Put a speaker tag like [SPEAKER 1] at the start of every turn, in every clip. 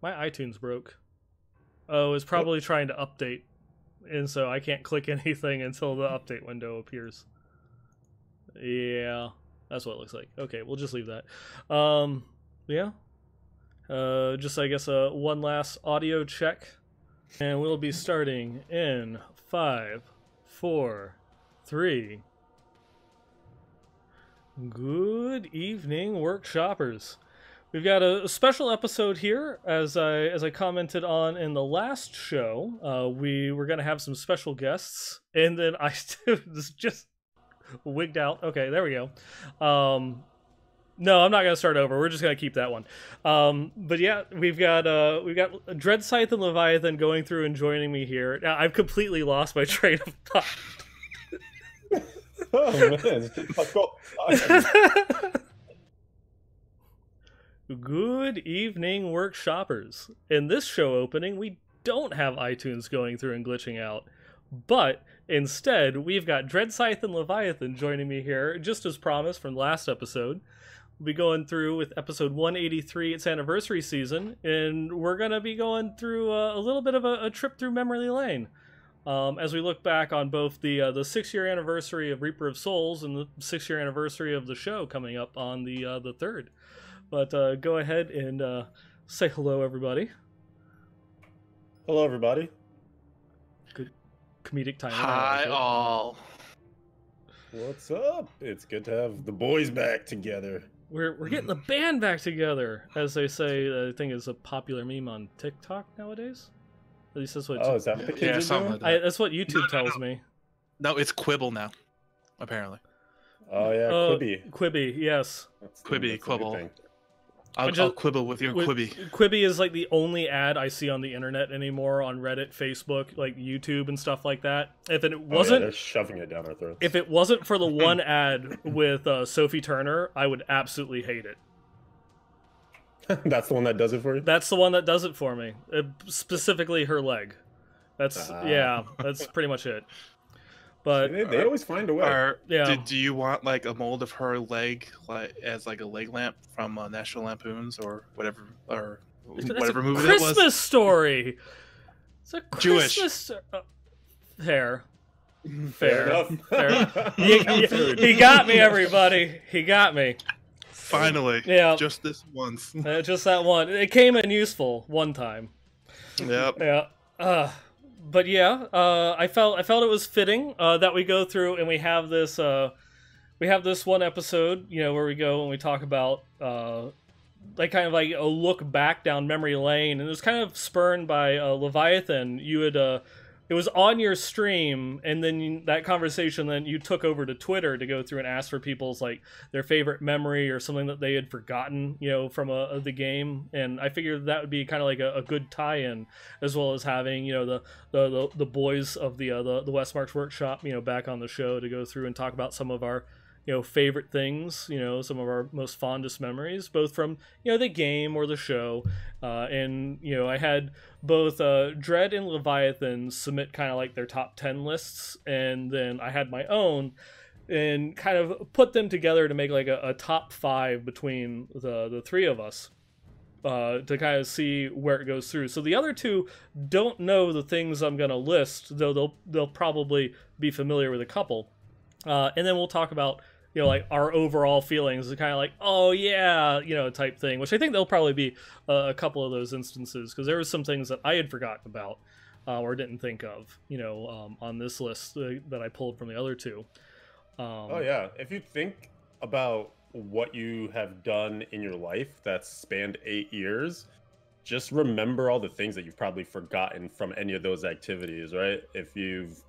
[SPEAKER 1] My iTunes broke. Oh, it's probably trying to update, and so I can't click anything until the update window appears. Yeah, that's what it looks like. Okay, we'll just leave that. Yeah. Just I guess one last audio check, and we'll be starting in 5, 4, 3. Good evening, workshoppers. We've got a special episode here, as I commented on in the last show. We were gonna have some special guests, and then I just wigged out. Okay, there we go. No, I'm not gonna start over. We're just gonna keep that one. But yeah, we've got Dredscythe and Leviathan going through and joining me here. Now, I've completely lost my train of thought.
[SPEAKER 2] Oh man,
[SPEAKER 1] Good evening, workshoppers. In this show opening, we don't have iTunes going through and glitching out, but instead, we've got Dredscythe and Leviathan joining me here, just as promised from the last episode. We'll be going through with episode 183, its anniversary season, and we're going to be going through a little bit of a trip through memory lane. As we look back on both the 6-year anniversary of Reaper of Souls and the 6-year anniversary of the show coming up on the 3rd. But go ahead and say hello, everybody.
[SPEAKER 2] Hello, everybody.
[SPEAKER 1] Good comedic timing.
[SPEAKER 3] Hi, all.
[SPEAKER 2] What's up? It's good to have the boys back together.
[SPEAKER 1] We're getting the band back together, as they say. I think is a popular meme on TikTok nowadays. At least that's what.
[SPEAKER 2] Oh, is that what the kids are doing?
[SPEAKER 3] like that.
[SPEAKER 1] That's what YouTube tells me.
[SPEAKER 3] No, it's Quibble now, apparently.
[SPEAKER 2] Oh yeah, Quibi.
[SPEAKER 1] Quibi, yes.
[SPEAKER 3] Quibi,
[SPEAKER 2] that's a good
[SPEAKER 3] Quibble.
[SPEAKER 2] thing.
[SPEAKER 3] I'll quibble with your Quibi.
[SPEAKER 1] Quibi is like the only ad I see on the internet anymore, on Reddit, Facebook, like YouTube and stuff like that. If it wasn't,
[SPEAKER 2] they're shoving it down our throats.
[SPEAKER 1] if it wasn't for the one ad with Sophie Turner, I would absolutely hate it.
[SPEAKER 2] That's the one that does it for you?
[SPEAKER 1] That's the one that does it for me. Specifically her leg. That's yeah, that's pretty much it. But
[SPEAKER 2] They always find a way.
[SPEAKER 1] Yeah.
[SPEAKER 3] Do you want like a mold of her leg, like as like a leg lamp from National Lampoons or whatever, or whatever movie that was?
[SPEAKER 1] Christmas Story. It's a
[SPEAKER 3] Jewish.
[SPEAKER 1] Christmas Fair.
[SPEAKER 2] Fair enough.
[SPEAKER 1] Fair. He got me, everybody. He got me.
[SPEAKER 3] Finally.
[SPEAKER 1] Yeah.
[SPEAKER 3] Just this once.
[SPEAKER 1] Just that one. It came in useful one time.
[SPEAKER 3] Yep.
[SPEAKER 1] Yeah. But yeah, I felt it was fitting that we go through and we have this one episode, you know, where we go and we talk about like kind of like a look back down memory lane, and it was kind of spurned by Leviathan. You had it was on your stream, and then that conversation, then you took over to Twitter to go through and ask for people's like their favorite memory or something that they had forgotten, you know, from the game. And I figured that would be kind of like a good tie-in, as well as having, you know, the boys of the Westmarch workshop, you know, back on the show to go through and talk about some of our, you know, favorite things, you know, some of our most fondest memories, both from, you know, the game or the show. And, you know, I had both Dread and Leviathan submit kind of like their top 10 lists, and then I had my own and kind of put them together to make like a top 5 between the three of us. To kind of see where it goes through. So the other two don't know the things I'm going to list, though they'll probably be familiar with a couple. And then we'll talk about, you know, like our overall feelings, kind of like, oh yeah, you know, type thing, which I think there'll probably be a couple of those instances, because there were some things that I had forgotten about or didn't think of, you know, on this list that I pulled from the other two.
[SPEAKER 2] Oh yeah, if you think about what you have done in your life that's spanned 8 years, just remember all the things that you've probably forgotten from any of those activities, right? If you've,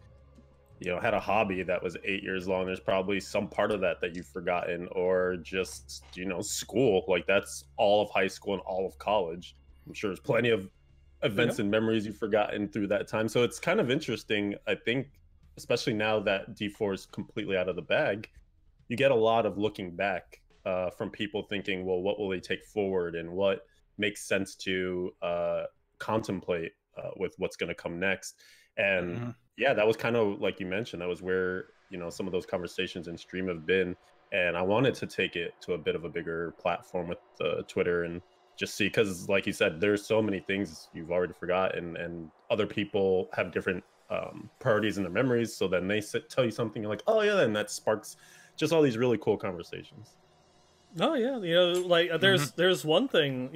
[SPEAKER 2] you know, had a hobby that was 8 years long, there's probably some part of that you've forgotten, or just, you know, school, like that's all of high school and all of college. I'm sure there's plenty of events and memories you've forgotten through that time. So it's kind of interesting, I think, especially now that D4 is completely out of the bag, you get a lot of looking back from people thinking, well, what will they take forward, and what makes sense to contemplate with what's going to come next. And yeah, that was kind of like you mentioned, that was where, you know, some of those conversations in stream have been. And I wanted to take it to a bit of a bigger platform with Twitter and just see, because like you said, there's so many things you've already forgotten, and other people have different priorities in their memories. So then they tell you something, you're like, oh yeah, and that sparks just all these really cool conversations.
[SPEAKER 1] Oh yeah, like there's one thing,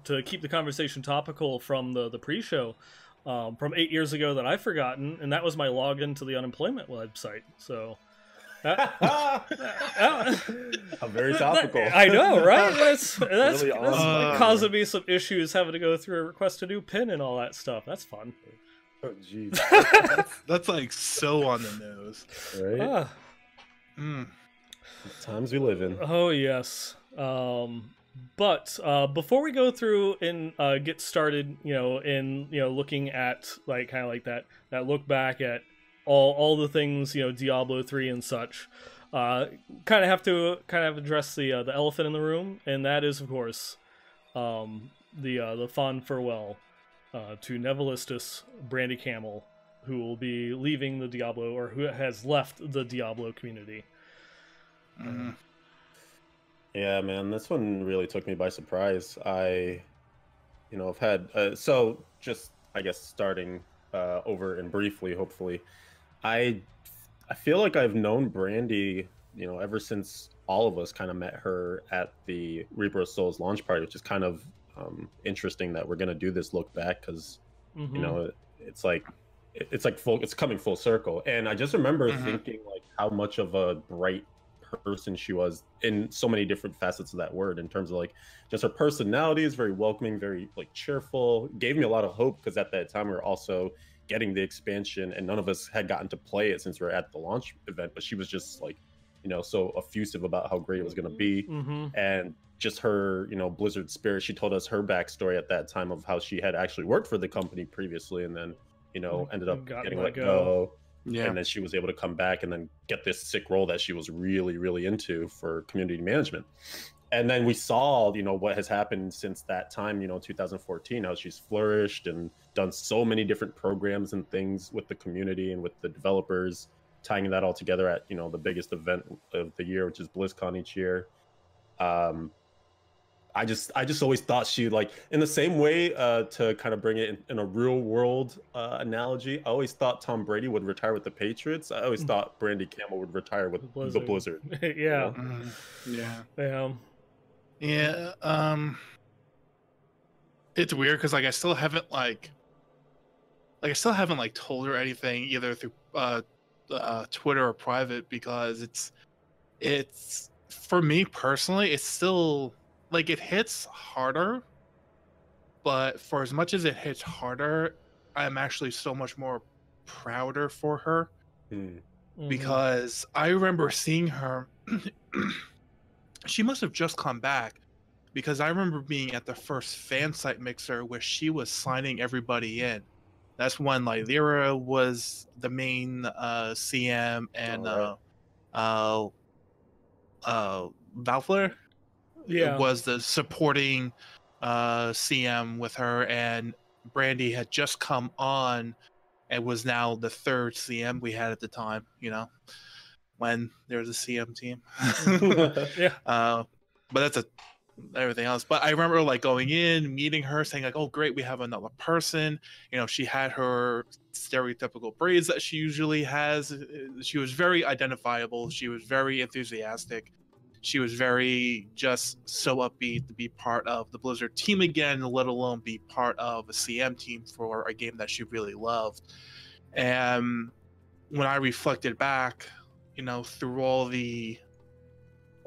[SPEAKER 1] to keep the conversation topical from the pre-show from 8 years ago that I've forgotten, and that was my login to the unemployment website. So
[SPEAKER 2] How very topical.
[SPEAKER 1] I know, right? That's
[SPEAKER 2] Really awesome.
[SPEAKER 1] like causing me some issues having to go through and request a new PIN and all that stuff. That's fun.
[SPEAKER 2] Oh jeez.
[SPEAKER 3] That's like so on the nose.
[SPEAKER 2] Right? The times we live in.
[SPEAKER 1] Oh yes. But before we go through and get started, in looking at like kind of like that look back at all the things, Diablo 3 and such, kind of have to address the elephant in the room, and that is of course the fond farewell to Nevilistus Brandy Camel, who will be leaving the Diablo, or who has left the Diablo community.
[SPEAKER 2] Yeah, man, this one really took me by surprise. I've had so just I guess starting over and briefly, hopefully, I feel like I've known Brandy, ever since all of us kind of met her at the Reaper of Souls launch party, which is kind of interesting that we're gonna do this look back, because it's coming full circle. And I just remember thinking like how much of a bright person she was in so many different facets of that word, in terms of like just her personality is very welcoming, very like cheerful, gave me a lot of hope, because at that time we were also getting the expansion and none of us had gotten to play it since we were at the launch event, but she was just like so effusive about how great it was going to be. And just her Blizzard spirit. She told us her backstory at that time of how she had actually worked for the company previously, and then ended up getting let go. Yeah. And then she was able to come back and then get this sick role that she was really, really into for community management. And then we saw, what has happened since that time, 2014, how she's flourished and done so many different programs and things with the community and with the developers, tying that all together at, the biggest event of the year, which is BlizzCon each year. I just always thought she, like, in the same way, to kind of bring it in a real world analogy, I always thought Tom Brady would retire with the Patriots. I always thought Brandy Campbell would retire with the Blizzard.
[SPEAKER 1] Yeah.
[SPEAKER 3] It's weird because I still haven't told her anything either through Twitter or private, because it's for me personally, it's still like it hits harder, but for as much as it hits harder, I'm actually so much more prouder for her, because I remember seeing her. She must have just come back, because I remember being at the first fan site mixer where she was signing everybody in. That's when Lyra was the main CM, and Valfler was the supporting CM with her, and Brandy had just come on and was now the third CM we had at the time, when there was a CM team. But that's everything else. But I remember going in, meeting her, saying oh great, we have another person. She had her stereotypical braids that she usually has. She was very identifiable. She was very enthusiastic. She was very just so upbeat to be part of the Blizzard team again, let alone be part of a CM team for a game that she really loved. And when I reflected back, through all the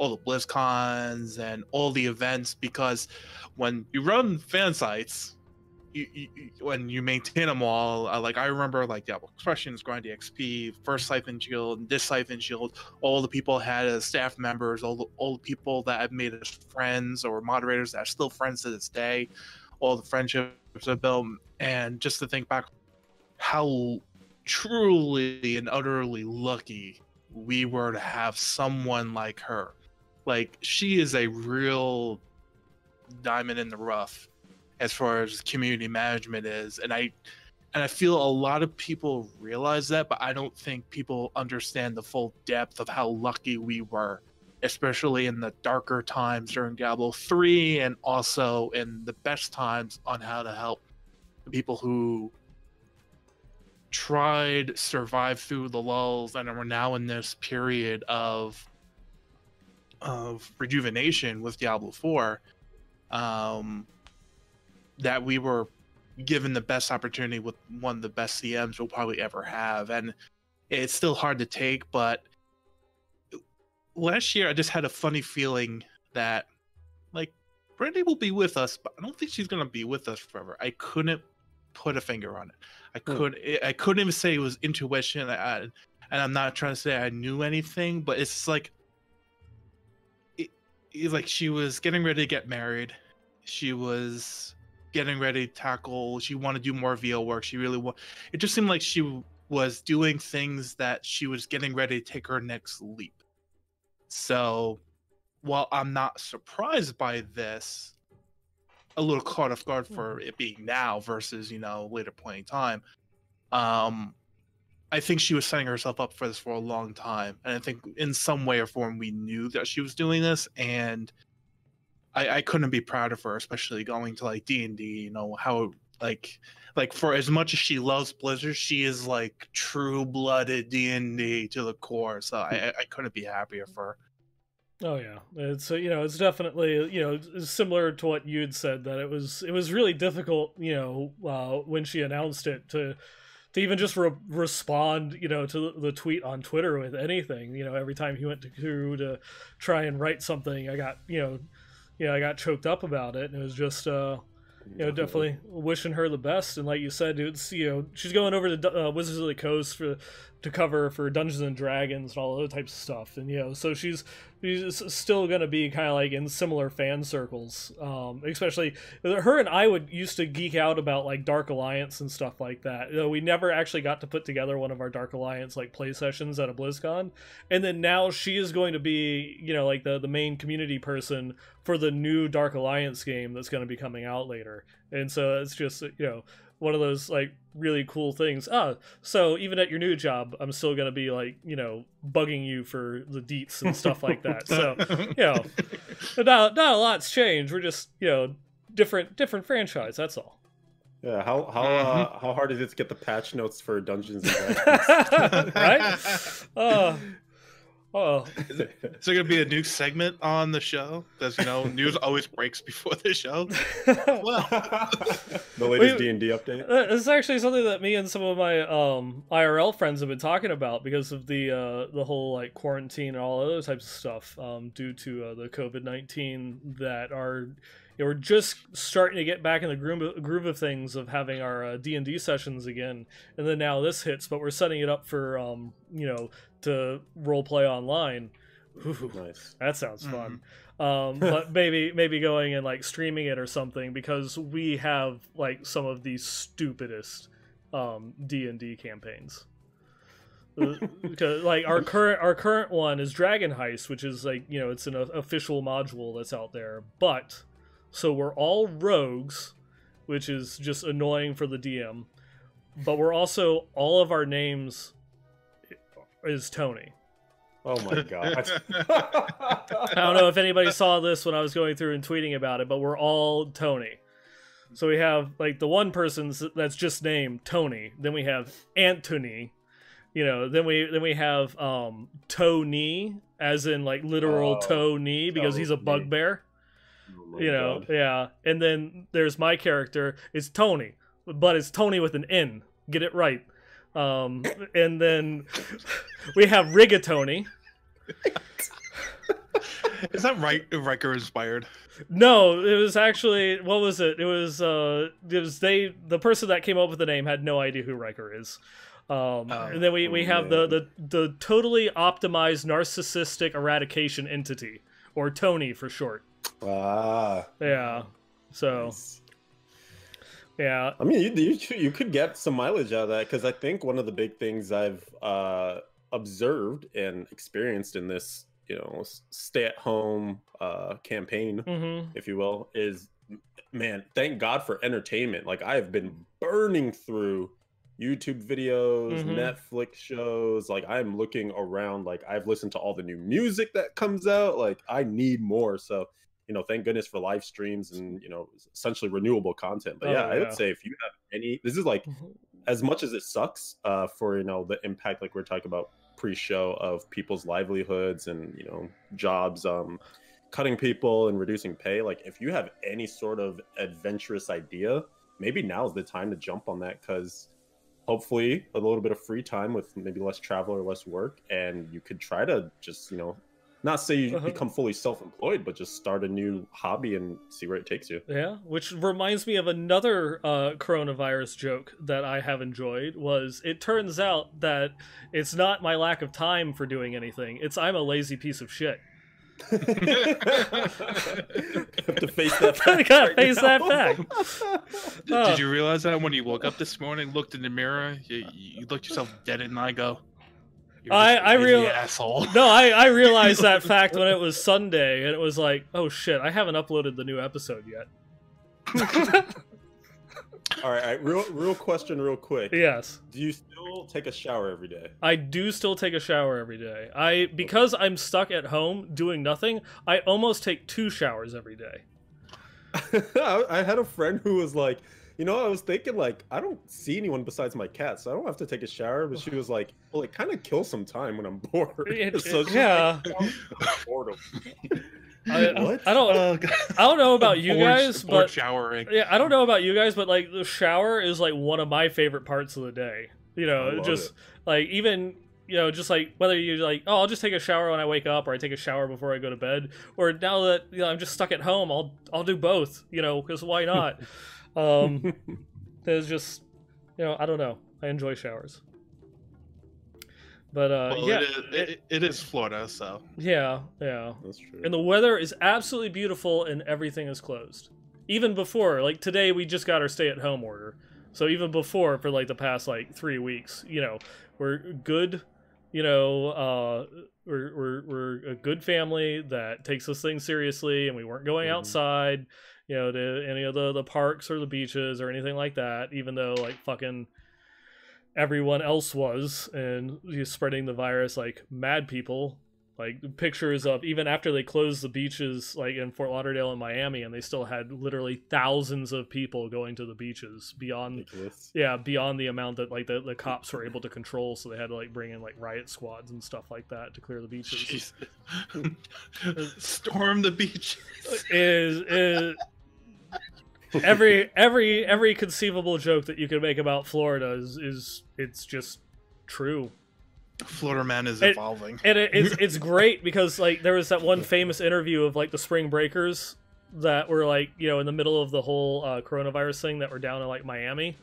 [SPEAKER 3] BlizzCons and all the events, because when you run fan sites, when you maintain them all, I remember Diablo Expressions, Grind XP, First Siphon Shield, and this Siphon Shield, all the people had as staff members, all the people that I've made as friends or moderators that are still friends to this day, all the friendships I've built, and just to think back how truly and utterly lucky we were to have someone like her. She is a real diamond in the rough as far as community management is, and I feel a lot of people realize that, but I don't think people understand the full depth of how lucky we were especially in the darker times during Diablo 3, and also in the best times on how to help the people who survive through the lulls and are now in this period of rejuvenation with Diablo 4. That we were given the best opportunity with one of the best CMs we'll probably ever have, and it's still hard to take. But last year, I just had a funny feeling that, like, Brandy will be with us, but I don't think she's gonna be with us forever. I couldn't put a finger on it. I couldn't even say it was intuition, and I'm not trying to say I knew anything, but it's like, it's like she was getting ready to get married. She was getting ready to tackle. She wanted to do more VO work. It just seemed like she was doing things that she was getting ready to take her next leap. So, while I'm not surprised by this, a little caught off guard for it being now versus, later point in time. I think she was setting herself up for this for a long time, and I think in some way or form we knew that she was doing this, and I couldn't be proud of her, especially going to like D&D. How like for as much as she loves Blizzard, she is like true-blooded D&D to the core. So I couldn't be happier for her.
[SPEAKER 1] Oh yeah, it's it's definitely similar to what you'd said, that it was really difficult when she announced it to even just respond to the tweet on Twitter with anything. Every time he went to try and write something, I got I got choked up about it, and it was just definitely wishing her the best. And like you said, it's she's going over to Wizards of the Coast to cover for Dungeons and Dragons and all those types of stuff, and so she's still gonna be kind of like in similar fan circles, especially her and I used to geek out about like Dark Alliance and stuff like that. We never actually got to put together one of our Dark Alliance like play sessions at a BlizzCon, and then now she is going to be like the main community person for the new Dark Alliance game that's going to be coming out later. And so it's just one of those like really cool things. So even at your new job, I'm still gonna be like bugging you for the deets and stuff like that. So not a lot's changed. We're just different franchise. That's all.
[SPEAKER 2] Yeah. How hard is it to get the patch notes for Dungeons and Dragons?
[SPEAKER 1] Right? Oh,
[SPEAKER 3] is there going to be a new segment on the show? Because news always breaks before the show. Well,
[SPEAKER 2] the latest D&D update.
[SPEAKER 1] It's actually something that me and some of my IRL friends have been talking about because of the whole like quarantine and all other types of stuff due to the COVID-19 that we're just starting to get back in the groove of things, of having our D&D sessions again, and then now this hits, but we're setting it up for to role play online. Ooh, nice. That sounds fun. But maybe going and like streaming it or something, because we have like some of the stupidest D&D campaigns. Because like our current one is Dragon Heist, which is like it's an official module that's out there, but so we're all rogues, which is just annoying for the DM, but we're also, all of our names is Tony.
[SPEAKER 2] Oh my god.
[SPEAKER 1] I don't know if anybody saw this when I was going through and tweeting about it, but we're all Tony. So we have like the one person that's just named Tony, then we have Anthony, then we have Tony, as in like literal toe knee, because he's a bugbear. God. Yeah, and then there's my character, it's Tony, but it's Tony with an N. Get it right. And then we have Rigatoni.
[SPEAKER 3] Is that Riker inspired?
[SPEAKER 1] No, it was actually, what was it? It was the person that came up with the name had no idea who Riker is. And then we have the totally optimized narcissistic eradication entity, or Tony for short. Yeah. So. Nice. Yeah.
[SPEAKER 2] I mean, you could get some mileage out of that, because I think one of the big things I've observed and experienced in this, stay-at-home campaign, if you will, is, man, thank God for entertainment. Like, I have been burning through YouTube videos,
[SPEAKER 1] Mhm.
[SPEAKER 2] Netflix shows. Like I'm looking around, like I've listened to all the new music that comes out. Like I need more. So, thank goodness for live streams and, essentially renewable content. But yeah,
[SPEAKER 1] Oh
[SPEAKER 2] I would
[SPEAKER 1] yeah.
[SPEAKER 2] say if you have any, this is like
[SPEAKER 1] Mhm.
[SPEAKER 2] as much as it sucks for, the impact, like we're talking about pre-show of people's livelihoods and, jobs, cutting people and reducing pay. Like if you have any sort of adventurous idea, maybe now's the time to jump on that, because hopefully a little bit of free time with maybe less travel or less work, and you could try to just not say you
[SPEAKER 1] Uh-huh.
[SPEAKER 2] become fully self-employed, but just start a new hobby and see where it takes you.
[SPEAKER 1] Yeah, which reminds me of another coronavirus joke that I have enjoyed. Was it turns out that it's not my lack of time for doing anything; it's I'm a lazy piece of shit.
[SPEAKER 2] You have to face that
[SPEAKER 1] I
[SPEAKER 2] fact.
[SPEAKER 1] gotta
[SPEAKER 2] right
[SPEAKER 1] face
[SPEAKER 2] now.
[SPEAKER 1] that fact.
[SPEAKER 3] Did you realize that when you woke up this morning, looked in the mirror, you looked yourself dead in the eye, go, "You're just
[SPEAKER 1] I
[SPEAKER 3] a lazy
[SPEAKER 1] real
[SPEAKER 3] asshole."
[SPEAKER 1] No, I realized that fact when it was Sunday, and it was like, oh shit, I haven't uploaded the new episode yet.
[SPEAKER 2] All right, real question, real quick.
[SPEAKER 1] Yes,
[SPEAKER 2] Do you still take a shower every day?
[SPEAKER 1] I do still take a shower every day. Because I'm stuck at home doing nothing, I almost take 2 showers every day.
[SPEAKER 2] I had a friend who was like, I was thinking like, I don't see anyone besides my cat, so I don't have to take a shower. But she was like, well, it kind of kills some time when I'm bored. So she's
[SPEAKER 1] Yeah.
[SPEAKER 2] like, boredom.
[SPEAKER 1] I don't
[SPEAKER 3] Oh, God.
[SPEAKER 1] I don't know about you guys,
[SPEAKER 3] bored
[SPEAKER 1] but
[SPEAKER 3] showering.
[SPEAKER 1] yeah, I don't know about you guys, but like the shower is like one of my favorite parts of the day.
[SPEAKER 2] I love
[SPEAKER 1] Just
[SPEAKER 2] it.
[SPEAKER 1] like even just like whether you're like, oh, I'll just take a shower when I wake up, or I take a shower before I go to bed, or now that I'm just stuck at home, I'll do both. Because why not? There's just I don't know. I enjoy showers, but
[SPEAKER 3] Well,
[SPEAKER 1] yeah,
[SPEAKER 3] it is Florida, so
[SPEAKER 1] yeah.
[SPEAKER 2] That's true.
[SPEAKER 1] And the weather is absolutely beautiful, and everything is closed. Even before, like today, we just got our stay-at-home order. So even before, for like the past like 3 weeks, we're good. We're a good family that takes this thing seriously, and we weren't going outside, to any of the parks or the beaches or anything like that. Even though like fucking everyone else was, and spreading the virus like mad people. Like pictures of even after they closed the beaches, like in Fort Lauderdale and Miami, and they still had literally thousands of people going to the beaches beyond,
[SPEAKER 2] Ridiculous.
[SPEAKER 1] beyond the amount that like the cops were able to control. So they had to like bring in like riot squads and stuff like that to clear the beaches.
[SPEAKER 3] Storm the beach.
[SPEAKER 1] Is every conceivable joke that you can make about Florida is it's just true.
[SPEAKER 3] Florida man is evolving,
[SPEAKER 1] and it's great because like there was that one famous interview of like the spring breakers that were like in the middle of the whole coronavirus thing that were down in like Miami.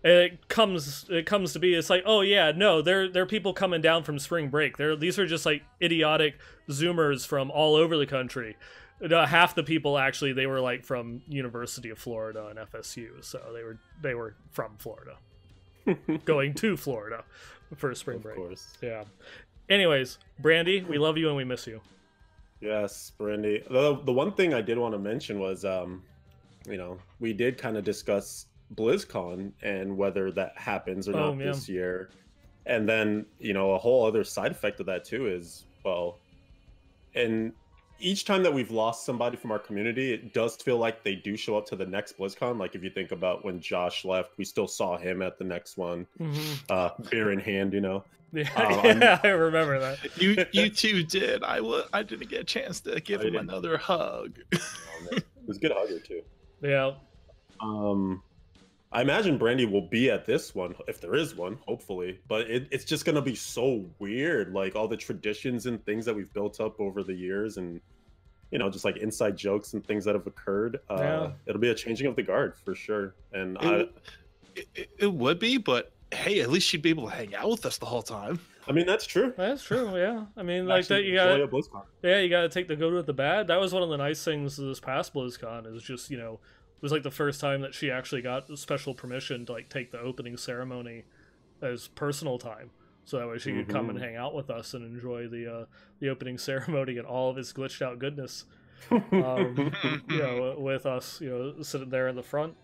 [SPEAKER 1] And it comes to be, it's like, oh yeah, no, they're people coming down from spring break. These are just like idiotic Zoomers from all over the country. Half the people actually, they were like from University of Florida and FSU, so they were from Florida, going to Florida for spring break.
[SPEAKER 2] Of course.
[SPEAKER 1] Yeah. Anyways, Brandy, we love you and we miss you.
[SPEAKER 2] Yes, Brandy. The one thing I did want to mention was, we did kind of discuss BlizzCon and whether that happens or not this year. And then, a whole other side effect of that too is, well, and each time that we've lost somebody from our community, it does feel like they do show up to the next BlizzCon. Like if you think about when Josh left, we still saw him at the next one, beer in hand,
[SPEAKER 1] Yeah, I remember that.
[SPEAKER 3] You two did. I didn't get a chance to give him another hug.
[SPEAKER 2] It was a good hugger too.
[SPEAKER 1] Yeah.
[SPEAKER 2] I imagine Brandy will be at this one, if there is one, hopefully. But it's just going to be so weird, like all the traditions and things that we've built up over the years and, just like inside jokes and things that have occurred. It'll be a changing of the guard for sure. And
[SPEAKER 3] it would be, but hey, at least she'd be able to hang out with us the whole time.
[SPEAKER 2] I mean, that's true.
[SPEAKER 1] That's true, yeah. I mean,
[SPEAKER 2] Actually,
[SPEAKER 1] like that you got you got to take the good with the bad. That was one of the nice things of this past BlizzCon is just, it was like the first time that she actually got special permission to like take the opening ceremony as personal time, so that way she could come and hang out with us and enjoy the opening ceremony and all of its glitched out goodness. With us, sitting there in the front.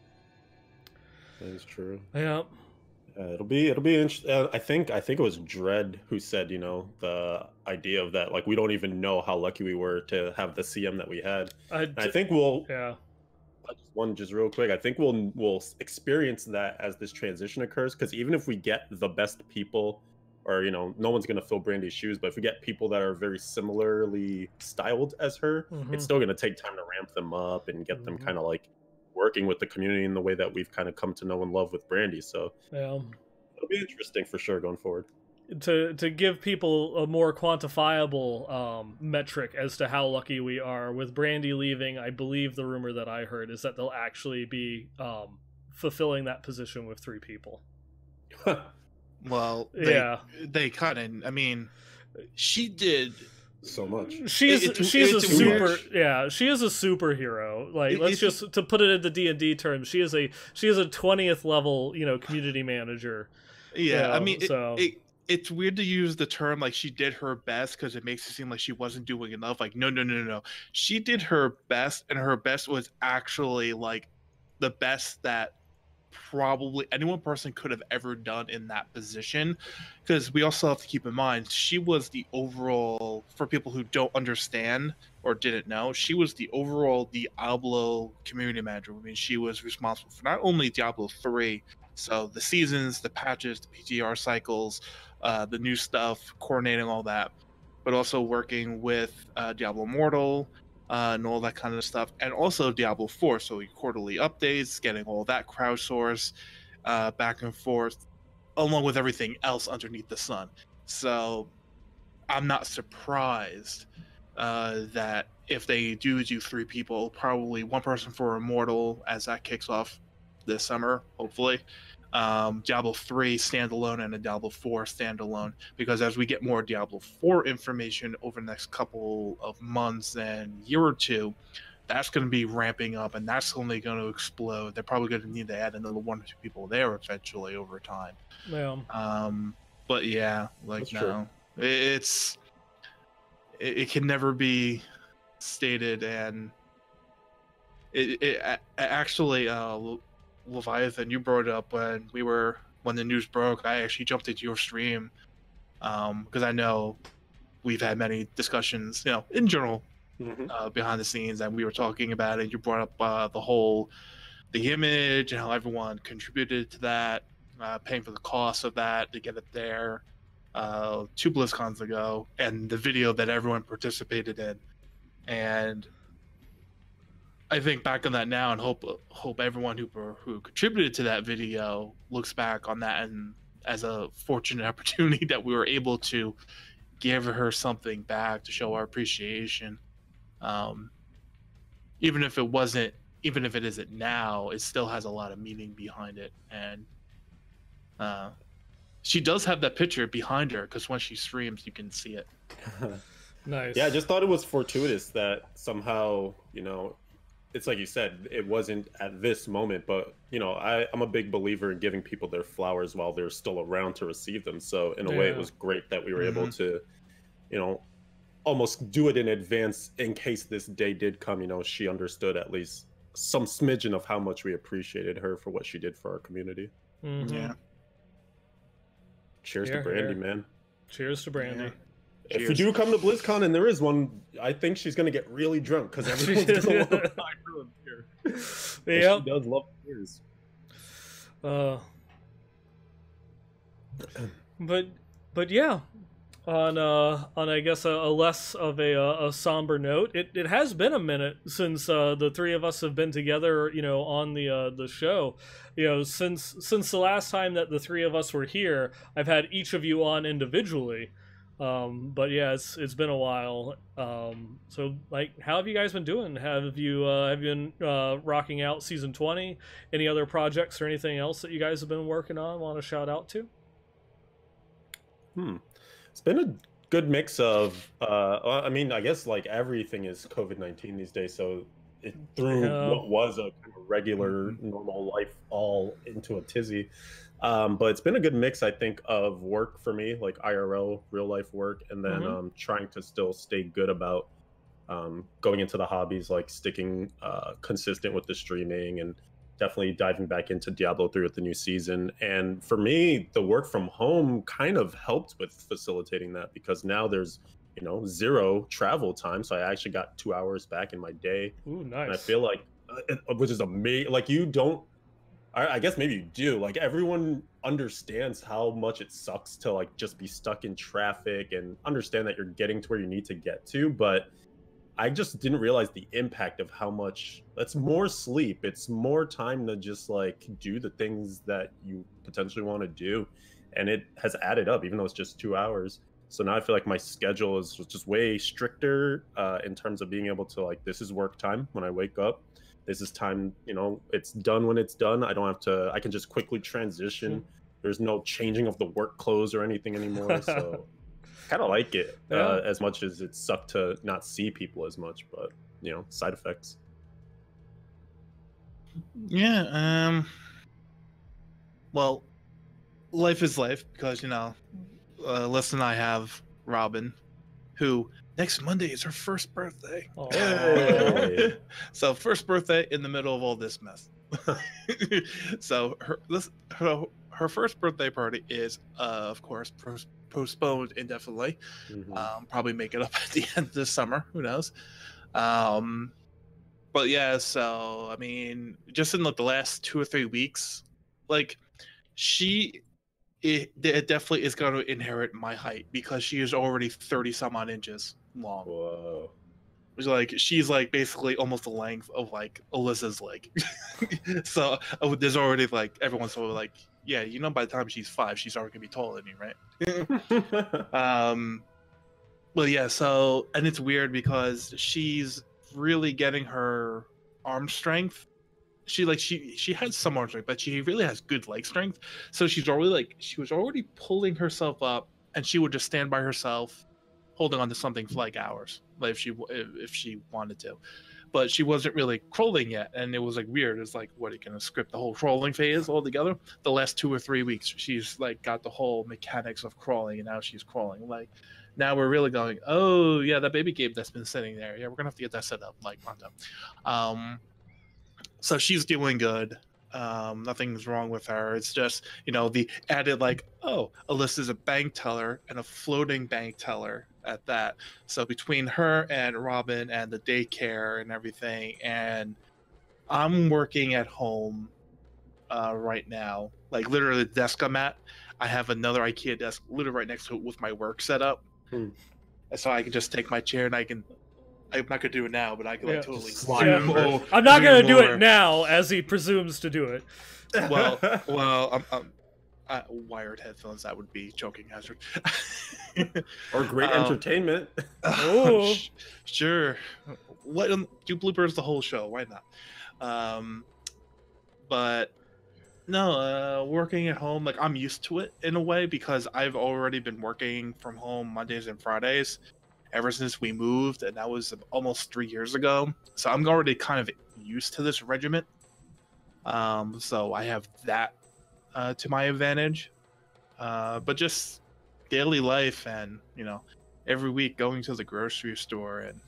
[SPEAKER 2] That is true.
[SPEAKER 1] Yeah.
[SPEAKER 2] It'll be interesting. I think it was Dredd who said, the idea of that, like, we don't even know how lucky we were to have the CM that we had. And I think we'll
[SPEAKER 1] Yeah.
[SPEAKER 2] just real quick. I think we'll experience that as this transition occurs, because even if we get the best people, or no one's gonna fill Brandy's shoes, but if we get people that are very similarly styled as her, it's still gonna take time to ramp them up and get them kind of like working with the community in the way that we've kind of come to know and love with Brandy. So
[SPEAKER 1] Yeah.
[SPEAKER 2] it'll be interesting for sure going forward.
[SPEAKER 1] To give people a more quantifiable metric as to how lucky we are with Brandy leaving, I believe the rumor that I heard is that they'll actually be fulfilling that position with 3 people.
[SPEAKER 3] Well, they kind of. I mean, she did
[SPEAKER 2] so much.
[SPEAKER 1] She is a superhero. Like, let's just to put it into D&D terms, she is a 20th level, community manager.
[SPEAKER 3] Yeah, I mean, it's weird to use the term like she did her best, because it makes it seem like she wasn't doing enough. Like, no. She did her best, and her best was actually like the best that probably any one person could have ever done in that position. Because we also have to keep in mind, she was the overall, for people who don't understand or didn't know, she was the overall Diablo community manager. I mean, she was responsible for not only Diablo 3, so the seasons, the patches, the PTR cycles, the new stuff, coordinating all that, but also working with Diablo Immortal, and all that kind of stuff, and also Diablo 4, so quarterly updates, getting all that crowdsourced back and forth, along with everything else underneath the sun. So I'm not surprised that if they do 3 people, probably 1 person for Immortal as that kicks off this summer, hopefully. Diablo 3 standalone and a Diablo 4 standalone, because as we get more Diablo 4 information over the next couple of months and year or two, that's going to be ramping up, and that's only going to explode. They're probably going to need to add another 1 or 2 people there eventually over time.
[SPEAKER 1] Yeah.
[SPEAKER 3] But yeah, like,
[SPEAKER 2] that's
[SPEAKER 3] no, it can never be stated, and it actually Leviathan, you brought it up when the news broke. I actually jumped into your stream because I know we've had many discussions, in general, behind the scenes, and we were talking about it. You brought up the image and how everyone contributed to that, paying for the cost of that to get it there 2 BlizzCons ago, and the video that everyone participated in. And I think back on that now and hope everyone who contributed to that video looks back on that and as a fortunate opportunity that we were able to give her something back to show our appreciation. Even if it isn't now, it still has a lot of meaning behind it. And she does have that picture behind her, because when she streams, you can see it.
[SPEAKER 1] Nice.
[SPEAKER 2] Yeah, I just thought it was fortuitous that somehow, it's like you said, it wasn't at this moment, but I'm a big believer in giving people their flowers while they're still around to receive them. So in a way, it was great that we were able to, almost do it in advance in case this day did come. She understood at least some smidgen of how much we appreciated her for what she did for our community.
[SPEAKER 3] Yeah.
[SPEAKER 2] Cheers to Brandy, man.
[SPEAKER 1] Cheers to Brandy.
[SPEAKER 3] Yeah.
[SPEAKER 2] If we do come to BlizzCon and there is one, I think she's gonna get really drunk because everyone's gonna love to buy her a beer.
[SPEAKER 1] Yeah,
[SPEAKER 2] she does love beers.
[SPEAKER 1] But yeah, on I guess a less of a somber note, it has been a minute since the 3 of us have been together, on the show. Since the last time that the 3 of us were here, I've had each of you on individually. But yeah, it's been a while. So like, how have you guys been doing? Have you been rocking out season 20? Any other projects or anything else that you guys have been working on? Want to shout out to?
[SPEAKER 2] It's been a good mix of I mean, I guess like everything is COVID-19 these days, so it threw what was a kind of regular normal life all into a tizzy. But it's been a good mix, I think, of work for me, like IRL, real life work, and then trying to still stay good about going into the hobbies, like sticking consistent with the streaming and definitely diving back into Diablo 3 with the new season. And for me, the work from home kind of helped with facilitating that, because now there's, zero travel time. So I actually got 2 hours back in my day.
[SPEAKER 1] Ooh, nice.
[SPEAKER 2] And I feel like, which is amazing. Like, you don't, I guess maybe you do. Like, everyone understands how much it sucks to like just be stuck in traffic and understand that you're getting to where you need to get to. But I just didn't realize the impact of how much that's more sleep. It's more time to just like do the things that you potentially want to do. And it has added up, even though it's just 2 hours. So now I feel like my schedule is just way stricter in terms of being able to like, this is work time when I wake up. This is time, it's done when it's done. I don't have to, I can just quickly transition. There's no changing of the work clothes or anything anymore. So kind of like it as much as it sucked to not see people as much, but side effects.
[SPEAKER 3] Yeah. Well, life is life, because Les and I have Robin, who next Monday is her first birthday.
[SPEAKER 2] Hey.
[SPEAKER 3] So first birthday in the middle of all this mess. So her first birthday party is of course postponed indefinitely. Probably make it up at the end of the summer, who knows. But yeah, so I mean, just in like the last 2 or 3 weeks, like it definitely is going to inherit my height, because she is already 30 some odd inches long.
[SPEAKER 2] Whoa.
[SPEAKER 3] It's like she's like basically almost the length of like Alyssa's leg. So there's already like everyone's sort of like, yeah, by the time she's 5, she's already gonna be taller than me, right? Well, yeah. So, and it's weird because she's really getting her arm strength. She has some arm strength, but she really has good leg strength. So she was already pulling herself up, and she would just stand by herself, holding on to something for like hours, like if she wanted to. But she wasn't really crawling yet, and it was like weird. It's like, what, are you gonna script the whole crawling phase altogether? The last 2 or 3 weeks, she's like got the whole mechanics of crawling, and now she's crawling. Like, now we're really going, oh yeah, that baby cave that's been sitting there. Yeah, we're gonna have to get that set up like pronto. So she's doing good. Nothing's wrong with her. It's just, the added like, oh, Alyssa's a bank teller, and a floating bank teller at that. So between her and Robin and the daycare and everything, and I'm working at home right now. Like literally the desk I'm at, I have another IKEA desk literally right next to it with my work set up. So I can just take my chair and I'm not gonna do it now, but I can like totally slide over.
[SPEAKER 1] I'm not gonna do it now, as he presumes to do it.
[SPEAKER 3] Well, wired headphones, that would be choking hazard.
[SPEAKER 2] Or great entertainment.
[SPEAKER 1] Oh,
[SPEAKER 3] sure. What do bloopers the whole show? Why not? But no, working at home, like I'm used to it in a way, because I've already been working from home Mondays and Fridays ever since we moved, and that was almost 3 years ago. So I'm already kind of used to this regiment. So I have that to my advantage. But just daily life, and every week going to the grocery store, and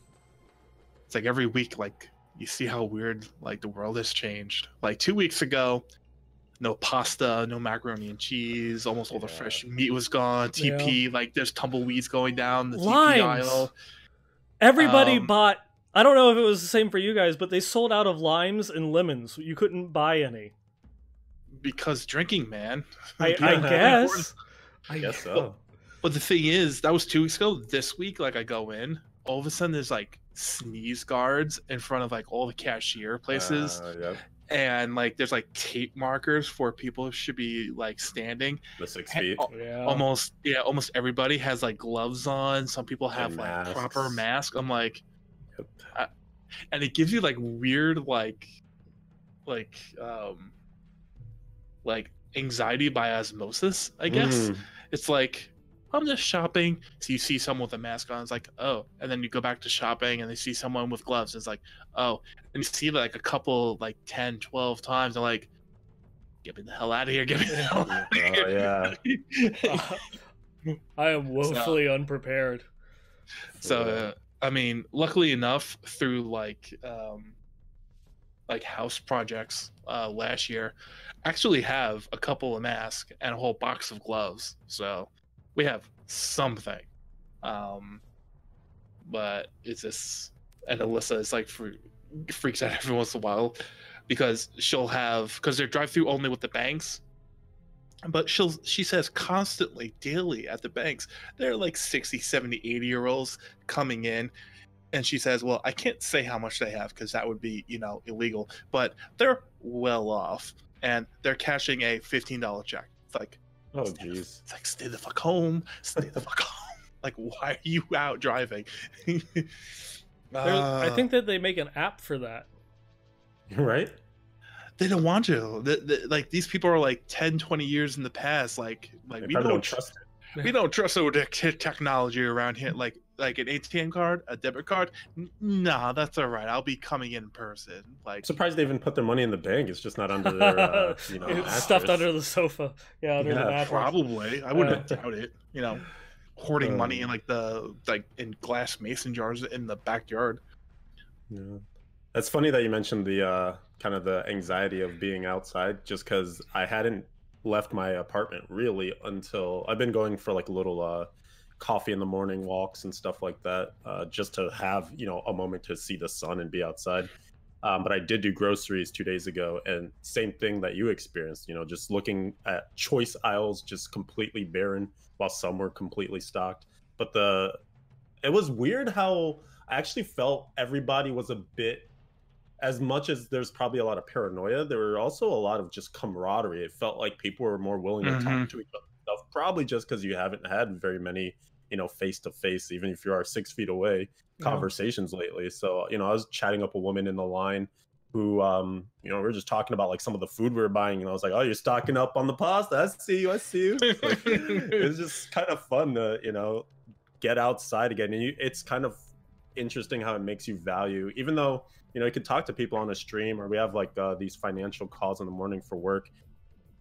[SPEAKER 3] it's like every week, like you see how weird like the world has changed. Like 2 weeks ago, no pasta, no macaroni and cheese, almost all the fresh meat was gone. TP, like there's tumbleweeds going down the TP aisle.
[SPEAKER 1] Everybody bought, I don't know if it was the same for you guys, but they sold out of limes and lemons. You couldn't buy any.
[SPEAKER 3] Because drinking, man.
[SPEAKER 1] I guess.
[SPEAKER 2] I guess so.
[SPEAKER 3] But the thing is, that was 2 weeks ago. This week, like I go in, all of a sudden there's like sneeze guards in front of like all the cashier places.
[SPEAKER 2] Yep.
[SPEAKER 3] And like there's like tape markers for people who should be like standing.
[SPEAKER 2] The 6 feet.
[SPEAKER 3] Almost everybody has like gloves on. Some people have like proper mask. I'm like, and it gives you like weird like anxiety by osmosis, I guess. It's like, I'm just shopping, so you see someone with a mask on, it's like, oh, and then you go back to shopping and they see someone with gloves, it's like, oh, and you see like a couple, like 10, 12 times, they're like, get me the hell out of here, get me the hell out of here.
[SPEAKER 1] I am woefully unprepared.
[SPEAKER 3] So I mean, luckily enough, through like like house projects last year actually have a couple of masks and a whole box of gloves. So we have something. But it's just, and Alyssa is like freaks out every once in a while because because they're drive through only with the banks. But she says constantly, daily at the banks, there are like 60, 70, 80-year-olds coming in. And she says, well, I can't say how much they have because that would be, illegal. But they're well off. And they're cashing a $15 check. It's like,
[SPEAKER 2] oh, jeez.
[SPEAKER 3] It's like, stay the fuck home. Stay the fuck home. Like, why are you out driving?
[SPEAKER 1] I think that they make an app for that.
[SPEAKER 2] Right?
[SPEAKER 3] They don't want to. Like, these people are like 10, 20 years in the past. Like
[SPEAKER 2] we don't trust it.
[SPEAKER 3] We don't trust the technology around here. Like an ATM card, a debit card. Nah, that's all right. I'll be coming in person. Like,
[SPEAKER 2] I'm surprised they even put their money in the bank. It's just not under their,
[SPEAKER 1] it's stuffed under the sofa. Yeah, under the mattress.
[SPEAKER 3] Probably. I wouldn't doubt it. Hoarding money in in glass mason jars in the backyard.
[SPEAKER 2] Yeah, that's funny that you mentioned the kind of the anxiety of being outside, just because I hadn't left my apartment really until I've been going for like little coffee in the morning walks and stuff like that, just to have a moment to see the sun and be outside. But I did do groceries 2 days ago, and same thing that you experienced. Just looking at choice aisles just completely barren, while some were completely stocked. But it was weird how I actually felt everybody was a bit, as much as there's probably a lot of paranoia, there were also a lot of just camaraderie. It felt like people were more willing to talk to each other stuff, probably just because you haven't had very many, face to face, even if you are 6 feet away, conversations lately. So, I was chatting up a woman in the line who, we were just talking about like some of the food we were buying, and I was like, oh, you're stocking up on the pasta. I see you. Like, it's just kind of fun to, get outside again. And it's kind of interesting how it makes you value, even though, you can talk to people on a stream, or we have like these financial calls in the morning for work.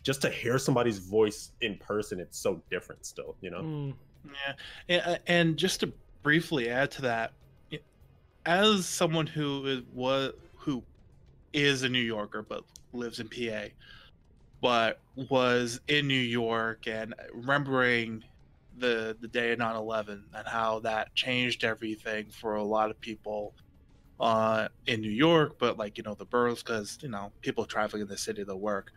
[SPEAKER 2] Just to hear somebody's voice in person, it's so different still,
[SPEAKER 3] Yeah. And just to briefly add to that, as someone who is a New Yorker but lives in PA, but was in New York and remembering the day of 9/11 and how that changed everything for a lot of people in New York, but the boroughs, because people traveling in the city to work.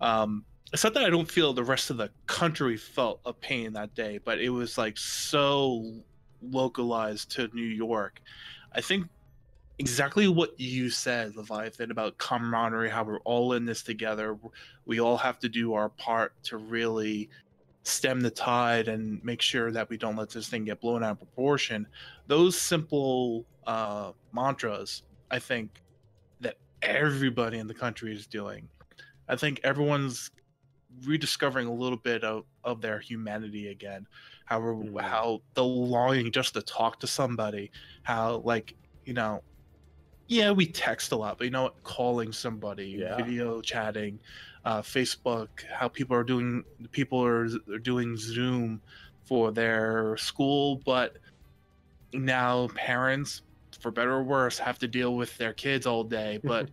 [SPEAKER 3] It's not that I don't feel the rest of the country felt a pain that day, but it was like so localized to New York. I think exactly what you said, Leviathan, about camaraderie, how we're all in this together. We all have to do our part to really stem the tide and make sure that we don't let this thing get blown out of proportion. Those simple mantras, I think, that everybody in the country is doing. I think everyone's rediscovering a little bit of their humanity again. How the longing just to talk to somebody, how we text a lot, but calling somebody, video chatting, Facebook, how people are doing Zoom for their school, but now parents, for better or worse, have to deal with their kids all day. But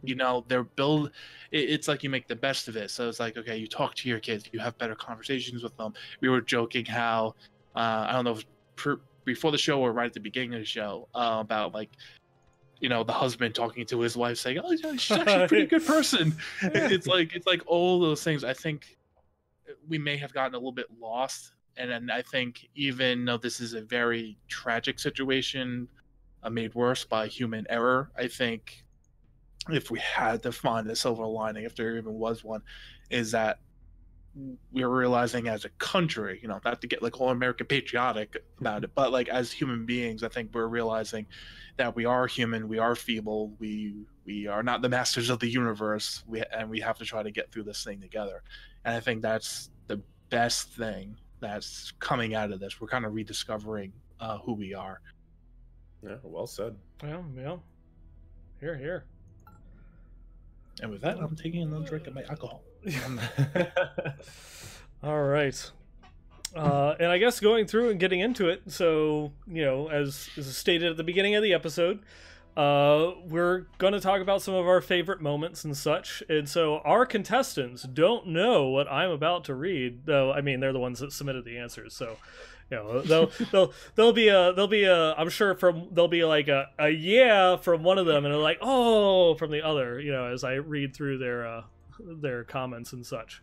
[SPEAKER 3] it's like you make the best of it. So it's like, okay, you talk to your kids, you have better conversations with them. We were joking how I don't know if it was before the show or right at the beginning of the show, about the husband talking to his wife saying, oh, she's actually a pretty good person. It's like all those things. I think we may have gotten a little bit lost. And then I think, even though this is a very tragic situation, made worse by human error, I think if we had to find a silver lining, if there even was one, is that we're realizing as a country, not to get like all American patriotic about it, but as human beings, I think we're realizing that we are human, we are feeble, we are not the masters of the universe, and we have to try to get through this thing together. And I think that's the best thing that's coming out of this. We're kind of rediscovering who we are.
[SPEAKER 2] Yeah, well said.
[SPEAKER 1] Yeah. Here.
[SPEAKER 3] And with that, I'm taking another drink of my alcohol.
[SPEAKER 1] All right. And I guess going through and getting into it, so, as stated at the beginning of the episode, we're going to talk about some of our favorite moments and such. And so our contestants don't know what I'm about to read, though. I mean, they're the ones that submitted the answers, so you know they'll be a I'm sure there'll be like a yeah from one of them, and like oh from the other. You know, as I read through their comments and such.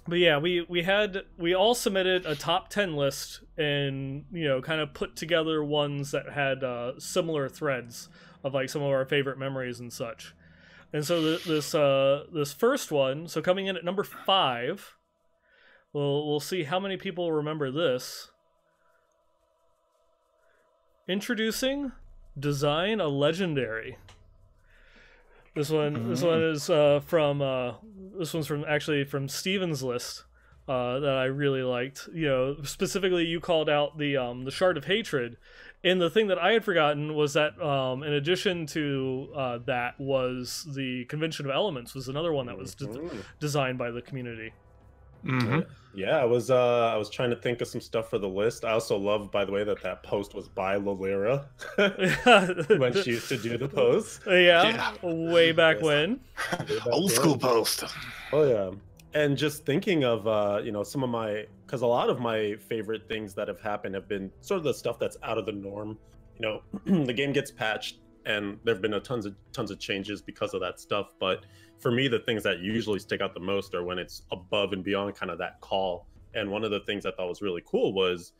[SPEAKER 1] But yeah, we all submitted a top 10 list, and you know, kind of put together ones that had similar threads of like some of our favorite memories and such. And so this first one, so coming in at number 5, we'll see how many people remember this. Introducing Design a Legendary. This one is this one's from Steven's list that I really liked. You know, specifically you called out the Shard of Hatred, and the thing that I had forgotten was that in addition to that was the Convention of Elements was another one that was designed by the community.
[SPEAKER 2] Yeah, I was trying to think of some stuff for the list. I also love, by the way, that post was by Lolira when she used to do the post.
[SPEAKER 1] Yeah. Way back when.
[SPEAKER 3] Old school post.
[SPEAKER 2] Oh yeah, and just thinking of you know, some of my, because a lot of my favorite things that have happened have been sort of the stuff that's out of the norm. You know, the game gets patched, and there've been tons of changes because of that stuff, but for me, the things that usually stick out the most are when it's above and beyond kind of that call. And one of the things I thought was really cool was,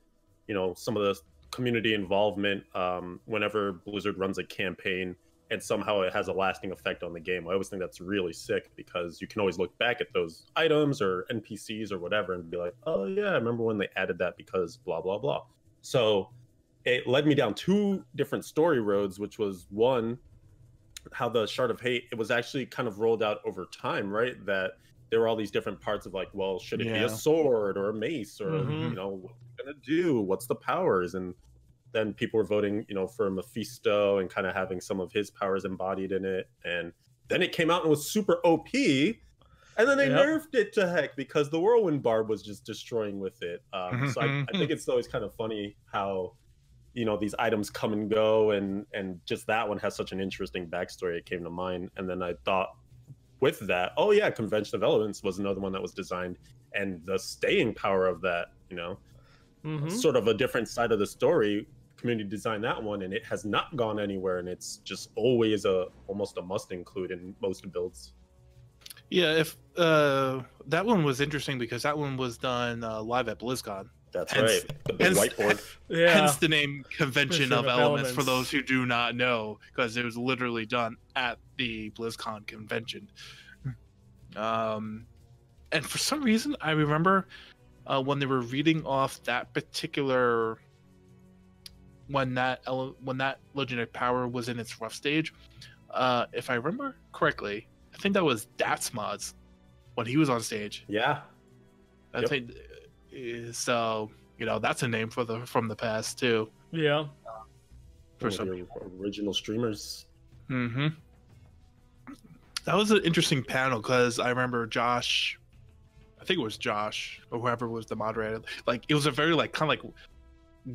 [SPEAKER 2] you know, some of the community involvement whenever Blizzard runs a campaign and somehow it has a lasting effect on the game. I always think that's really sick because you can always look back at those items or NPCs or whatever and be like, oh yeah, I remember when they added that because blah, blah, blah. So it led me down 2 different story roads, which was one, how the Shard of Hate, it was actually kind of rolled out over time, right? That there were all these different parts of like, well, should it be a sword or a mace or, you know, what's it gonna do? What's the powers? And then people were voting, you know, for Mephisto and kind of having some of his powers embodied in it. And then it came out and was super OP. And then they nerfed it to heck because the Whirlwind Barb was just destroying with it. So I think it's always kind of funny how, you know, these items come and go, and just that one has such an interesting backstory. It came to mind, and then I thought with that, oh yeah, Convention of Elements was another one that was designed, and the staying power of that, you know, sort of a different side of the story. Community designed that one, and it has not gone anywhere, and it's just always almost a must include in most builds.
[SPEAKER 3] Yeah, if that one was interesting because that one was done live at BlizzCon.
[SPEAKER 2] That's right. The big whiteboard.
[SPEAKER 3] Hence the name Convention of Elements for those who do not know, because it was literally done at the BlizzCon convention. And for some reason, I remember when they were reading off that particular when that legendary power was in its rough stage. If I remember correctly, I think that was Datsmods when he was on stage.
[SPEAKER 2] Yeah.
[SPEAKER 3] I think. So, you know, that's a name from the past too.
[SPEAKER 1] Yeah.
[SPEAKER 2] For some original streamers.
[SPEAKER 3] That was an interesting panel because I remember Josh, I think it was Josh or whoever was the moderator. Like, it was a very like kind of like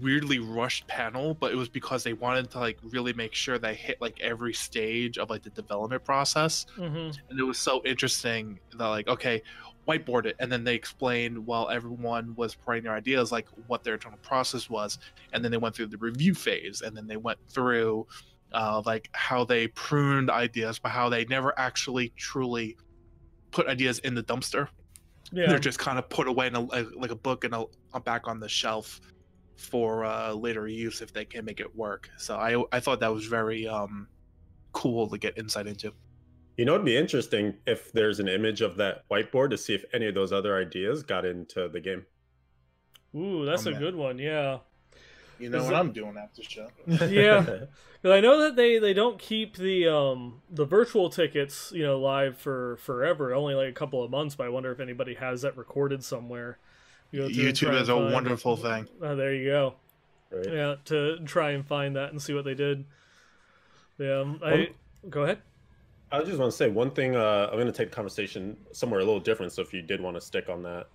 [SPEAKER 3] weirdly rushed panel, but it was because they wanted to like really make sure they hit like every stage of like the development process. And it was so interesting that like, okay, whiteboard it, and then they explained while everyone was putting their ideas like what their internal process was, and then they went through the review phase, and then they went through like how they pruned ideas but how they never actually truly put ideas in the dumpster. They're just kind of put away in like a book and back on the shelf for later use if they can make it work. So I thought that was very cool to get insight into.
[SPEAKER 2] You know, it'd be interesting if there's an image of that whiteboard to see if any of those other ideas got into the game.
[SPEAKER 1] Ooh, that's a good one. Yeah.
[SPEAKER 3] You know what I'm doing after the show.
[SPEAKER 1] Yeah, because I know that they don't keep the virtual tickets, you know, live for forever. Only like a couple of months. But I wonder if anybody has that recorded somewhere.
[SPEAKER 3] YouTube is a wonderful thing.
[SPEAKER 1] There you go.
[SPEAKER 2] Right.
[SPEAKER 1] Yeah, to try and find that and see what they did. Yeah, go ahead.
[SPEAKER 2] I just want to say one thing. I'm going to take the conversation somewhere a little different. So if you did want to stick on that,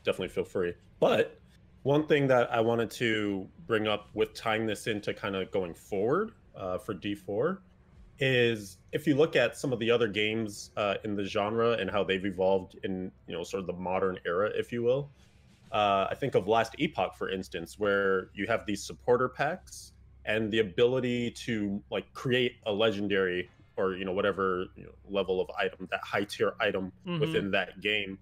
[SPEAKER 2] definitely feel free. But One thing that I wanted to bring up with tying this into kind of going forward for D4 is if you look at some of the other games in the genre and how they've evolved in, sort of the modern era, if you will. I think of Last Epoch, for instance, where you have these supporter packs and the ability to like create a legendary or whatever level of item, that high tier item within that game.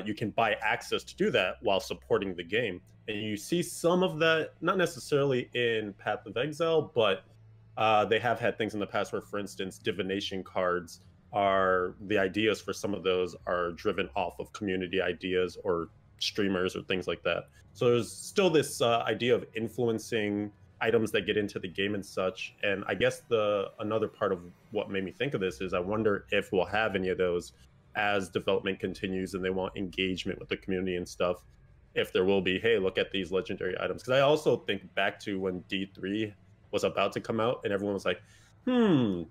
[SPEAKER 2] You can buy access to do that while supporting the game, and you see some of that not necessarily in Path of Exile, but they have had things in the past where, for instance, divination cards are the ideas for some of those are driven off of community ideas or streamers or things like that. So there's still this idea of influencing items that get into the game and such. And I guess another part of what made me think of this is I wonder if we'll have any of those as development continues and they want engagement with the community and stuff. If there will be, hey, look at these legendary items. Because I also think back to when D3 was about to come out and everyone was like, the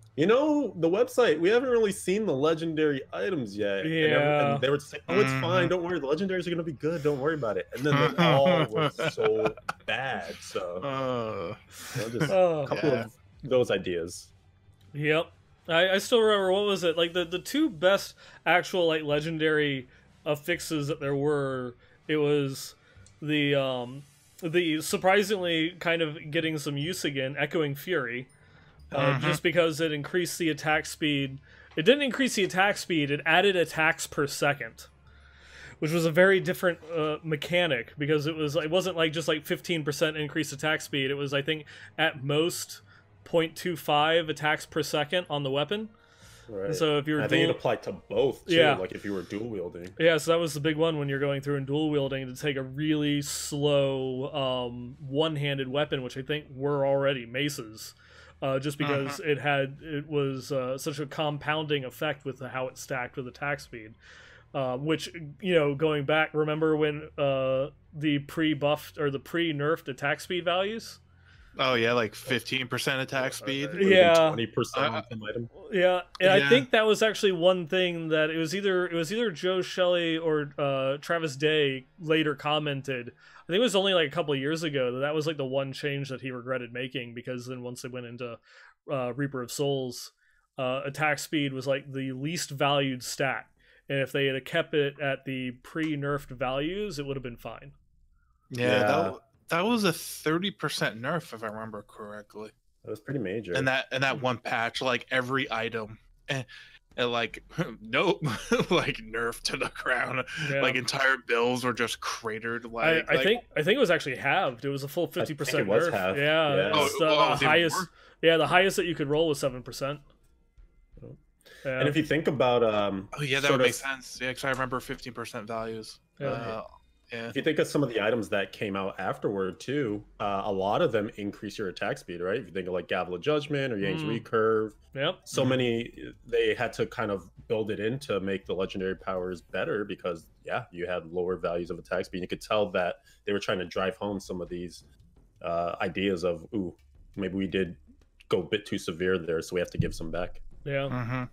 [SPEAKER 2] website, we haven't really seen the legendary items yet.
[SPEAKER 1] Yeah.
[SPEAKER 2] And they were just like, oh, it's fine. Don't worry. The legendaries are going to be good. Don't worry about it. And then they all were so bad. So just a couple of those ideas.
[SPEAKER 1] Yep. I still remember, what was it? Like the two best actual like legendary fixes that there were, it was the surprisingly kind of getting some use again, Echoing Fury. Just because it increased the attack speed. It didn't increase the attack speed, it added attacks per second, which was a very different mechanic, because it wasn't like just like 15% increased attack speed. It was, I think, at most 0.25 attacks per second on the weapon.
[SPEAKER 2] Right.
[SPEAKER 1] And so if you were
[SPEAKER 2] I think it applied to both too, like if you were dual wielding.
[SPEAKER 1] Yeah, so that was the big one when you're going through and dual wielding, to take a really slow one-handed weapon, which I think were already maces. Just because it was such a compounding effect with how it stacked with attack speed, which, going back, remember when the pre-buffed or the pre-nerfed attack speed values?
[SPEAKER 3] Oh yeah, like 15% attack speed.
[SPEAKER 1] Yeah,
[SPEAKER 2] 20% on some item.
[SPEAKER 1] Yeah, and I think that was actually one thing that it was either Joe Shelley or Travis Day later commented. I think it was only like a couple of years ago that was like the one change that he regretted making, because then once they went into Reaper of Souls, attack speed was like the least valued stat, and if they had kept it at the pre-nerfed values, it would have been fine.
[SPEAKER 3] Yeah. That was a 30% nerf, if I remember correctly.
[SPEAKER 2] That was pretty major.
[SPEAKER 3] And that one patch, like every item, and like nope, like nerf to the crown.
[SPEAKER 1] Yeah.
[SPEAKER 3] Like entire bills were just cratered. Like
[SPEAKER 1] I think it was actually halved. It was a full 50% nerf.
[SPEAKER 2] Halved.
[SPEAKER 1] Yeah, the highest. Yeah, the highest that you could roll was 7%. Yeah.
[SPEAKER 2] And if you think about,
[SPEAKER 3] that would make sense. Yeah, because I remember 15% values.
[SPEAKER 1] Yeah.
[SPEAKER 2] If you think of some of the items that came out afterward too, a lot of them increase your attack speed, right? If you think of like Gavel of Judgment or Yang's Recurve, so many, they had to kind of build it in to make the legendary powers better, because you had lower values of attack speed. You could tell that they were trying to drive home some of these ideas of, ooh, maybe we did go a bit too severe there, so we have to give some back.
[SPEAKER 1] Yeah.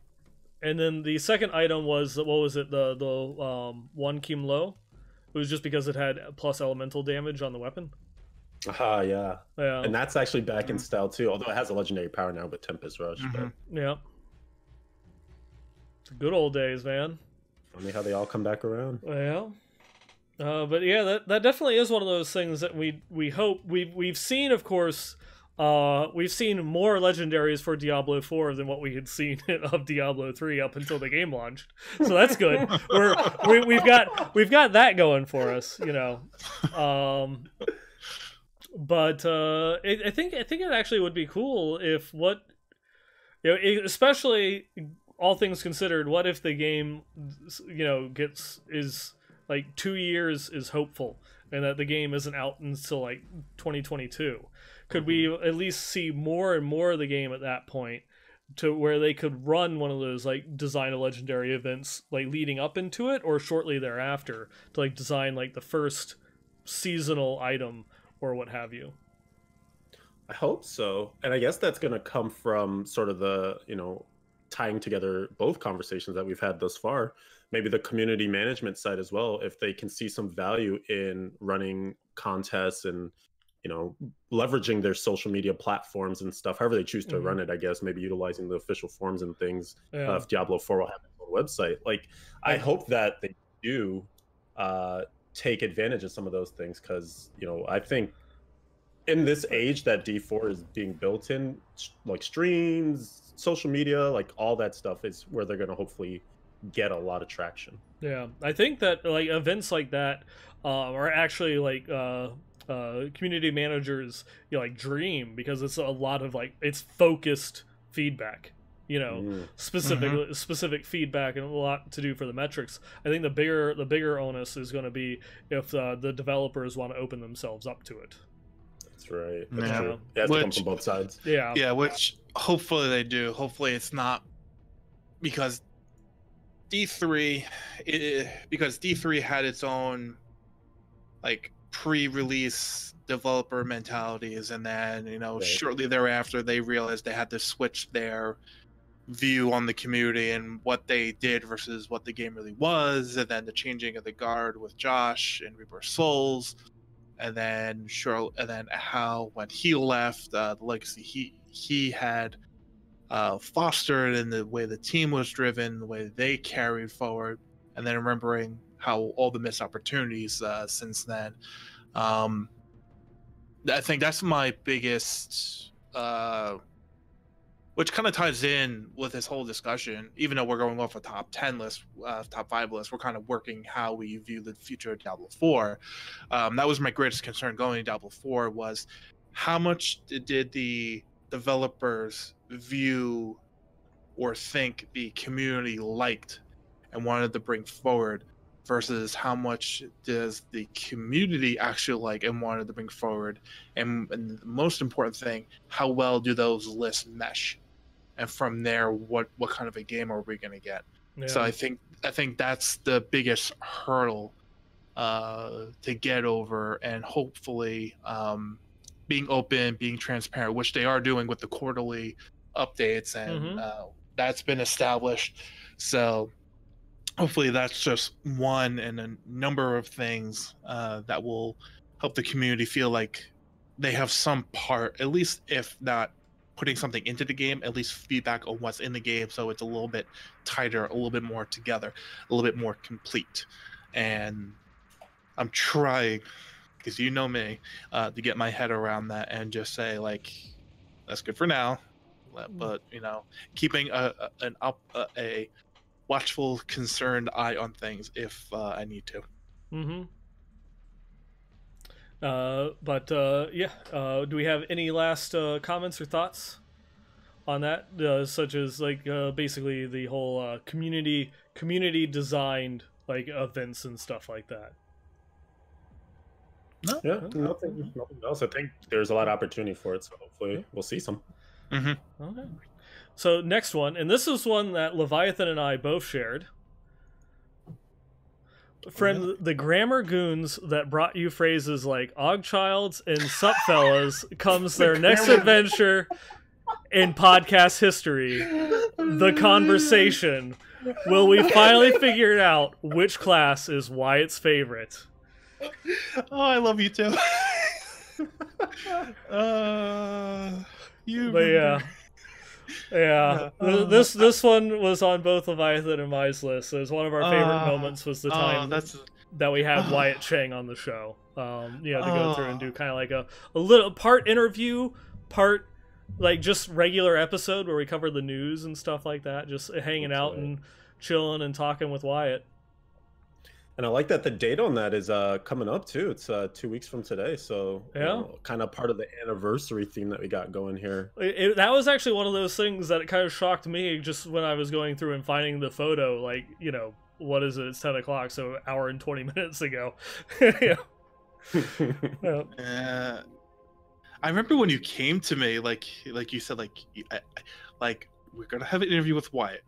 [SPEAKER 1] And then the second item was, what was it? The one Kim Lo. It was just because it had plus elemental damage on the weapon.
[SPEAKER 2] Yeah. And that's actually back in style too, although it has a legendary power now with Tempest Rush. But...
[SPEAKER 1] Yeah. It's the good old days, man.
[SPEAKER 2] Funny how they all come back around.
[SPEAKER 1] Well, but yeah, that definitely is one of those things that we hope. We've seen, of course, we've seen more legendaries for Diablo 4 than what we had seen of Diablo 3 up until the game launched. So that's good. We've got that going for us, But I think it actually would be cool if especially all things considered, what if the game is like 2 years is hopeful, and that the game isn't out until like 2022. Could we at least see more and more of the game at that point, to where they could run one of those like design a legendary events like leading up into it or shortly thereafter to like design like the first seasonal item or what have you?
[SPEAKER 2] I hope so. And I guess that's going to come from sort of the, tying together both conversations that we've had thus far, maybe the community management side as well, if they can see some value in running contests and, leveraging their social media platforms and stuff, however they choose to run it, I guess, maybe utilizing the official forums and things. If Diablo 4 will have its own website, like, I hope that they do take advantage of some of those things, because I think in this age that D4 is being built in, like streams, social media, like all that stuff is where they're going to hopefully get a lot of traction.
[SPEAKER 1] Yeah, I think that like events like that are actually like community managers like dream, because it's a lot of like it's focused feedback, specific feedback, and a lot to do for the metrics. I think the bigger onus is going to be if the developers want to open themselves up to it.
[SPEAKER 2] That's right. That's true. It has to come from both sides.
[SPEAKER 3] Yeah, which hopefully they do. Hopefully it's not because D3 had its own like pre-release developer mentalities, and then shortly thereafter they realized they had to switch their view on the community and what they did versus what the game really was, and then the changing of the guard with Josh and Rebirth Souls, and then how when he left, the legacy he had fostered, and the way the team was driven, the way they carried forward, and then remembering how all the missed opportunities since then. I think that's my biggest, which kind of ties in with this whole discussion. Even though we're going off a top 10 list, top 5 list, we're kind of working how we view the future of Diablo 4. That was my greatest concern going to Diablo 4, was how much did the developers view or think the community liked and wanted to bring forward, versus how much does the community actually like and wanted to bring forward, and the most important thing, how well do those lists mesh, and from there what kind of a game are we going to get? So I think that's the biggest hurdle to get over, and hopefully being open, being transparent, which they are doing with the quarterly updates, and that's been established. So hopefully that's just one in a number of things that will help the community feel like they have some part, at least if not putting something into the game, at least feedback on what's in the game, so it's a little bit tighter, a little bit more together, a little bit more complete. And I'm trying, because you know me, to get my head around that and just say, like, that's good for now, but keeping a watchful, concerned eye on things if I need to.
[SPEAKER 1] Do we have any last comments or thoughts on that, such as like basically the whole community designed like events and stuff like that?
[SPEAKER 2] No, nothing else. I think there's a lot of opportunity for it, so hopefully we'll see some.
[SPEAKER 1] Okay. So next one, and this is one that Leviathan and I both shared. Friend, the grammar goons that brought you phrases like Ogchilds and Sup Fellas comes their next adventure in podcast history. The conversation. Will we finally figure out which class is Wyatt's favorite?
[SPEAKER 3] Oh, I love you too.
[SPEAKER 1] This one was on both Leviathan and Mai's list. It was one of our favorite moments. Was the time that we had Wyatt Chang on the show. To go through and do kind of like a little part interview, part like just regular episode where we covered the news and stuff like that. Just hanging out and chilling and talking with Wyatt.
[SPEAKER 2] And I like that the date on that is coming up too. It's 2 weeks from today, so kind of part of the anniversary theme that we got going here.
[SPEAKER 1] That was actually one of those things that it kind of shocked me just when I was going through and finding the photo. Like, what is it? It's 10 o'clock, so an hour and 20 minutes ago. I
[SPEAKER 3] remember when you came to me, like you said, like we're gonna have an interview with Wyatt.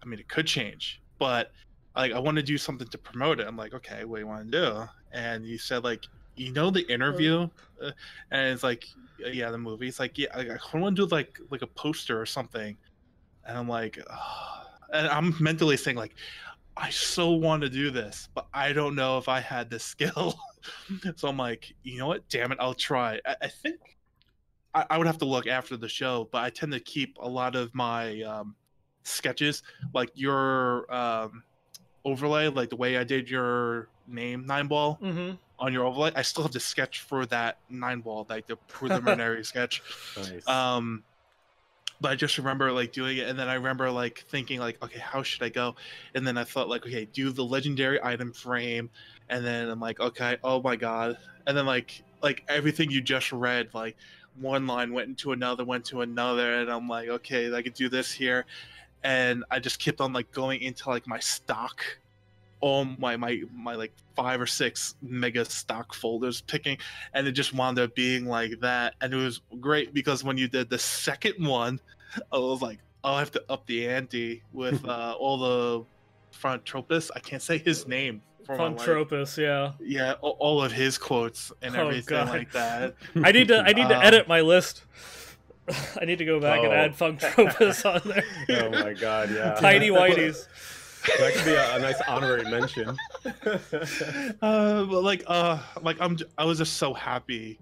[SPEAKER 3] I mean, it could change, but like I want to do something to promote it. I'm like, okay, what do you want to do? And you said like, the interview, and it's like, yeah, the movie. It's like, yeah, I want to do like a poster or something and I'm like, oh. And I'm mentally saying like, I so want to do this, but I don't know if I had the skill. So I'm like, you know what? Damn it, I'll try. I think I would have to look after the show, but I tend to keep a lot of my sketches, like your overlay, like the way I did your name Neinball
[SPEAKER 1] Mm-hmm.
[SPEAKER 3] on your overlay. I still have the sketch for that Neinball, like the preliminary sketch.
[SPEAKER 2] Nice.
[SPEAKER 3] But I just remember like doing it, and then I remember like thinking like, okay, how should I go? And then I thought like, okay, do the legendary item frame, and then I'm like, okay, oh my god, and then like everything you just read, like one line went into another, and I'm like, okay, I could do this here, and I just kept on like going into like my stock, all my like 5 or 6 mega stock folders picking, and it just wound up being like that. And it was great because when you did the second one, I was like, I'll have to up the ante with all the Frontropus. I can't say his name for my life.
[SPEAKER 1] Frontropus, yeah.
[SPEAKER 3] Yeah, all of his quotes and everything like that.
[SPEAKER 1] I need to edit my list. I need to go back and add Frontropus on there.
[SPEAKER 2] Oh my god, yeah.
[SPEAKER 1] Tiny whiteys.
[SPEAKER 2] That could be a nice honorary mention.
[SPEAKER 3] But I was just so happy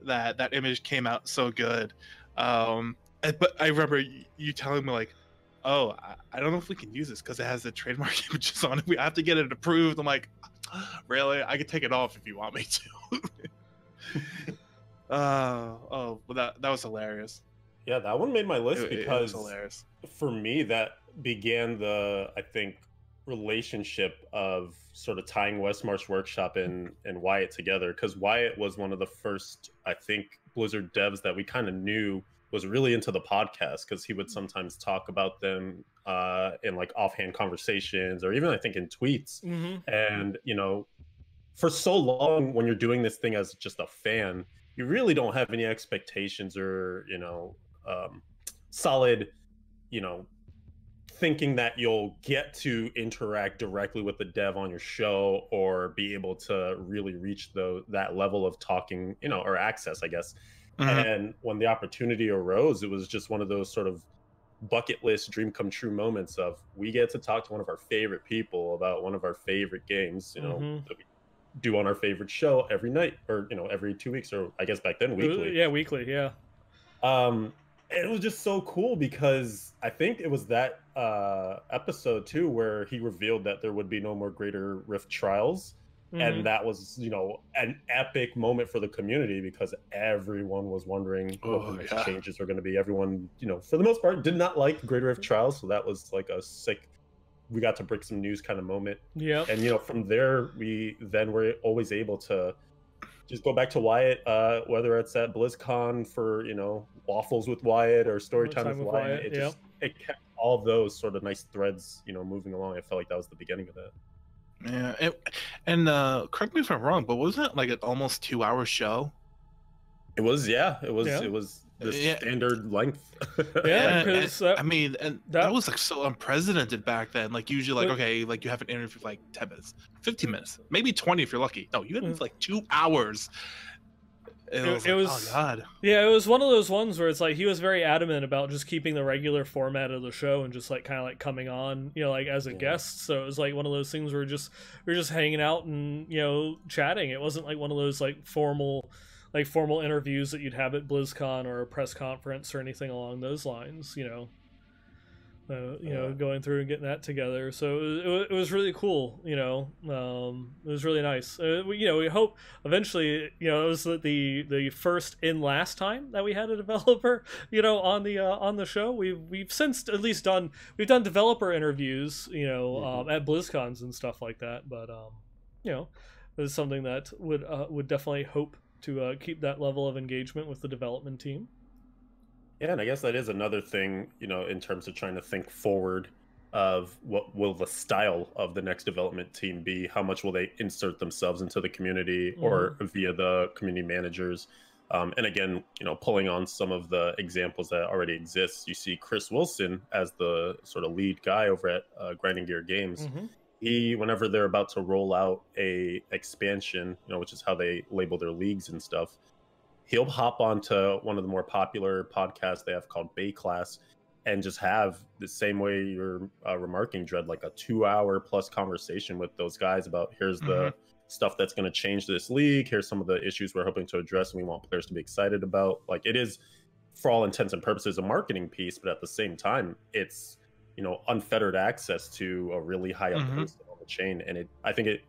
[SPEAKER 3] that that image came out so good. But I remember you telling me like, oh, I don't know if we can up this because it has the trademark images on it. We have to get it approved. I'm like, really? I could take it off if you want me to. Well, that was hilarious.
[SPEAKER 2] Yeah, that one made my list because
[SPEAKER 3] it was hilarious.
[SPEAKER 2] For me, that began the, I think, relationship of sort of tying Westmarch Workshop and Wyatt together, because Wyatt was one of the first, I think, Blizzard devs that we kind of knew was really into the podcast, because he would sometimes talk about them in like offhand conversations, or even I think in tweets.
[SPEAKER 1] Mm-hmm.
[SPEAKER 2] And you know, for so long when you're doing this thing as just a fan, you really don't have any expectations or solid, thinking that you'll get to interact directly with the dev on your show or be able to really reach that level of talking, or access, I guess. Mm-hmm. And when the opportunity arose, it was just one of those sort of bucket list dream come true moments of, we get to talk to one of our favorite people about one of our favorite games,
[SPEAKER 1] Mm-hmm.
[SPEAKER 2] that we do on our favorite show every night, or every 2 weeks, or I guess back then weekly.
[SPEAKER 1] Yeah, weekly, yeah.
[SPEAKER 2] It was just so cool because I think it was that episode too where he revealed that there would be no more Greater Rift trials. Mm-hmm. And that was, an epic moment for the community, because everyone was wondering what the next changes are going to be. Everyone, for the most part, did not like Greater Rift trials, so that was like a sick, we got to break some news kind of moment.
[SPEAKER 1] Yeah.
[SPEAKER 2] And from there, we then were always able to just go back to Wyatt, whether it's at BlizzCon for, waffles with Wyatt or story time with Wyatt. It kept all those sort of nice threads, moving along. I felt like that was the beginning of that.
[SPEAKER 3] Yeah, and correct me if I'm wrong, but wasn't it like an almost 2-hour show?
[SPEAKER 2] It was, yeah. It was the standard length.
[SPEAKER 1] Yeah,
[SPEAKER 3] that was like so unprecedented back then. Like usually, like okay, like you have an interview for like 10 minutes, 15 minutes, maybe 20 if you're lucky. No, you had like 2 hours. It was oh god.
[SPEAKER 1] Yeah, it was one of those ones where it's like he was very adamant about just keeping the regular format of the show and just like kind of like coming on, like as a guest. So it was like one of those things where we're just hanging out and chatting. It wasn't like one of those like formal interviews that you'd have at BlizzCon or a press conference or anything along those lines. Going through and getting that together. So it was really cool. It was really nice. We hope eventually, it was the first and last time that we had a developer, on the show. We've since at least done developer interviews, at BlizzCons and stuff like that. But it was something that would definitely hope to keep that level of engagement with the development team.
[SPEAKER 2] Yeah, and I guess that is another thing, in terms of trying to think forward of what will the style of the next development team be? How much will they insert themselves into the community or via the community managers? And again, pulling on some of the examples that already exist, you see Chris Wilson as the sort of lead guy over at Grinding Gear Games. Mm-hmm. He, whenever they're about to roll out a expansion, which is how they label their leagues and stuff, he'll hop onto one of the more popular podcasts they have called Bay Class, and just have the same way you're remarking, Dread, like a 2-hour plus conversation with those guys about here's the stuff that's going to change this league. Here's some of the issues we're hoping to address and we want players to be excited about. Like, it is, for all intents and purposes, a marketing piece, but at the same time, it's, you know, unfettered access to a really high up person on the chain. And I think it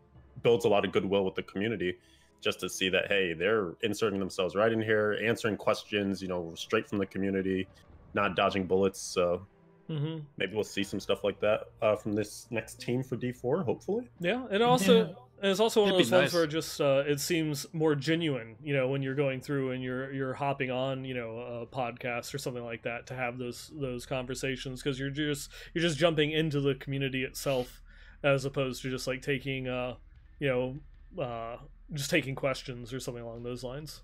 [SPEAKER 2] builds a lot of goodwill with the community just to see that, hey, they're inserting themselves right in here, answering questions, you know, straight from the community, not dodging bullets. So maybe we'll see some stuff like that from this next team for D4, hopefully.
[SPEAKER 1] Yeah, and also it's also one of those ones
[SPEAKER 3] nice.
[SPEAKER 1] where just it seems more genuine, you know, when you're going through and you're hopping on, you know, a podcast or something like that to have those conversations, because you're just jumping into the community itself as opposed to just like taking just taking questions or something along those lines.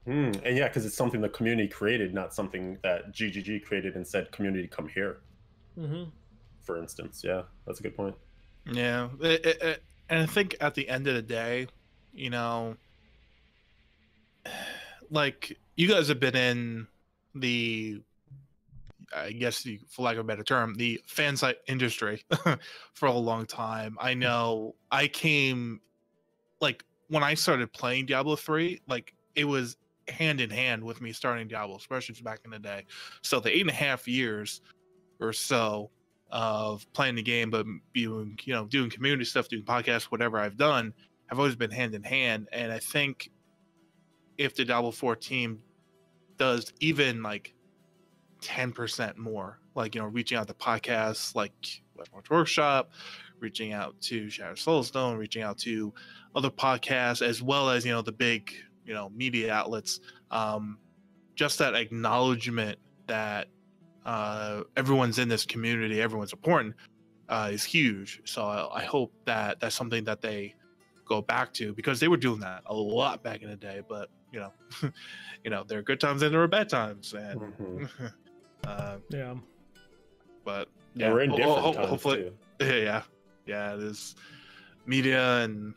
[SPEAKER 2] And yeah, because it's something the community created, not something that GGG created and said, community, come here. For instance. Yeah, that's a good point.
[SPEAKER 3] Yeah. And I think at the end of the day, you know, like, you guys have been in the, I guess, for lack of a better term, the fan site industry for a long time. I know I came, like, when I started playing Diablo 3, like, it was hand in hand with me starting Diablo, especially back in the day. So the 8.5 years or so of playing the game, but doing, you know, doing community stuff, doing podcasts, whatever I've done, have always been hand in hand. And I think if the Diablo 4 team does even like 10% more, like, you know, reaching out to podcasts like Westmarch Workshop, reaching out to Shadow Soulstone, reaching out to other podcasts, as well as, you know, the big, you know, media outlets, just that acknowledgement that everyone's in this community, everyone's important, is huge. So I hope that that's something that they go back to, because they were doing that a lot back in the day. But, you know, you know, there are good times and there are bad times, and
[SPEAKER 1] Yeah.
[SPEAKER 3] But
[SPEAKER 2] yeah, we're in different times
[SPEAKER 3] hopefully,
[SPEAKER 2] too.
[SPEAKER 3] yeah, it is. Media and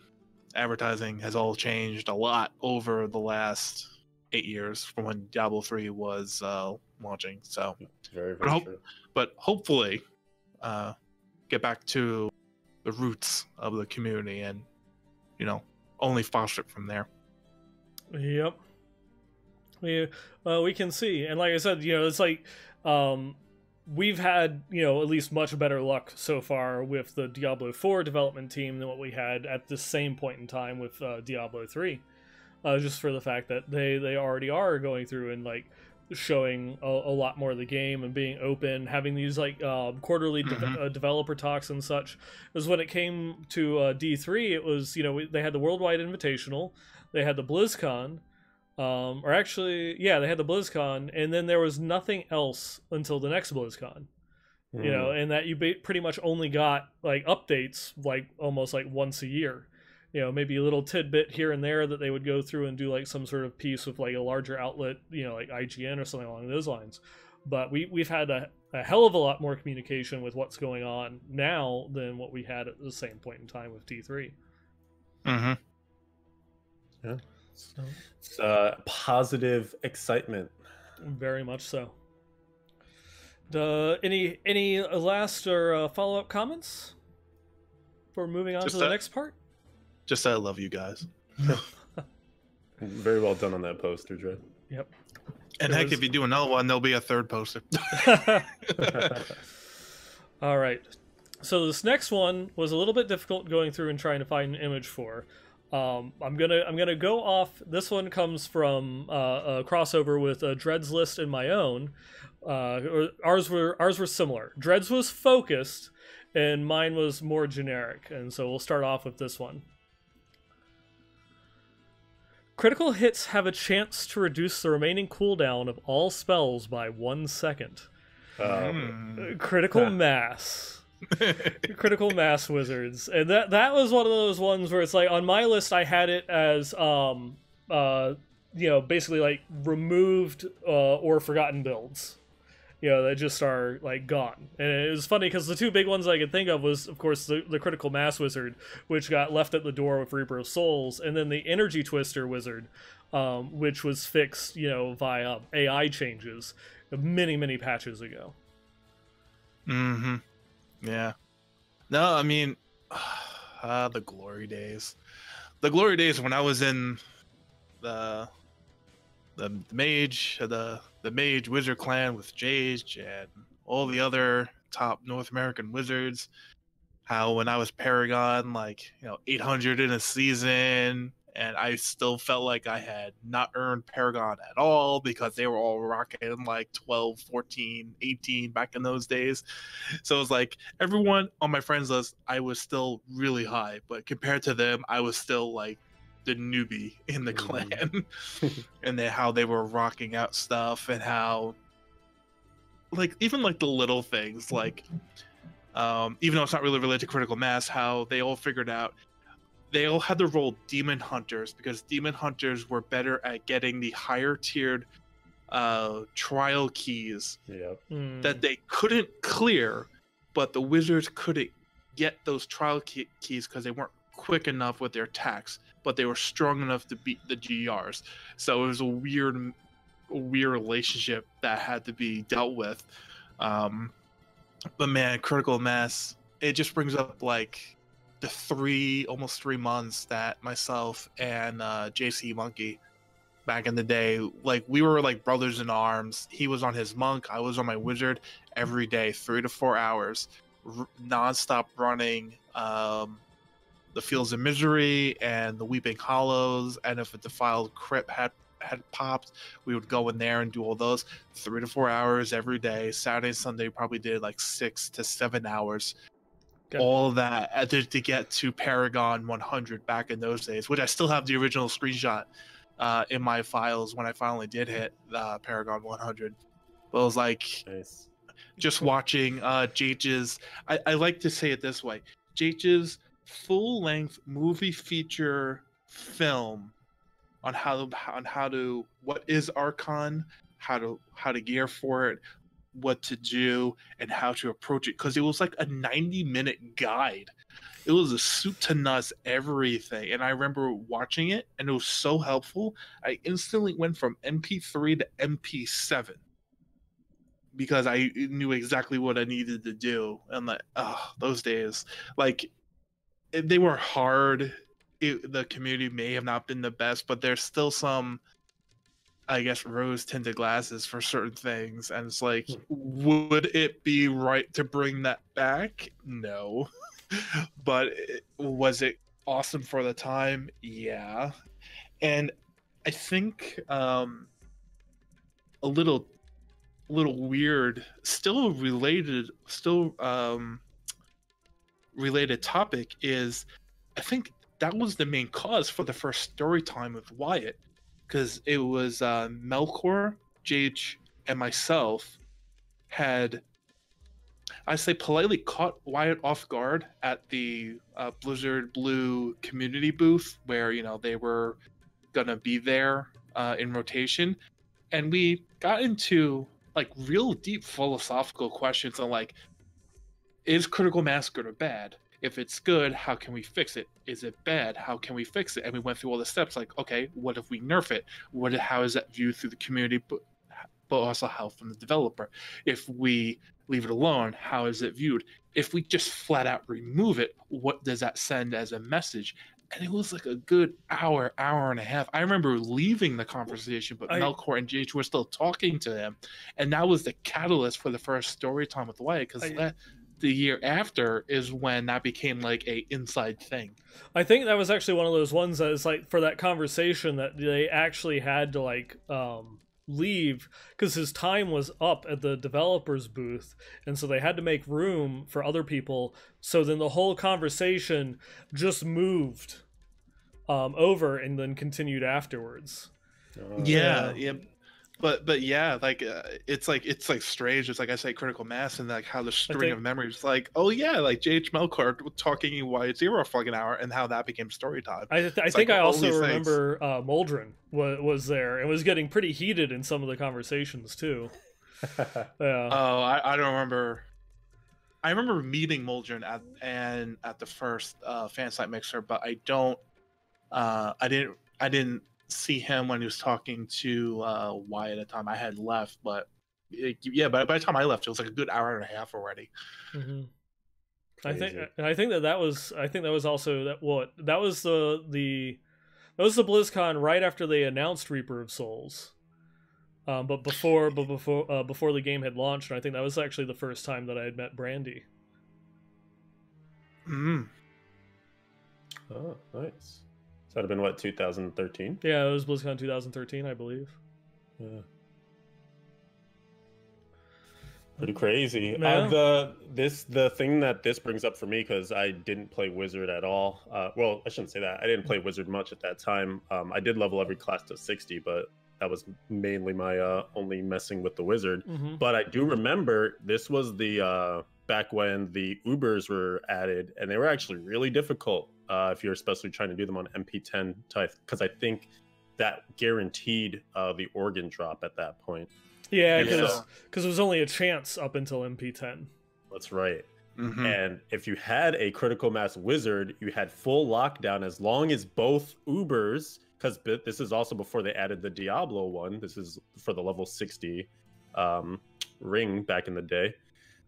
[SPEAKER 3] advertising has all changed a lot over the last 8 years from when Diablo 3 was launching. So
[SPEAKER 2] Very, very true.
[SPEAKER 3] But hopefully get back to the roots of the community and, you know, only foster it from there.
[SPEAKER 1] Yep. We can see, and like I said, you know, it's like we've had, you know, at least much better luck so far with the Diablo 4 development team than what we had at the same point in time with Diablo 3. Just for the fact that they already are going through and like showing a lot more of the game and being open, having these like quarterly developer talks and such. Because when it came to D3, it was, you know, they had the Worldwide Invitational, they had the BlizzCon, or actually, yeah, they had the BlizzCon, and then there was nothing else until the next BlizzCon. You know, and that you pretty much only got like updates like almost like once a year. You know, maybe a little tidbit here and there that they would go through and do like some sort of piece with like a larger outlet, you know, like IGN or something along those lines. But we've had a hell of a lot more communication with what's going on now than what we had at the same point in time with D3.
[SPEAKER 2] Yeah. It's positive excitement.
[SPEAKER 1] Very much so. Any last or follow-up comments before moving on to the next part?
[SPEAKER 3] Just I love you guys.
[SPEAKER 2] Very well done on that poster, Dread.
[SPEAKER 1] Yep.
[SPEAKER 3] And heck, if you do another one, there'll be a third poster.
[SPEAKER 1] All right. So this next one was a little bit difficult going through and trying to find an image for. I'm gonna go off. This one comes from a crossover with Dred's list and my own. Ours were similar. Dred's was focused, and mine was more generic. And so we'll start off with this one. Critical hits have a chance to reduce the remaining cooldown of all spells by 1 second. Critical mass. Critical mass wizards. And that was one of those ones where it's like, on my list I had it as you know, basically like removed or forgotten builds. You know, that just are like gone. And it was funny because the two big ones I could think of was, of course, the Critical Mass Wizard, which got left at the door with Reaper of Souls, and then the Energy Twister Wizard, which was fixed, you know, via AI changes many patches ago.
[SPEAKER 3] Mm-hmm. Yeah. No, I mean, the glory days. The glory days when I was in the the mage wizard clan with Jage and all the other top North American wizards. How when I was Paragon, like 800 in a season, and I still felt like I had not earned Paragon at all because they were all rocking like 12, 14, 18 back in those days. So it was like everyone on my friends list, I was still really high, but compared to them, I was still like the newbie in the clan. And then how they were rocking out stuff, and how like even like the little things like even though it's not really related to critical mass, how they all figured out they all had to roll demon hunters because demon hunters were better at getting the higher tiered trial keys that they couldn't clear, but the wizards couldn't get those trial keys because they weren't quick enough with their attacks, but they were strong enough to beat the GRs. So it was a weird relationship that had to be dealt with. But man, critical mass, it just brings up like the almost 3 months that myself and JC Monkey back in the day, like we were like brothers in arms. He was on his monk, I was on my wizard every day, 3 to 4 hours, nonstop running the Fields of Misery and the Weeping Hollows, and if a defiled crypt had popped, we would go in there and do all those 3 to 4 hours every day. Saturday and Sunday probably did like 6 to 7 hours. Okay. All of that to get to Paragon 100 back in those days, which I still have the original screenshot in my files when I finally did hit Paragon 100. But it was like just watching Jage's, I like to say it this way, Jage's full-length movie feature film on what is Archon, how to gear for it, what to do, and how to approach it, because it was like a 90-minute guide. It was a soup to nuts everything, and I remember watching it, and it was so helpful. I instantly went from MP3 to MP7 because I knew exactly what I needed to do. And like, those days, like they were hard. The community may have not been the best, but there's still some, I guess, rose-tinted glasses for certain things. And it's like, would it be right to bring that back? No. But was it awesome for the time? Yeah. And I think a little weird, still related topic is, I think that was the main cause for the first story time with Wyatt, because it was Melkor, Jage, and myself had, I say, politely caught Wyatt off guard at the Blizzard Blue community booth where they were gonna be there in rotation, and we got into like real deep philosophical questions on like, is critical mass good or bad? If it's good, how can we fix it? Is it bad? How can we fix it? And we went through all the steps like, okay, what if we nerf it? How is that viewed through the community, but also how from the developer? If we leave it alone, how is it viewed? If we just flat out remove it, what does that send as a message? And it was like a good hour and a half. I remember leaving the conversation, but Melkor and JH were still talking to him. And that was the catalyst for the first story time with Wyatt, because the year after is when that became like a inside thing.
[SPEAKER 1] I think that was actually one of those ones that is like, for that conversation, that they actually had to like leave because his time was up at the developers booth, and so they had to make room for other people. So then the whole conversation just moved over and then continued afterwards.
[SPEAKER 3] Yeah. But yeah, like it's like strange. It's like I say, critical mass, and like how the string of memories, like, oh yeah, like J.H. Melkor talking Wyatt 0 fucking hour, and how that became story time.
[SPEAKER 1] I think like, I also remember Moldrin was there and was getting pretty heated in some of the conversations too. Yeah.
[SPEAKER 3] Oh, I don't remember. I remember meeting Moldrin at the first fan site mixer, but I don't. I didn't see him when he was talking to Wyatt at the time. I had left, but Yeah, but by the time I left, it was like a good hour and a half already.
[SPEAKER 1] Mm-hmm.
[SPEAKER 2] Crazy.
[SPEAKER 1] I think that was also that was the that was the BlizzCon right after they announced Reaper of Souls. But before the game had launched, and I think that was actually the first time that I had met Brandy.
[SPEAKER 2] Oh, nice. So that'd have been what, 2013?
[SPEAKER 1] Yeah, it was BlizzCon 2013, I believe.
[SPEAKER 2] Yeah. Pretty crazy.
[SPEAKER 1] Yeah.
[SPEAKER 2] The thing that this brings up for me, because I didn't play Wizard at all. Well, I shouldn't say that. I didn't play Wizard much at that time. I did level every class to 60, but that was mainly my only messing with the Wizard.
[SPEAKER 1] Mm-hmm.
[SPEAKER 2] But I do remember this was the back when the Ubers were added, and they were actually really difficult if you're especially trying to do them on MP10 type, because I think that guaranteed the organ drop at that point.
[SPEAKER 1] Yeah, because it was only a chance up until MP10.
[SPEAKER 2] That's right. Mm-hmm. And if you had a critical mass wizard, you had full lockdown as long as both Ubers, because this is also before they added the Diablo one. This is for the level 60 ring back in the day.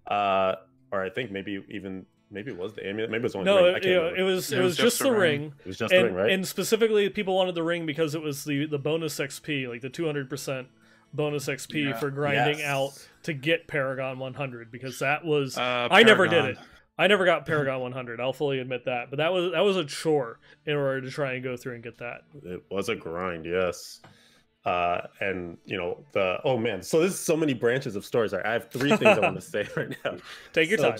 [SPEAKER 2] Or I think maybe it was the amulet. Maybe it was only the ring.
[SPEAKER 1] It was just the ring.
[SPEAKER 2] It was just the ring, right?
[SPEAKER 1] And specifically, people wanted the ring because it was the bonus XP, like the 200% bonus XP for grinding out to get Paragon 100, because that was I never did it. I never got Paragon 100. I'll fully admit that, but that was a chore in order to try and go through and get that.
[SPEAKER 2] It was a grind, yes. And oh man, so there's so many branches of stories. I have 3 things I want to say right now.
[SPEAKER 1] Take your time.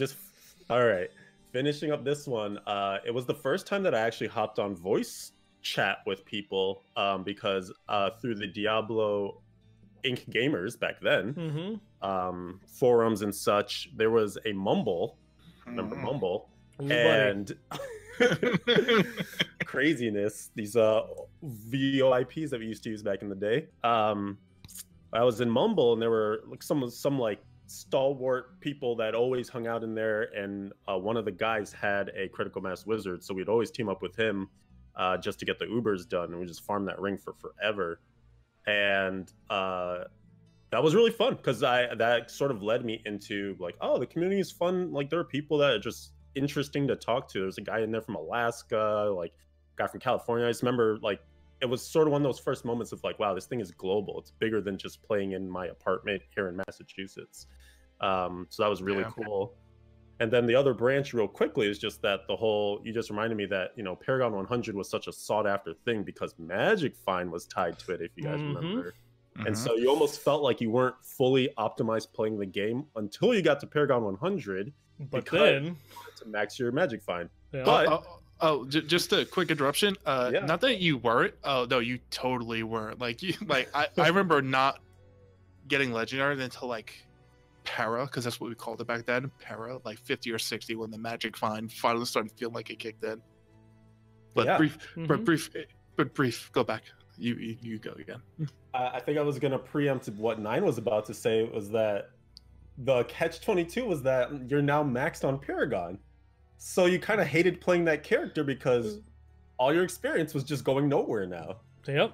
[SPEAKER 2] All right. Finishing up this one, it was the first time that I actually hopped on voice chat with people because through the Diablo Inc. gamers back then, forums and such, there was a Mumble. Remember Mumble? And craziness. These VoIPs that we used to use back in the day. I was in Mumble, and there were like some like stalwart people that always hung out in there, and one of the guys had a critical mass wizard, so we'd always team up with him just to get the Ubers done, and we just farmed that ring for forever. And that was really fun, because that sort of led me into like, oh, the community is fun. Like, there are people that are just interesting to talk to. There's a guy in there from Alaska, like a guy from California. I just remember like it was sort of one of those first moments of like, wow, this thing is global. It's bigger than just playing in my apartment here in Massachusetts. So that was really cool. And then the other branch real quickly is just that you just reminded me that, Paragon 100 was such a sought after thing because Magic Find was tied to it, if you guys remember. And so you almost felt like you weren't fully optimized playing the game until you got to Paragon 100.
[SPEAKER 1] But then
[SPEAKER 2] to max your Magic Find.
[SPEAKER 1] Yeah.
[SPEAKER 2] But
[SPEAKER 3] just a quick interruption. Not that you weren't. Oh no, you totally weren't. Like I remember not getting legendary until like Para, because that's what we called it back then. Para, like 50 or 60, when the Magic Find finally started feeling like it kicked in. But brief. Go back. You go again.
[SPEAKER 2] I think I was gonna preempt what Nine was about to say, was that the catch-22 was that you're now maxed on Paragon, so you kind of hated playing that character because all your experience was just going nowhere now.
[SPEAKER 1] Yep.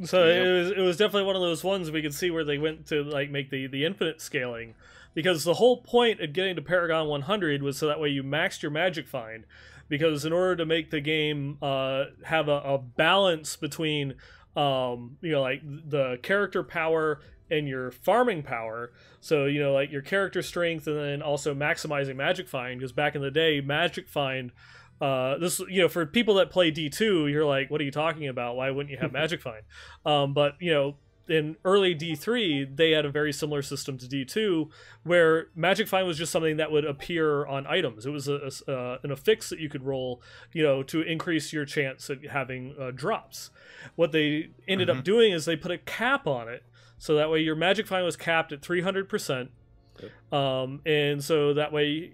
[SPEAKER 1] So it was definitely one of those ones we could see where they went to like make the infinite scaling, because the whole point of getting to Paragon 100 was so that way you maxed your Magic Find, because in order to make the game have a balance between like the character power and your farming power, so like your character strength, and then also maximizing Magic Find, because back in the day Magic Find, this for people that play D2, you're like, what are you talking about? Why wouldn't you have Magic Find? But in early D3 they had a very similar system to D2, where Magic Find was just something that would appear on items. It was an affix that you could roll to increase your chance of having drops. What they ended up doing is they put a cap on it, so that way your Magic Find was capped at 300%. And so that way,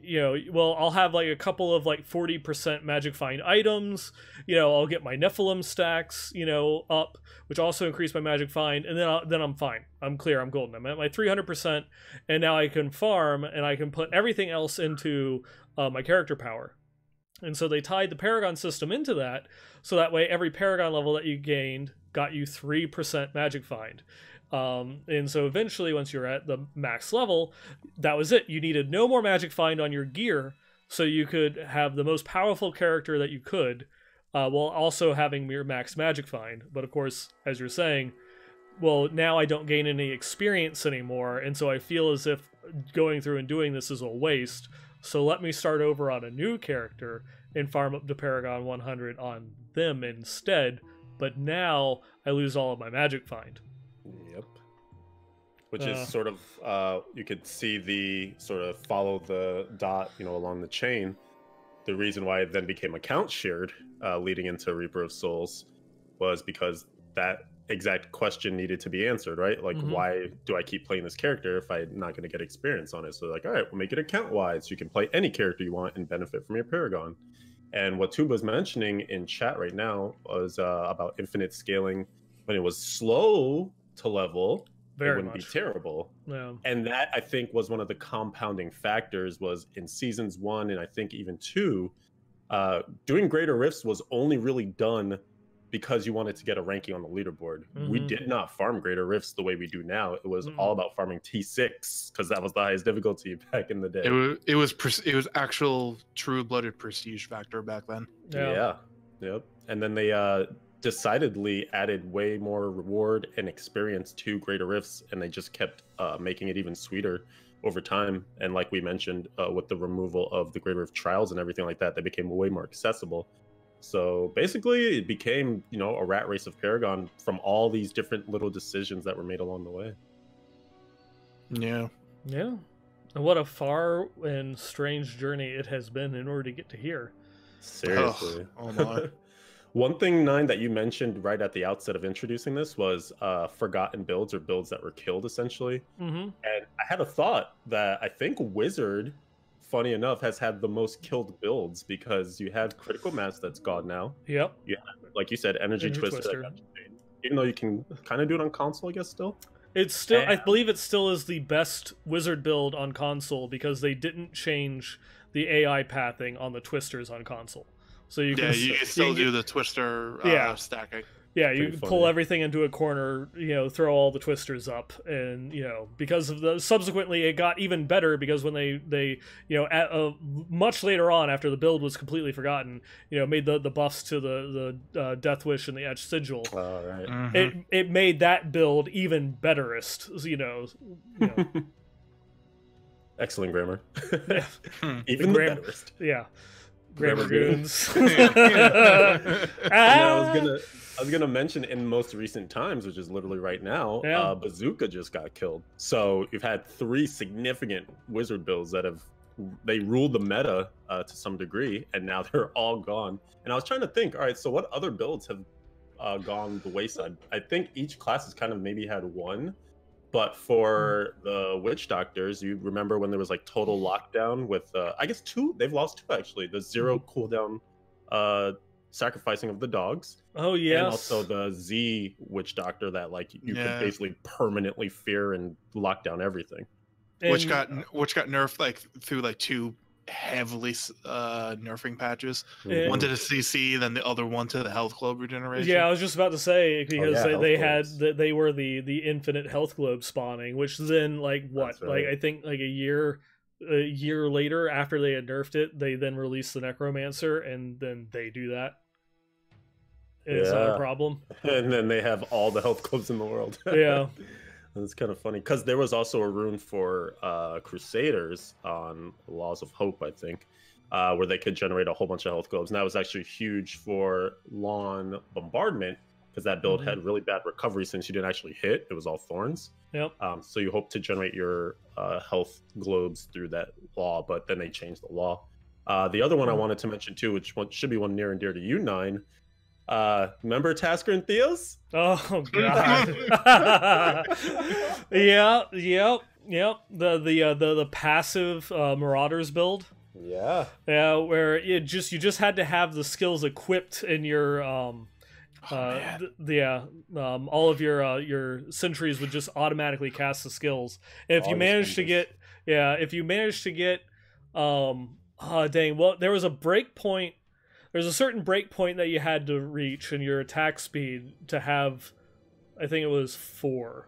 [SPEAKER 1] I'll have like a couple of like 40% Magic Find items, I'll get my Nephilim stacks, up, which also increase my Magic Find, and then I'm fine. I'm clear, I'm golden. I'm at my 300%, and now I can farm, and I can put everything else into my character power. And so they tied the Paragon system into that, so that way every Paragon level that you gained got you 3% Magic Find. And so eventually, once you're at the max level, that was it. You needed no more magic find on your gear, so you could have the most powerful character that you could, while also having your max magic find. But of course, as you're saying, well, now I don't gain any experience anymore, and so I feel as if going through and doing this is a waste. So let me start over on a new character and farm up to Paragon 100 on them instead. But now I lose all of my magic find.
[SPEAKER 2] Yep. Which is sort of, you could see the sort of follow the dot, along the chain. The reason why it then became account shared, leading into Reaper of Souls, was because that exact question needed to be answered, right? Like, why do I keep playing this character if I'm not going to get experience on it? So like, all right, we'll make it account wide, so you can play any character you want and benefit from your Paragon. And what Tuba's mentioning in chat right now was about infinite scaling. When it was slow to level, it wouldn't be terrible.
[SPEAKER 1] Yeah.
[SPEAKER 2] And that, I think, was one of the compounding factors. Was in seasons 1 and I think even 2, doing greater rifts was only really done because you wanted to get a ranking on the leaderboard. We did not farm greater rifts the way we do now. It was all about farming T6 because that was the highest difficulty back in the day.
[SPEAKER 3] It was actual true-blooded prestige factor back then.
[SPEAKER 2] Yeah. Yep. And then they decidedly added way more reward and experience to greater rifts, and they just kept making it even sweeter over time. And like we mentioned, with the removal of the greater rift trials and everything like that, they became way more accessible. So basically it became, a rat race of Paragon from all these different little decisions that were made along the way.
[SPEAKER 3] Yeah.
[SPEAKER 1] And what a far and strange journey it has been in order to get to here.
[SPEAKER 2] Seriously.
[SPEAKER 3] Oh my.
[SPEAKER 2] One thing, Nine, that you mentioned right at the outset of introducing this was forgotten builds, or builds that were killed, essentially. And I had a thought that I think Wizard, funny enough, has had the most killed builds, because you have Critical Mass that's gone now.
[SPEAKER 1] Yep.
[SPEAKER 2] You have, like you said, Energy Twister. Even though you can kind of do it on console, I guess, still.
[SPEAKER 1] It's still, I believe it still is the best Wizard build on console, because they didn't change the AI pathing on the Twisters on console. So you can,
[SPEAKER 3] you can still do the Twister stacking.
[SPEAKER 1] Yeah, you pull everything into a corner, throw all the Twisters up, and because of the subsequently it got even better, because when they much later on, after the build was completely forgotten, made the buffs to the Death Wish and the Etched Sigil.
[SPEAKER 2] All right.
[SPEAKER 1] It made that build even betterest.
[SPEAKER 2] Excellent grammar.
[SPEAKER 1] Yeah.
[SPEAKER 2] Even the betterest.
[SPEAKER 1] Yeah. Grammar goons.
[SPEAKER 2] I was gonna mention in most recent times, which is literally right now, Bazooka just got killed. So you've had 3 significant Wizard builds that they ruled the meta to some degree, and now they're all gone. And I was trying to think, all right, so what other builds have gone the wayside? I think each class has kind of maybe had one. But for the Witch Doctors, you remember when there was like total lockdown with, I guess 2, they've lost 2 actually. The 0 cooldown sacrificing of the dogs.
[SPEAKER 1] Oh, yes.
[SPEAKER 2] And also the Z Witch Doctor that like you could basically permanently fear and lock down everything.
[SPEAKER 3] Which got nerfed like through like 2 heavily nerfing patches. One to the CC, then the other one to the health globe regeneration.
[SPEAKER 1] Yeah, I was just about to say, because they were the infinite health globe spawning, which then like I think like a year later after they had nerfed it, they then released the Necromancer, and then they do that. It's not a problem.
[SPEAKER 2] And then they have all the health globes in the world.
[SPEAKER 1] Yeah.
[SPEAKER 2] It's kind of funny, because there was also a rune for Crusaders on Laws of Hope, I think, where they could generate a whole bunch of health globes. And that was actually huge for Lawn Bombardment, because that build had really bad recovery since you didn't actually hit. It was all thorns.
[SPEAKER 1] Yep.
[SPEAKER 2] So you hope to generate your health globes through that law, but then they changed the law. The other one I wanted to mention too, which should be one near and dear to you, Nine. Remember Tasker and Theos?
[SPEAKER 1] Oh god. Yep. The passive Marauders build.
[SPEAKER 2] Yeah.
[SPEAKER 1] Yeah, where you just had to have the skills equipped in your all of your sentries would just automatically cast the skills. And if you managed to get dang, well, there was a break point. There's a certain break point that you had to reach in your attack speed to have, I think it was 4.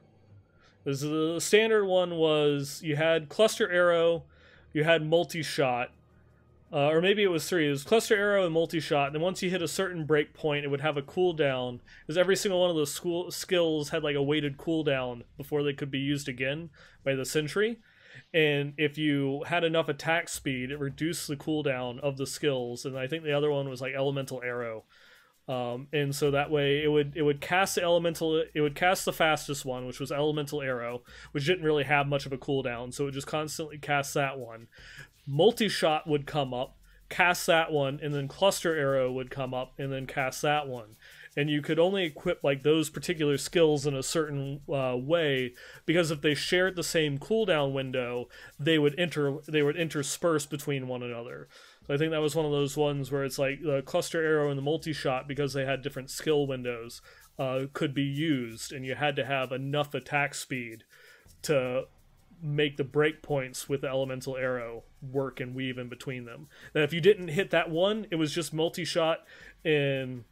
[SPEAKER 1] The standard one was you had cluster arrow, you had multi-shot, or maybe it was 3. It was cluster arrow and multi-shot, and then once you hit a certain break point, it would have a cooldown, because every single one of those skills had like a weighted cooldown before they could be used again by the sentry. And if you had enough attack speed, it reduced the cooldown of the skills. And I think the other one was like elemental arrow. And so that way it would cast the fastest one, which was elemental arrow, which didn't really have much of a cooldown, so it would just constantly cast that one. Multi-shot would come up, cast that one, and then cluster arrow would come up and then cast that one. And you could only equip like those particular skills in a certain way, because if they shared the same cooldown window, they would intersperse between one another. So I think that was one of those ones where it's like the cluster arrow and the multi-shot, because they had different skill windows, could be used, and you had to have enough attack speed to make the breakpoints with the elemental arrow work and weave in between them. Now, if you didn't hit that one, it was just multi-shot and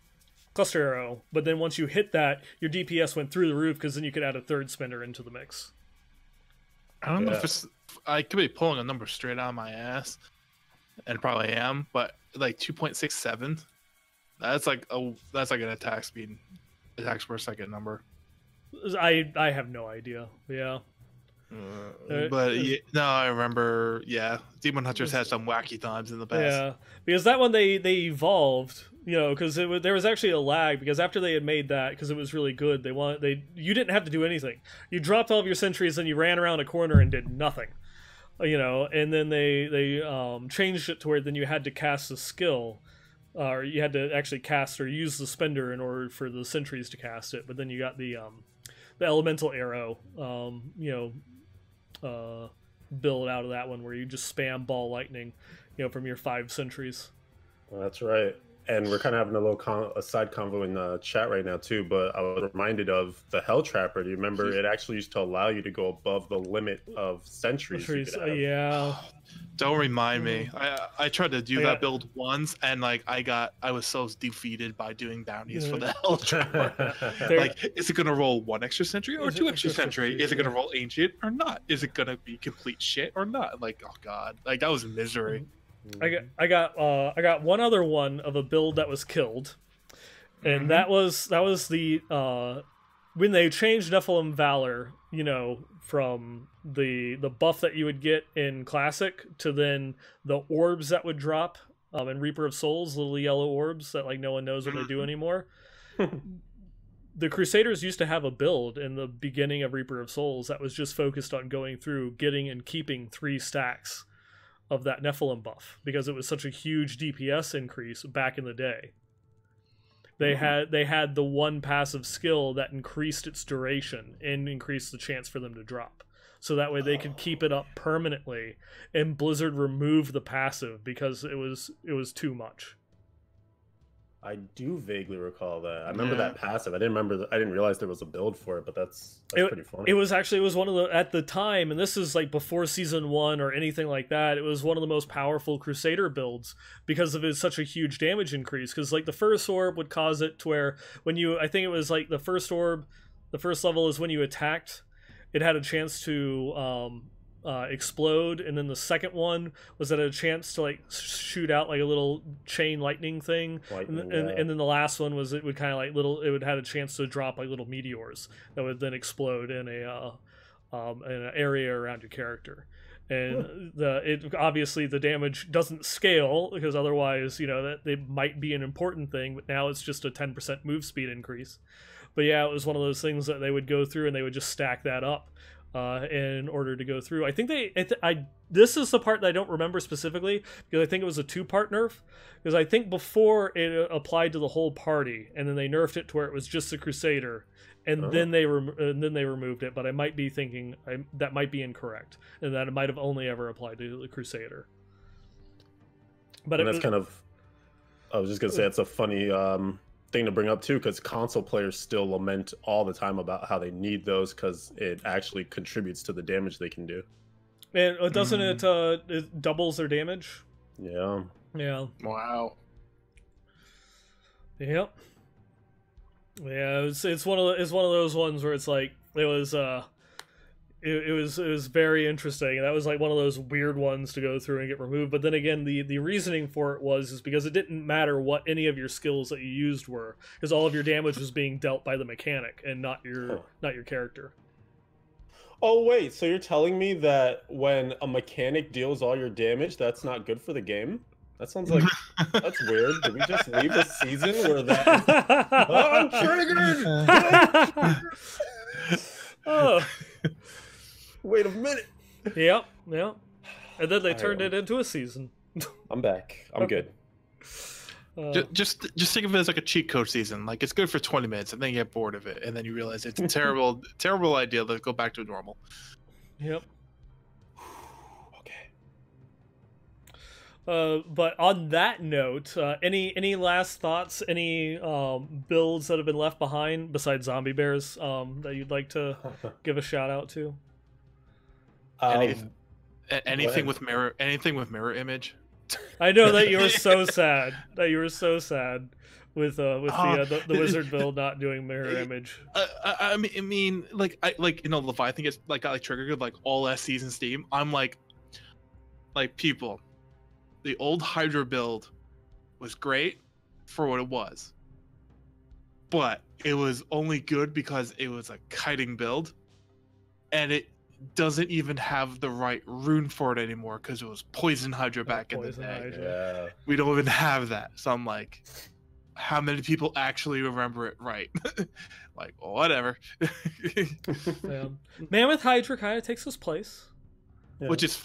[SPEAKER 1] cluster arrow. But then once you hit that, your DPS went through the roof, because then you could add a third spinner into the mix.
[SPEAKER 3] I don't know if I could be pulling a number straight out of my ass, and probably am, but like 2.67. That's like an attack speed, attacks per second number.
[SPEAKER 1] I have no idea. Yeah.
[SPEAKER 3] But no, I remember. Yeah, Demon Hunters had some wacky times in the past.
[SPEAKER 1] Yeah, because that one they evolved, because there was actually a lag, because after they had made that, because it was really good, you didn't have to do anything. You dropped all of your sentries and you ran around a corner and did nothing, and then they changed it to where then you had to cast a skill, or you had to actually cast or use the spender in order for the sentries to cast it. But then you got the elemental arrow, build out of that one, where you just spam ball lightning, from your 5 sentries.
[SPEAKER 2] Well, that's right. And we're kind of having a little a side convo in the chat right now too, but I was reminded of the Hell Trapper. Do you remember it actually used to allow you to go above the limit of sentries?
[SPEAKER 1] Yeah.
[SPEAKER 3] Don't remind me. I tried to do that build once, and like I was so defeated by doing bounties for the Hell Trapper. Like, is it gonna roll 1 extra sentry or 2 extra sentry? Is it gonna roll ancient or not? Is it gonna be complete shit or not? Like, oh god, like that was misery.
[SPEAKER 1] I got one other one of a build that was killed, and that was the when they changed Nephilim Valor, from the buff that you would get in Classic to then the orbs that would drop in Reaper of Souls, little yellow orbs that like no one knows what they do anymore. The Crusaders used to have a build in the beginning of Reaper of Souls that was just focused on going through, getting and keeping 3 stacks of that Nephilim buff, because it was such a huge DPS increase back in the day. They had the one passive skill that increased its duration and increased the chance for them to drop. So that way they could keep it up permanently, and Blizzard removed the passive because it was too much.
[SPEAKER 2] I do vaguely recall that. I remember that passive. I didn't realize there was a build for it, but that's pretty funny. It
[SPEAKER 1] was one of the, at the time, and this is like before season 1 or anything like that, it was one of the most powerful Crusader builds because of such a huge damage increase. Because like the first orb would cause it to where I think it was like the first orb, the first level is when you attacked, it had a chance to explode, and then the second one was that a chance to like shoot out like a little chain lightning thing, and then the last one was it would kind of like it would have a chance to drop like little meteors that would then explode in an area around your character. And obviously the damage doesn't scale, because otherwise that it might be an important thing, but now it's just a 10% move speed increase. But yeah, it was one of those things that they would go through and they would just stack that up in order to go through. I think this is the part that I don't remember specifically, because I think it was a 2-part nerf, because I think before it applied to the whole party, and then they nerfed it to where it was just the Crusader, and then they removed it. But I might be thinking that might be incorrect, and that it might have only ever applied to the Crusader. But
[SPEAKER 2] I was just gonna say it's a funny thing to bring up too, because console players still lament all the time about how they need those, because it actually contributes to the damage they can do.
[SPEAKER 1] And doesn't it doubles their damage?
[SPEAKER 2] Yeah.
[SPEAKER 3] Wow.
[SPEAKER 1] Yep. Yeah, it's one of those ones where it's like it was it was very interesting, and that was like one of those weird ones to go through and get removed. But then again, the reasoning for it was because it didn't matter what any of your skills that you used were, because all of your damage was being dealt by the mechanic and not your character.
[SPEAKER 2] Oh wait, so you're telling me that when a mechanic deals all your damage, that's not good for the game? That sounds like that's weird. Did we just leave a season where that? Oh, I'm triggered.
[SPEAKER 1] Oh.
[SPEAKER 2] Wait a minute.
[SPEAKER 1] Yep. And then they turned it into a season.
[SPEAKER 2] I'm back. I'm good.
[SPEAKER 3] Just think of it as like a cheat code season. Like it's good for 20 minutes, and then you get bored of it, and then you realize it's a terrible, terrible idea. Let's go back to normal.
[SPEAKER 1] Yep.
[SPEAKER 2] Okay.
[SPEAKER 1] But on that note, any last thoughts? Any builds that have been left behind besides zombie bears that you'd like to give a shout out to?
[SPEAKER 3] Anything with mirror image.
[SPEAKER 1] I know that you were so sad. With the wizard build not doing mirror image.
[SPEAKER 3] I mean, Leviathan gets got triggered like all last season's Steam. I'm like people, the old Hydra build was great for what it was, but it was only good because it was a kiting build, and it doesn't even have the right rune for it anymore because it was Poison Hydra back in the day.
[SPEAKER 2] Yeah.
[SPEAKER 3] We don't even have that. So I'm like, how many people actually remember it right? Like, whatever.
[SPEAKER 1] Mammoth Hydra kind of takes its place.
[SPEAKER 2] Yeah.
[SPEAKER 3] Which is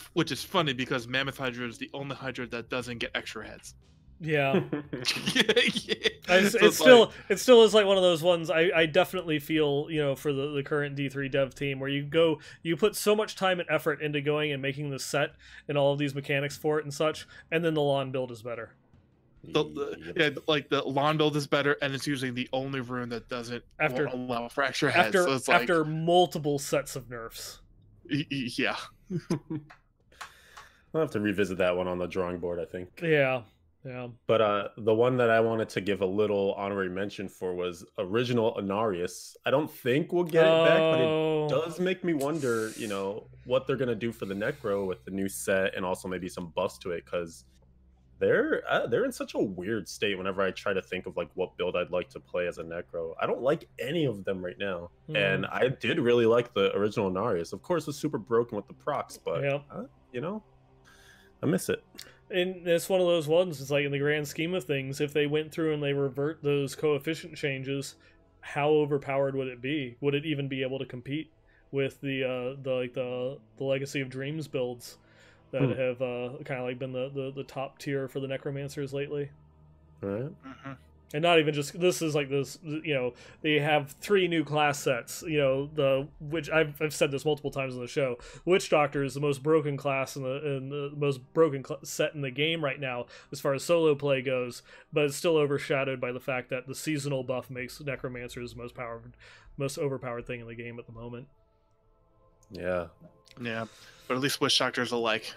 [SPEAKER 3] funny because Mammoth Hydra is the only Hydra that doesn't get extra heads.
[SPEAKER 1] Yeah.
[SPEAKER 3] Yeah.
[SPEAKER 1] It still is like one of those ones I definitely feel, for the current D3 dev team, where you put so much time and effort into going and making the set and all of these mechanics for it and such, and then the lawn build is better.
[SPEAKER 3] The lawn build is better, and it's usually the only rune that won't allow for extra heads.
[SPEAKER 1] After multiple sets of nerfs.
[SPEAKER 3] Yeah.
[SPEAKER 2] I'll have to revisit that one on the drawing board, I think.
[SPEAKER 1] Yeah.
[SPEAKER 2] But the one that I wanted to give a little honorary mention for was original Anarius. I don't think we'll get it back, but it does make me wonder, what they're gonna do for the Necro with the new set, and also maybe some buffs to it, because they're in such a weird state. Whenever I try to think of like what build I'd like to play as a Necro, I don't like any of them right now. And I did really like the original Anarius. Of course, it's super broken with the procs, but I miss it.
[SPEAKER 1] And it's one of those ones, it's like, in the grand scheme of things, if they went through and they revert those coefficient changes, how overpowered would it be? Would it even be able to compete with the Legacy of Dreams builds that have kind of like been the top tier for the Necromancers lately?
[SPEAKER 2] Right.
[SPEAKER 1] And not even just, this is like this, they have 3 new class sets, which I've said this multiple times on the show. Witch Doctor is the most broken class and the most broken set in the game right now as far as solo play goes, but it's still overshadowed by the fact that the seasonal buff makes Necromancers the most overpowered thing in the game at the moment.
[SPEAKER 2] Yeah,
[SPEAKER 3] but at least Witch Doctors are like,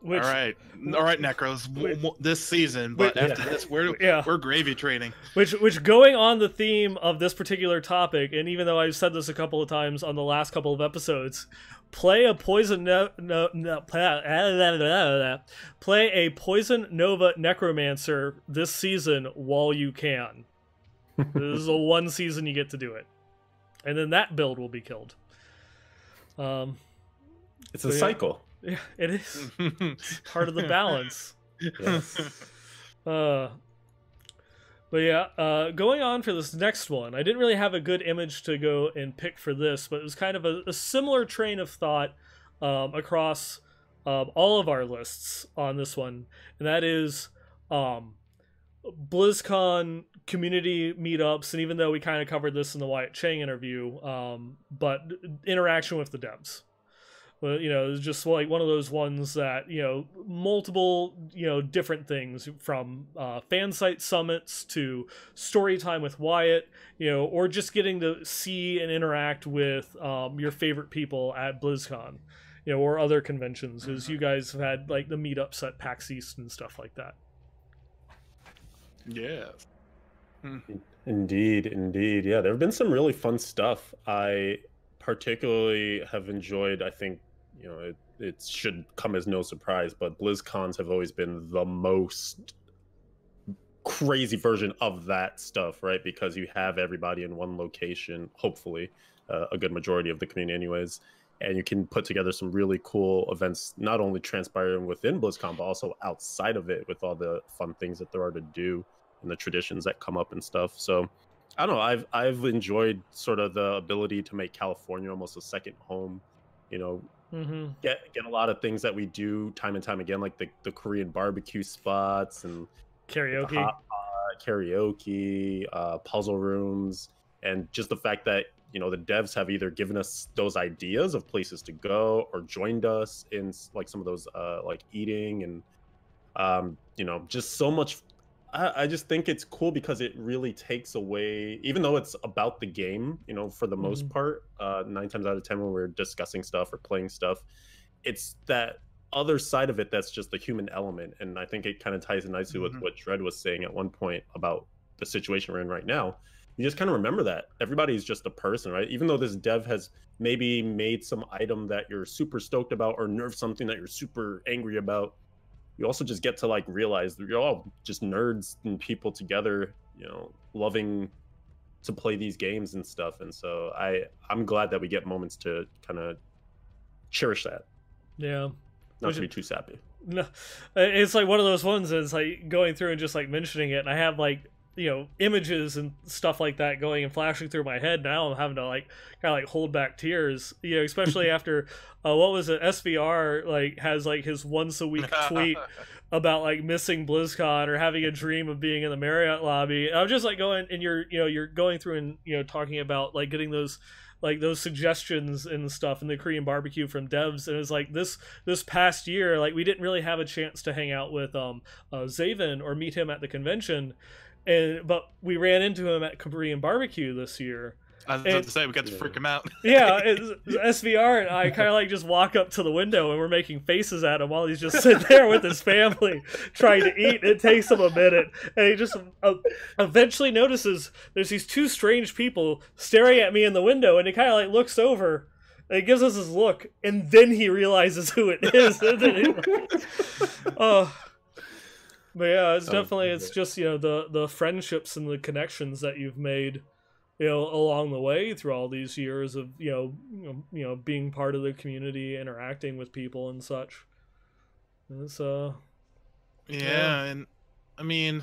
[SPEAKER 3] all right, Necros, this season, but after this, we're gravy training.
[SPEAKER 1] Which going on the theme of this particular topic, and even though I've said this a couple of times on the last couple of episodes, play a Poison Nova Necromancer this season while you can. This is a one season you get to do it, and then that build will be killed.
[SPEAKER 2] It's a cycle.
[SPEAKER 1] Yeah, it is. Part of the balance.
[SPEAKER 2] Yes.
[SPEAKER 1] But yeah, going on for this next one, I didn't really have a good image to go and pick for this, but it was kind of a similar train of thought across all of our lists on this one, and that is BlizzCon community meetups, and even though we kind of covered this in the Wyatt Chang interview, but interaction with the devs. But, it's just like one of those ones that, multiple, different things from fan site summits to story time with Wyatt, or just getting to see and interact with your favorite people at BlizzCon, or other conventions, as you guys have had like the meetups at PAX East and stuff like that.
[SPEAKER 3] Yeah.
[SPEAKER 2] Indeed. Yeah, there have been some really fun stuff. I particularly have enjoyed, I think, it should come as no surprise, but BlizzCons have always been the most crazy version of that stuff, right? Because you have everybody in one location, hopefully, a good majority of the community anyways, and you can put together some really cool events, not only transpiring within BlizzCon, but also outside of it with all the fun things that there are to do and the traditions that come up and stuff. So I don't know, I've enjoyed sort of the ability to make California almost a second home, you know, get a lot of things that we do time and time again, like the Korean barbecue spots and
[SPEAKER 1] Karaoke.
[SPEAKER 2] the hot pot, karaoke, puzzle rooms, and just the fact that the devs have either given us those ideas of places to go or joined us in like some of those like eating and just so much. I just think it's cool because it really takes away, even though it's about the game, for the most part, 9 times out of 10 when we're discussing stuff or playing stuff, it's that other side of it that's just the human element. And I think it kind of ties in nicely with what Dred was saying at one point about the situation we're in right now. You just kind of remember that everybody's just a person, right? Even though this dev has maybe made some item that you're super stoked about or nerfed something that you're super angry about, you also just get to like realize that you're all just nerds and people together, loving to play these games and stuff. And so I'm glad that we get moments to kind of cherish that.
[SPEAKER 1] Yeah.
[SPEAKER 2] Not to be too sappy.
[SPEAKER 1] No, it's like one of those ones that's like going through and just like mentioning it, and I have like images and stuff like that going and flashing through my head. Now I'm having to like kind of like hold back tears, especially after what was it, SVR like has like his once a week tweet about like missing BlizzCon or having a dream of being in the Marriott lobby. And I'm just like going, and you're going through and talking about like getting those suggestions and stuff in the Korean barbecue from devs, and it's like this past year, like we didn't really have a chance to hang out with Zaven or meet him at the convention, but we ran into him at Korean barbecue this year.
[SPEAKER 3] I was about to say, we got to freak him out.
[SPEAKER 1] Yeah, SVR and I kind of like just walk up to the window and we're making faces at him while he's just sitting there with his family trying to eat. It takes him a minute, and he just eventually notices there's these two strange people staring at me in the window, and he kind of like looks over and he gives us his look, and then he realizes who it is. But yeah, it's definitely, it's just the friendships and the connections that you've made along the way through all these years of being part of the community, interacting with people and such. It's
[SPEAKER 3] yeah, and I mean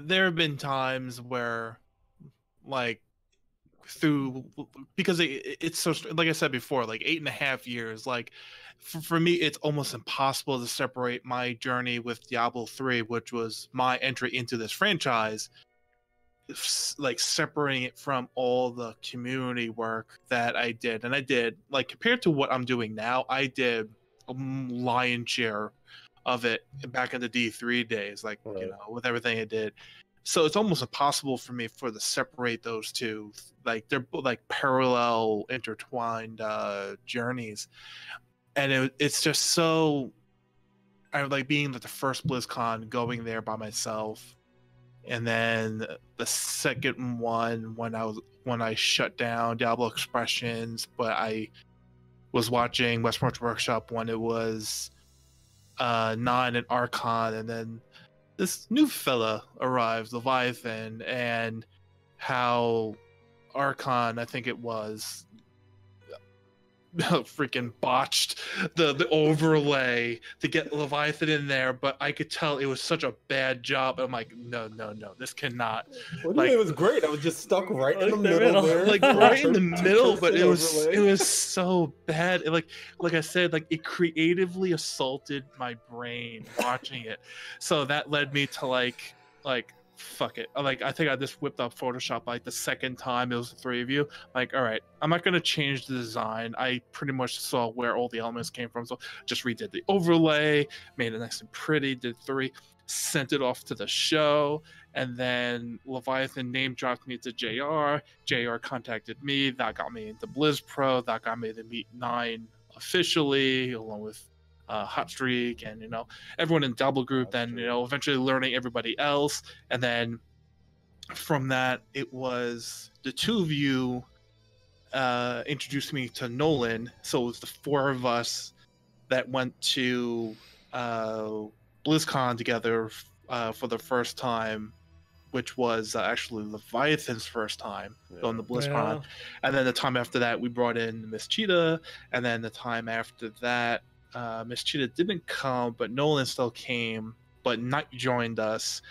[SPEAKER 3] there have been times where like because it's so, like I said before, like 8.5 years, like for me it's almost impossible to separate my journey with Diablo 3, which was my entry into this franchise, like separating it from all the community work that I did. And I did, like, compared to what I'm doing now, I did a lion's share of it back in the D3 days, like, with everything I did. So it's almost impossible for me to separate those two. Like, they're like parallel, intertwined journeys. And it's just so, I like being at the first BlizzCon, going there by myself. And then the second one, when I shut down Diablo Expressions, but I was watching Westmarch Workshop when it was Nine and Archon, and then this new fella arrived, Leviathan, and how Archon, I think it was, freaking botched the overlay to get Leviathan in there, but I could tell it was such a bad job. I'm like, no, this cannot.
[SPEAKER 2] What do you mean? It was great. I was just stuck right in the middle there.
[SPEAKER 3] Like right in the middle, but it was so bad. And like I said, like it creatively assaulted my brain watching it. So that led me to like fuck it. Like, I think I just whipped up Photoshop like the second time it was the three of you. Like, all right, I'm not going to change the design. I pretty much saw where all the elements came from. So just redid the overlay, made it nice and pretty, did 3, sent it off to the show. And then Leviathan name dropped me to JR. JR contacted me. That got me into Blizz Pro. That got me to meet Nine officially, along with Hot Streak and everyone in Double Group. Then eventually learning everybody else, and then from that, it was the two of you introduced me to Nolan. So it was the four of us that went to BlizzCon together for the first time, which was actually Leviathan's first time going to BlizzCon.
[SPEAKER 1] Yeah.
[SPEAKER 3] And then the time after that, we brought in Miss Cheetah. And then the time after that, Miss Cheetah didn't come, but Nolan still came, but Knight joined us.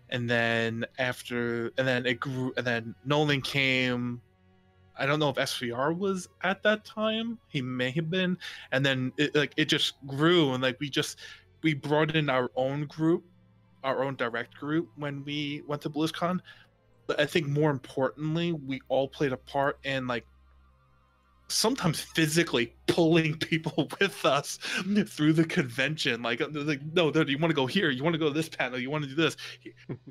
[SPEAKER 3] And then it grew, and then Nolan came. I don't know if SVR was at that time. He may have been. And then it just grew, and we brought in our own group, our own direct group when we went to BlizzCon. But I think more importantly, we all played a part in sometimes physically pulling people with us through the convention. No, you want to go here, you want to go to this panel, you want to do this.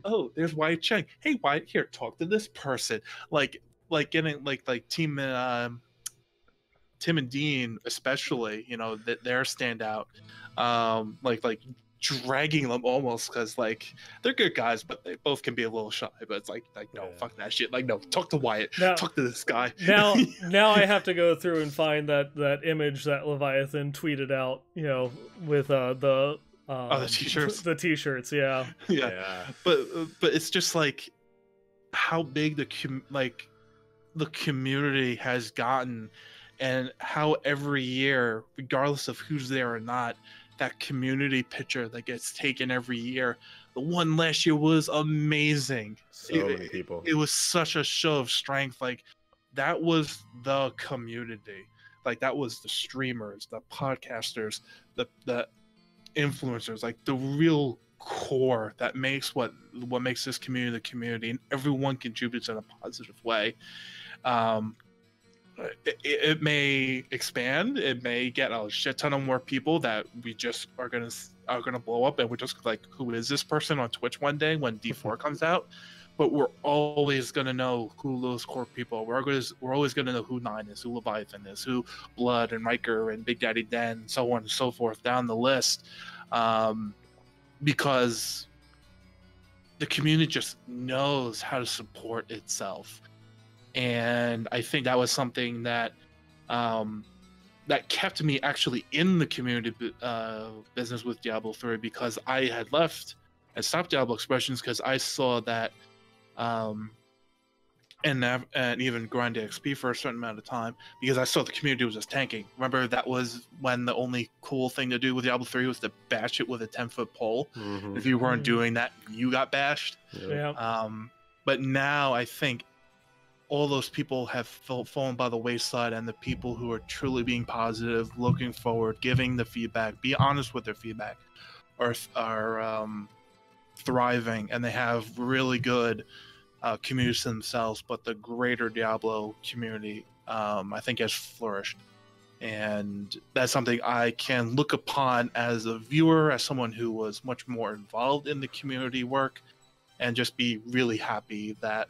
[SPEAKER 3] Oh, there's Wyatt Cheng. Hey, Wyatt, here, talk to this person. Getting Tim and Dean, especially, they're standout. Dragging them almost, because they're good guys, but they both can be a little shy. But it's no, fuck that shit. No, talk to Wyatt. Talk to this guy.
[SPEAKER 1] Now I have to go through and find that image that Leviathan tweeted out. With the
[SPEAKER 3] t-shirts.
[SPEAKER 1] The t-shirts, yeah.
[SPEAKER 3] But it's just how big the community has gotten, and how every year, regardless of who's there or not, that community picture that gets taken every year. The one last year was amazing.
[SPEAKER 2] So many people. It
[SPEAKER 3] was such a show of strength. That was the community. That was the streamers, the podcasters, the influencers, the real core that makes what makes this community the community, and everyone contributes in a positive way. It may expand. It may get a shit ton of more people that we just are gonna blow up, and we're just who is this person on Twitch one day when D4 comes out? But we're always gonna know who those core people are. We're always gonna know who Nine is, who Leviathan is, who Blood and Riker and Big Daddy Den, and so on and so forth down the list, because the community just knows how to support itself. And I think that was something that that kept me actually in the community business with Diablo 3, because I had left and stopped Diablo Expressions because I saw that, and even grind XP for a certain amount of time, because I saw the community was just tanking. Remember, that was when the only cool thing to do with Diablo 3 was to bash it with a 10-foot pole. Mm-hmm. If you weren't doing that, you got bashed.
[SPEAKER 1] Yeah.
[SPEAKER 3] But now I think all those people have fallen by the wayside, and the people who are truly being positive, looking forward, giving the feedback, be honest with their feedback, are thriving, and they have really good communities themselves. But the greater Diablo community, I think, has flourished, and that's something I can look upon as a viewer, as someone who was much more involved in the community work, and just be really happy that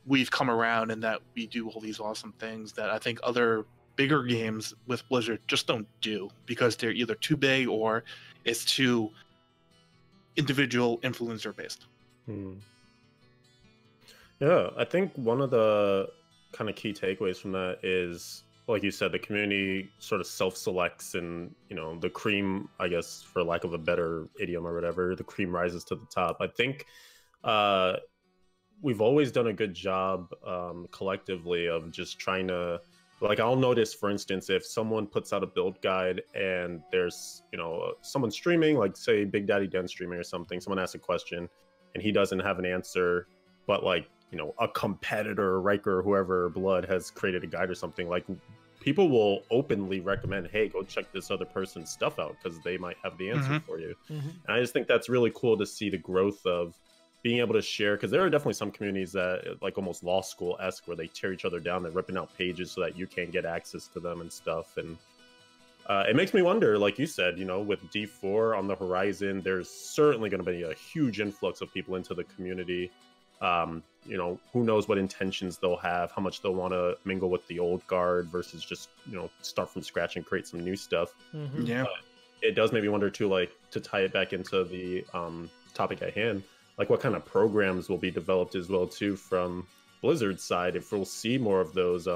[SPEAKER 3] we've come around, and that we do all these awesome things that I think other bigger games with Blizzard just don't do, because they're either too big or it's too individual influencer based.
[SPEAKER 2] Yeah, I think one of the kind of key takeaways from that is, like you said, the community sort of self-selects, and the cream, I guess, for lack of a better idiom or whatever, the cream rises to the top. I think we've always done a good job collectively of just trying to, I'll notice, for instance, if someone puts out a build guide and there's someone streaming, say Big Daddy Den streaming or something, someone asks a question and he doesn't have an answer, but a competitor, Riker or whoever, Blood, has created a guide or something, people will openly recommend, hey, go check this other person's stuff out because they might have the answer for you. And I just think that's really cool to see the growth of being able to share, because there are definitely some communities that almost law school-esque, where they tear each other down, they're ripping out pages so that you can't get access to them and stuff. And it makes me wonder, like you said, with D4 on the horizon, there's certainly going to be a huge influx of people into the community. Who knows what intentions they'll have, how much they'll want to mingle with the old guard versus just start from scratch and create some new stuff.
[SPEAKER 3] Yeah,
[SPEAKER 2] it does make me wonder too, to tie it back into the topic at hand. like what kind of programs will be developed as well too from Blizzard's side. If we'll see more of those,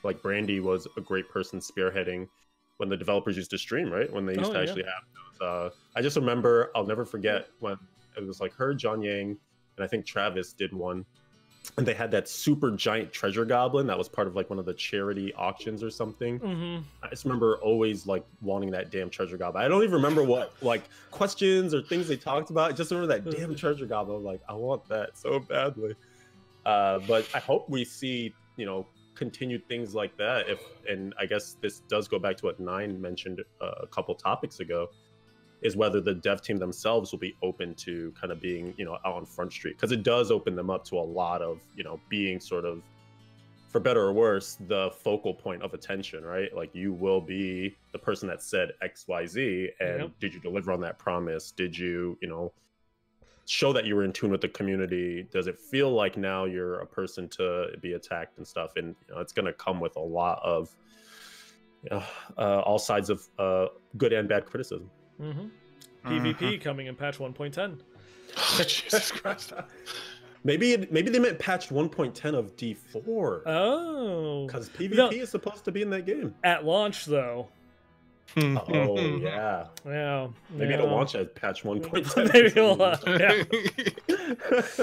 [SPEAKER 2] like Brandy was a great person spearheading when the developers used to stream, right? When they used to actually have those. I just remember, I'll never forget when it was like her, John Yang, and I think Travis did one. And they had that super giant treasure goblin that was part of like one of the charity auctions or something. I just remember always like wanting that damn treasure goblin. I don't even remember what like questions or things they talked about. I just remember that damn treasure goblin. Like, I want that so badly. But I hope we see, you know, continued things like that. And I guess this does go back to what Nine mentioned a couple topics ago, is whether the dev team themselves will be open to kind of being, you know, out on Front Street, because it does open them up to a lot of, you know, being sort of, for better or worse, the focal point of attention, right? Like, you will be the person that said XYZ, and did you deliver on that promise? Did you, you know, show that you were in tune with the community? Does it feel like now you're a person to be attacked and stuff? And, you know, it's going to come with a lot of, you know, all sides of good and bad criticism.
[SPEAKER 1] PvP coming in patch 1.10.
[SPEAKER 3] Jesus Christ.
[SPEAKER 2] Maybe they meant patch 1.10 of D4.
[SPEAKER 1] Oh,
[SPEAKER 2] because PvP is supposed to be in that game
[SPEAKER 1] at launch, though.
[SPEAKER 2] Oh yeah. Maybe it'll launch as patch 1.10.
[SPEAKER 1] Maybe it'll,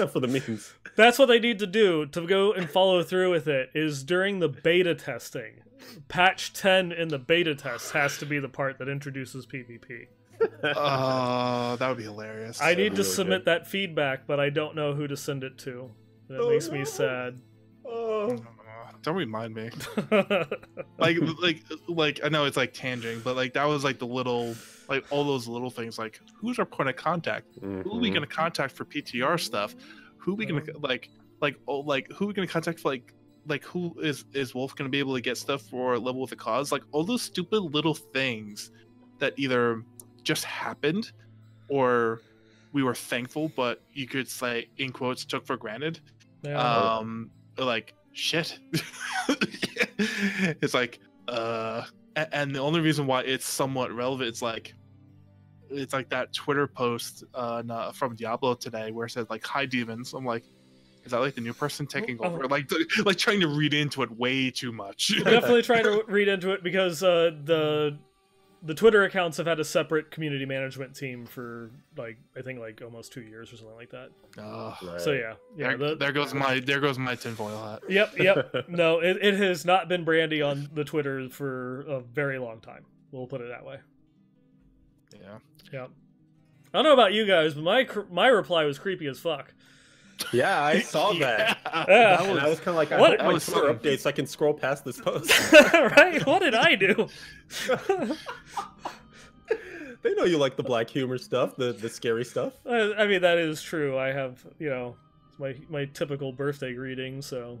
[SPEAKER 2] for the memes.
[SPEAKER 1] That's what they need to do to go and follow through with it. Is during the beta testing, patch 10 in the beta test has to be the part that introduces PvP.
[SPEAKER 3] That would be hilarious.
[SPEAKER 1] I need to submit that feedback, but I don't know who to send it to. That makes me sad.
[SPEAKER 3] Don't remind me. like I know it's like tanging, but like that was like the little, like all those little things, like who's our point of contact? Who are we gonna contact for PTR stuff? Who are we gonna who are we gonna contact for like who is Wolf gonna be able to get stuff for Level with a Cause? Like all those stupid little things that either just happened or we were thankful, but you could say in quotes took for granted. Like shit. It's like and the only reason why it's somewhat relevant, it's like that Twitter post from Diablo today where it said like, "Hi demons." I'm like, is that like the new person taking over? Like trying to read into it way too much.
[SPEAKER 1] Definitely trying to read into it, because the Twitter accounts have had a separate community management team for like, I think like almost 2 years or something like that.
[SPEAKER 2] Right.
[SPEAKER 1] So yeah.
[SPEAKER 3] There goes my tinfoil hat.
[SPEAKER 1] Yep. No, it has not been Brandy on the Twitter for a very long time. We'll put it that way. Yeah. I don't know about you guys, but my reply was creepy as fuck.
[SPEAKER 2] Yeah, I saw that.
[SPEAKER 1] Yeah.
[SPEAKER 2] And I was kind of like, I hope my Twitter updates so I can scroll past this post.
[SPEAKER 1] Right? What did I do?
[SPEAKER 2] They know you like the black humor stuff, the scary stuff.
[SPEAKER 1] I mean, that is true. I have, you know, my typical birthday greeting, so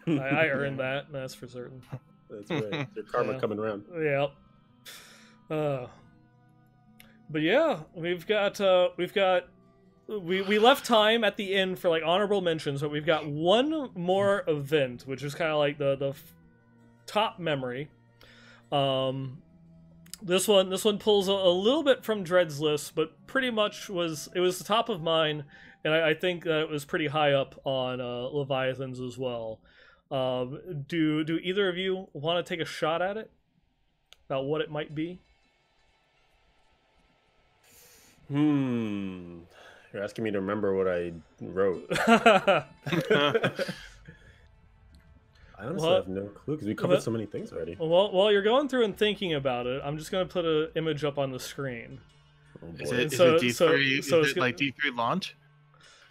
[SPEAKER 1] I earned that. That's for certain.
[SPEAKER 2] That's right. Your karma coming around.
[SPEAKER 1] Yep. But yeah, we left time at the end for like honorable mentions, but we've got one more event, which is kind of like the top memory. This one pulls a little bit from Dred's list, but pretty much was the top of mine, and I think that it was pretty high up on Leviathan's as well. Do either of you want to take a shot at it about what it might be?
[SPEAKER 2] You're asking me to remember what I wrote. I honestly have no clue, because we covered so many things already.
[SPEAKER 1] Well, while you're going through and thinking about it, I'm just going to put an image up on the screen.
[SPEAKER 2] Oh,
[SPEAKER 3] is it D3? Is it like D3 launch?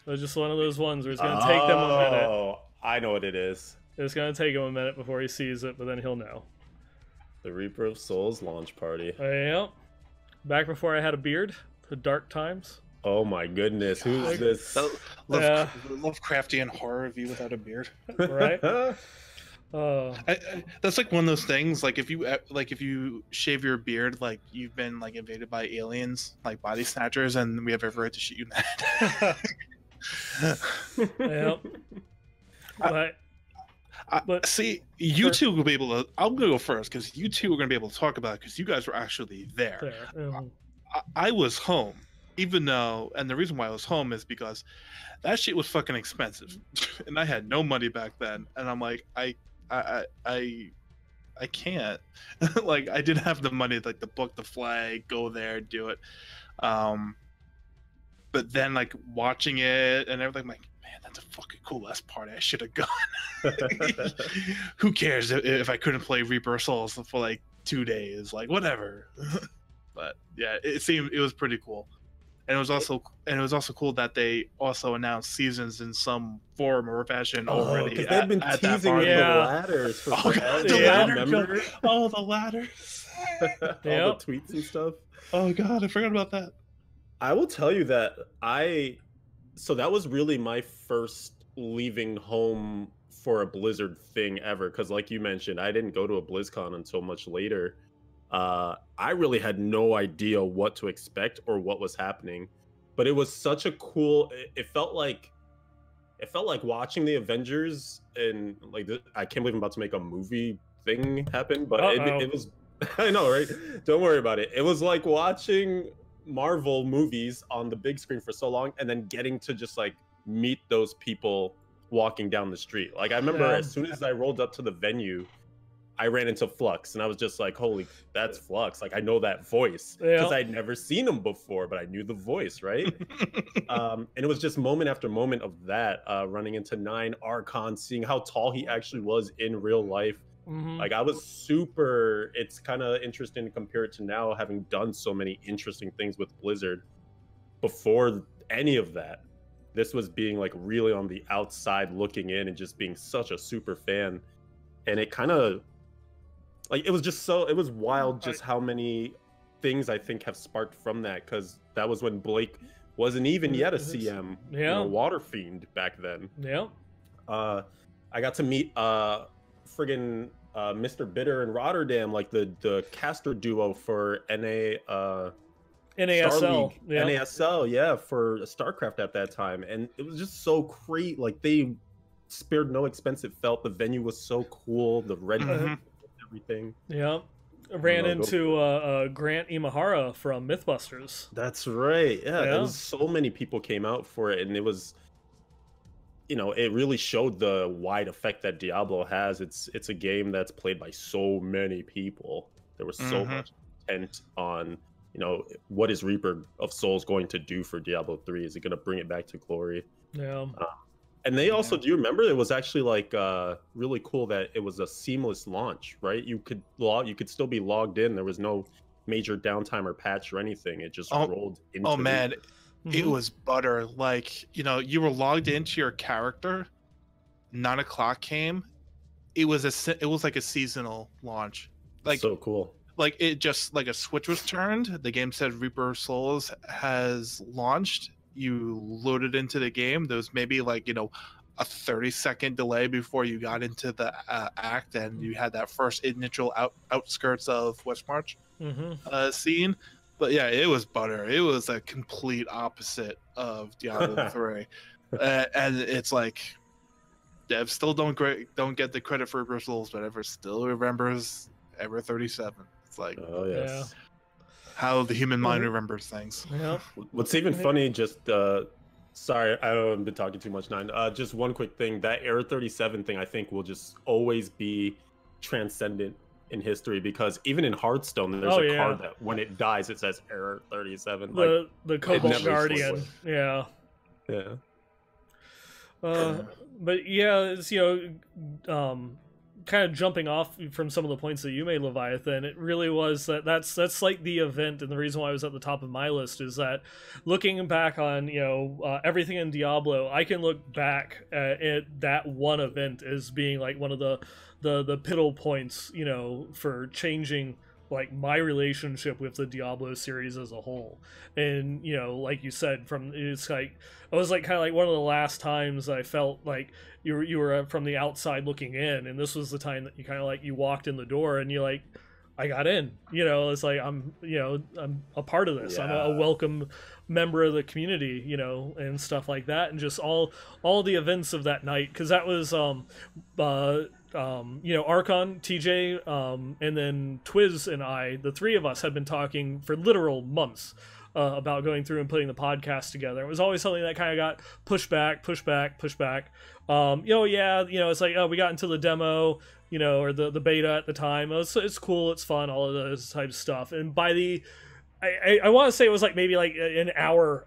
[SPEAKER 1] It's just one of those ones where it's going to take them a minute.
[SPEAKER 2] Oh, I know what it is.
[SPEAKER 1] It's going to take him a minute before he sees it, but then he'll know.
[SPEAKER 2] The Reaper of Souls launch party.
[SPEAKER 1] Yep. Back before I had a beard. The dark times.
[SPEAKER 2] Oh my goodness, who's this?
[SPEAKER 3] Lovecraftian horror of you without a beard.
[SPEAKER 1] Right?
[SPEAKER 3] That's like one of those things. Like if you shave your beard, like you've been like invaded by aliens, like body snatchers, and we have every right to shoot you in the head.
[SPEAKER 1] But
[SPEAKER 3] see, you two will be able to. I'm gonna go first because you two are gonna be able to talk about it because you guys were actually there. I was home, even though, and the reason why I was home is because that shit was fucking expensive, and I had no money back then, and I'm like, I can't. Like, I didn't have the money like to book the flight, go there, do it. But then like watching it and everything, I'm like, man, that's a fucking cool ass party. I should have gone. Who cares if I couldn't play Reaper Souls for like 2 days? Like, whatever. But yeah, it was pretty cool. And it was also cool that they also announced seasons in some form or fashion already.
[SPEAKER 2] Because they've been teasing the ladders for forever.
[SPEAKER 3] The ladders.
[SPEAKER 2] All the tweets and stuff.
[SPEAKER 3] Oh god, I forgot about that.
[SPEAKER 2] I will tell you that so that was really my first leaving home for a Blizzard thing ever. Because like you mentioned, I didn't go to a BlizzCon until much later. I really had no idea what to expect or what was happening, but it was such a cool. It felt like watching the Avengers, and like I can't believe I'm about to make a movie thing happen, but it was. I know, right? Don't worry about it. It was like watching Marvel movies on the big screen for so long, and then getting to just like meet those people walking down the street. Like I remember as soon as I rolled up to the venue, I ran into Flux, and I was just like, holy, that's Flux. Like, I know that voice because I'd never seen him before, but I knew the voice, right? And it was just moment after moment of that, running into Nine, Archon, seeing how tall he actually was in real life. Like, I was super, it's kind of interesting to compare it to now, having done so many interesting things with Blizzard. Before any of that, this was being like really on the outside looking in and just being such a super fan. And it kind of, like, it was wild just how many things I think have sparked from that, because that was when Blake wasn't even yet a CM, Water Fiend back then. I got to meet friggin' Mr. Bitter and Rotterdam, like the caster duo for NASL, NASL, for StarCraft at that time, and it was just so great. Like, they spared no expense. It felt the venue was so cool, the red everything.
[SPEAKER 1] Ran into Grant Imahara from Mythbusters.
[SPEAKER 2] That's right. It was, so many people came out for it, and it was, it really showed the wide effect that Diablo has. It's a game that's played by so many people. There was so much intent on, what is Reaper of Souls going to do for Diablo 3? Is it going to bring it back to glory? And they also, do you remember, it was actually like really cool that it was a seamless launch, right? You could still be logged in. There was no major downtime or patch or anything. It just rolled into
[SPEAKER 3] it was butter. Like, you were logged into your character, 9 o'clock came. It was like a seasonal launch. Like,
[SPEAKER 2] so cool.
[SPEAKER 3] Like, it just, like a switch was turned. The game said Reaper Souls has launched. You loaded into the game. There was maybe like, a 30-second delay before you got into the act, and you had that first initial outskirts of Westmarch scene. But yeah, it was butter. It was a complete opposite of Diablo 3. And it's like, devs still don't get the credit for Reaper Souls, but Ever still remembers Ever 37. It's like, how the human mind remembers things.
[SPEAKER 2] What's even funny, just sorry, I haven't been talking too much, Nine. Just one quick thing, that Error 37 thing I think will just always be transcendent in history, because even in Hearthstone there's a card that when it dies it says Error 37.
[SPEAKER 1] The Cobalt Guardian. But yeah, it's kind of jumping off from some of the points that you made, Leviathan, it really was that's like the event, and the reason why I was at the top of my list is that looking back on everything in Diablo, I can look back at that one event as being like one of the pivotal points, for changing like my relationship with the Diablo series as a whole. And like you said, it's like I was like kind of like one of the last times I felt like you were from the outside looking in, and this was the time that you kind of like you walked in the door and you're like, I got in. It's like I'm a part of this. I'm a welcome member of the community, and stuff like that, and just all the events of that night, because that was Archon, TJ, and then Twiz and I, the three of us had been talking for literal months about going through and putting the podcast together. It was always something that kind of got pushed back. It's like, oh, we got into the demo, or the beta at the time. It's cool, it's fun, all of those types of stuff. And by the I want to say it was like maybe like an hour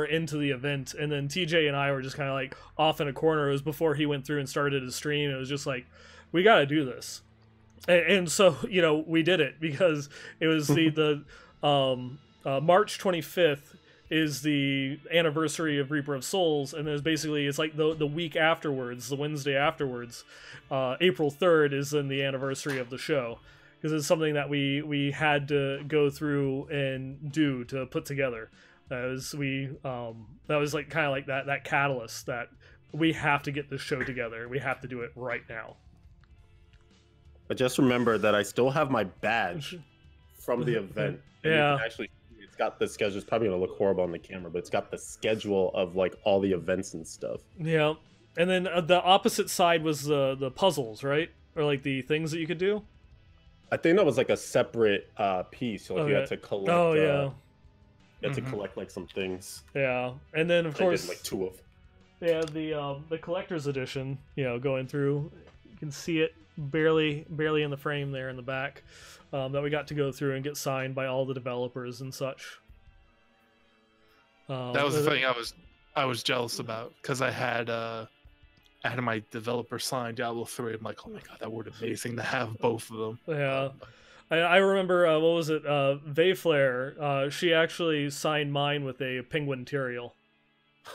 [SPEAKER 1] into the event, and then TJ and I were just kind of like off in a corner. It was before he went through and started his stream. It was just like, we got to do this, and so we did it, because it was the March 25th is the anniversary of Reaper of Souls, and there's basically, it's like the week afterwards, the Wednesday afterwards, April 3rd is then the anniversary of the show. Because it's something that we had to go through and do to put together. That was like kind of like that catalyst that we have to get this show together. We have to do it right now.
[SPEAKER 2] But just remember that I still have my badge from the event. And
[SPEAKER 1] yeah.
[SPEAKER 2] You can actually, it's got the schedule. It's probably gonna look horrible on the camera, but it's got the schedule of like all the events and stuff.
[SPEAKER 1] Yeah, and then the opposite side was the puzzles, right? Or like the things that you could do.
[SPEAKER 2] I think that was like a separate piece. Like you had to collect.
[SPEAKER 1] Oh yeah.
[SPEAKER 2] You had to collect like some things.
[SPEAKER 1] Yeah, and then of course,
[SPEAKER 2] I did like 2 of.
[SPEAKER 1] Yeah, the collector's edition. Going through, you can see it barely in the frame there in the back. That we got to go through and get signed by all the developers and such.
[SPEAKER 3] That was the thing I was jealous about, because I had my developer sign Diablo 3. I'm like, oh my god, that would be amazing to have both of them.
[SPEAKER 1] Yeah. I remember, what was it? Vayflare, she actually signed mine with a penguin Tyrael.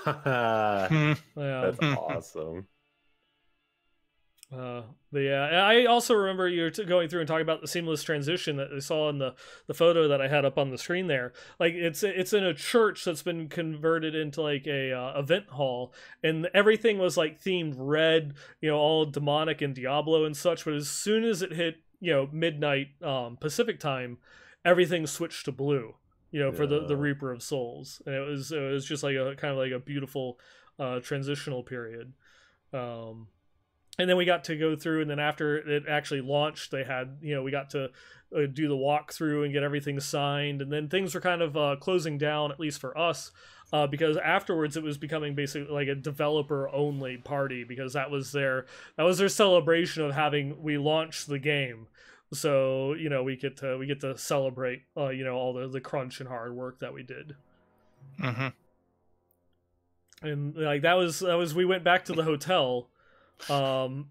[SPEAKER 2] Yeah. That's awesome.
[SPEAKER 1] But yeah, and I also remember you going through and talking about the seamless transition that I saw in the photo that I had up on the screen there. Like it's in a church that's been converted into like a event hall, and everything was like themed red, all demonic and Diablo and such. But as soon as it hit midnight Pacific time, everything switched to blue. For the Reaper of Souls, and it was just like a kind of like a beautiful transitional period. And then we got to go through, and then after it actually launched, they had, we got to do the walkthrough and get everything signed. And then things were kind of closing down, at least for us, because afterwards it was becoming basically like a developer-only party, because that was their celebration of we launched the game. So, we get to celebrate, all the crunch and hard work that we did.
[SPEAKER 3] Mm-hmm.
[SPEAKER 1] And like that was we went back to the hotel. And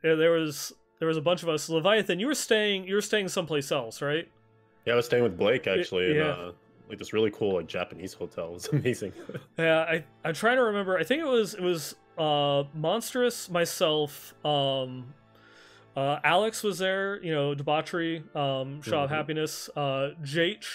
[SPEAKER 1] there was a bunch of us. Leviathan, you were staying someplace else, right?
[SPEAKER 2] Yeah, I was staying with Blake actually in
[SPEAKER 1] Yeah.
[SPEAKER 2] like this really cool like Japanese hotel. It was amazing.
[SPEAKER 1] Yeah, I'm trying to remember. I think it was Monstrous, myself, Alex was there, Debauchery, Shaw of Happiness, Jh.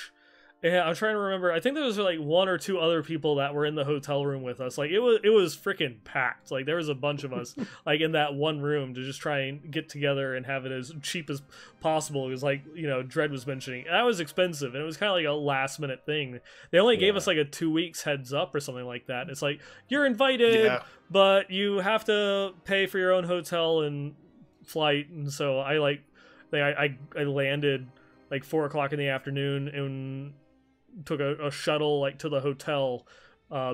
[SPEAKER 1] Yeah, I'm trying to remember. I think there was like 1 or 2 other people that were in the hotel room with us. Like it was freaking packed. Like there was a bunch of us like in that one room to just try and get together and have it as cheap as possible. It was like, Dread was mentioning. That was expensive, and it was kind of like a last minute thing. They only gave us like a 2 weeks heads up or something like that. It's like, you're invited, but you have to pay for your own hotel and flight. And so I landed like 4 o'clock in the afternoon and took a shuttle like to the hotel.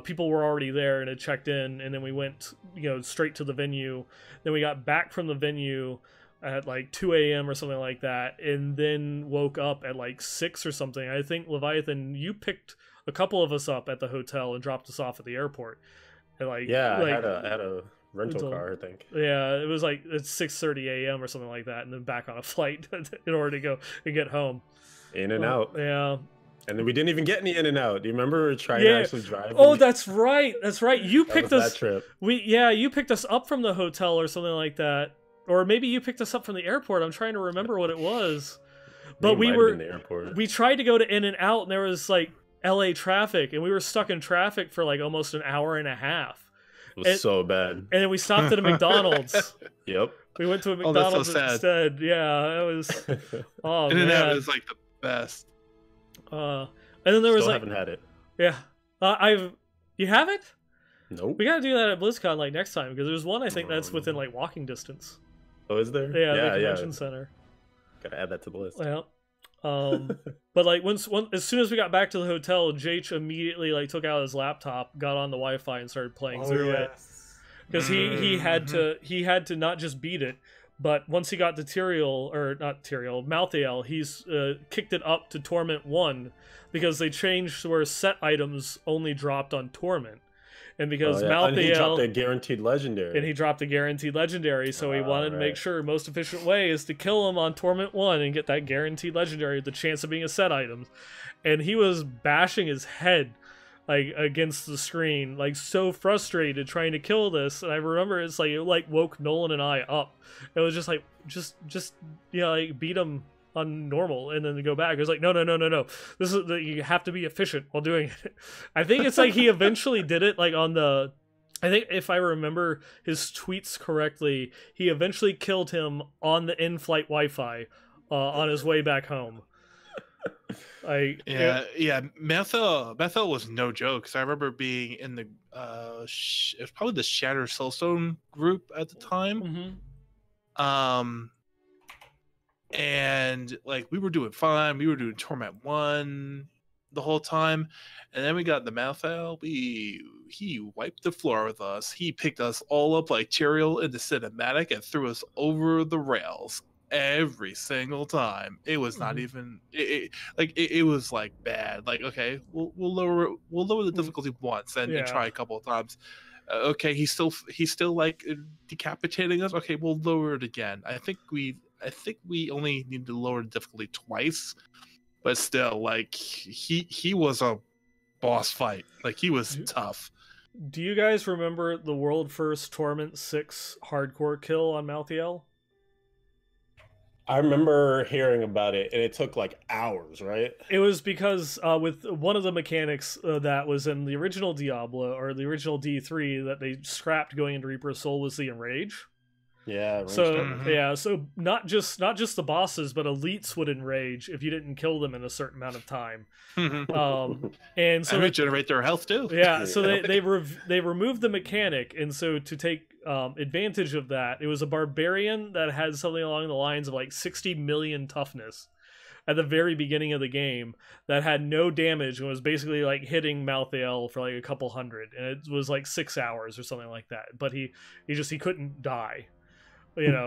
[SPEAKER 1] People were already there and had checked in, and then we went straight to the venue. Then we got back from the venue at like 2 a.m. or something like that, and then woke up at like 6 or something. I think, Leviathan, you picked a couple of us up at the hotel and dropped us off at the airport. And I had
[SPEAKER 2] a rental car, I think.
[SPEAKER 1] Yeah, it was like it's 6:30 a.m. or something like that, and then back on a flight in order to go and get home.
[SPEAKER 2] In and out.
[SPEAKER 1] Yeah.
[SPEAKER 2] And then we didn't even get any in and out. Do you remember we were trying to actually drive?
[SPEAKER 1] Oh, that's right. You picked us.
[SPEAKER 2] That trip.
[SPEAKER 1] You picked us up from the hotel or something like that, or maybe you picked us up from the airport. I'm trying to remember what it was. But we tried to go to In and Out, and there was like LA traffic, and we were stuck in traffic for like almost an hour and a half.
[SPEAKER 2] It was so bad. And
[SPEAKER 1] then we stopped at a McDonald's.
[SPEAKER 2] Yep.
[SPEAKER 1] We went to a McDonald's instead. Yeah, it was. Oh man,
[SPEAKER 3] it was like the best.
[SPEAKER 1] And then there was
[SPEAKER 2] haven't had it.
[SPEAKER 1] Yeah, you haven't?
[SPEAKER 2] Nope.
[SPEAKER 1] We gotta do that at BlizzCon like next time, because there's one I think that's within like walking distance.
[SPEAKER 2] Oh, is there?
[SPEAKER 1] Yeah, the convention center.
[SPEAKER 2] Gotta add that to the list.
[SPEAKER 1] Yeah. But like as soon as we got back to the hotel, Jake immediately like took out his laptop, got on the Wi-Fi, and started playing through it because he had to not just beat it, but once he got to Malthael, he's kicked it up to Torment 1 because they changed where set items only dropped on Torment. And because Malthael,
[SPEAKER 2] and he dropped a guaranteed legendary,
[SPEAKER 1] so he wanted to make sure most efficient way is to kill him on Torment 1 and get that guaranteed legendary with the chance of being a set item. And he was bashing his head like against the screen, like so frustrated trying to kill this. And I remember it woke Nolan and I up. It was just like just like beat him on normal and then go back. It was like no, this is you have to be efficient while doing it. I think it's like he eventually did it like on the, I think if I remember his tweets correctly, he eventually killed him on the in-flight Wi-Fi on his way back home.
[SPEAKER 3] Malthael was no joke. Cause I remember being in the it was probably the Shatter Soulstone group at the time. And like we were doing fine, we were doing Torment 1 the whole time, and then we got the Malthael. He wiped the floor with us. He picked us all up like Cheerial in the cinematic and threw us over the rails every single time. It was not even it was like bad. Like okay, we'll lower the difficulty once and try a couple of times. Okay, he's still like decapitating us. Okay, we'll lower it again. I think we only need to lower the difficulty twice, but still, like he was a boss fight. Like he was tough.
[SPEAKER 1] Do you guys remember the world first Torment 6 hardcore kill on Malthael?
[SPEAKER 2] I remember hearing about it, and it took like hours, right?
[SPEAKER 1] It was because with one of the mechanics that was in the original Diablo or the original D3 that they scrapped going into Reaper of Soul was the Enrage.
[SPEAKER 2] Yeah.
[SPEAKER 1] So not just the bosses, but elites would enrage if you didn't kill them in a certain amount of time. And so
[SPEAKER 3] they regenerate their health too.
[SPEAKER 1] Yeah. So they removed the mechanic, and so to take advantage of that, it was a barbarian that had something along the lines of like 60 million toughness at the very beginning of the game that had no damage and was basically like hitting Malthael for like a couple hundred, and it was like 6 hours or something like that. But he couldn't die. But yeah,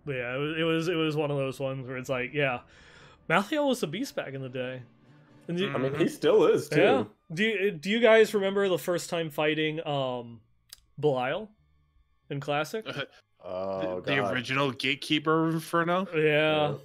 [SPEAKER 1] it was one of those ones where it's like, yeah, Malthael was a beast back in the day. And
[SPEAKER 2] I mean, he still is too.
[SPEAKER 1] Yeah. Do you guys remember the first time fighting Belial in Classic?
[SPEAKER 3] The original Gatekeeper Inferno?
[SPEAKER 1] Yeah.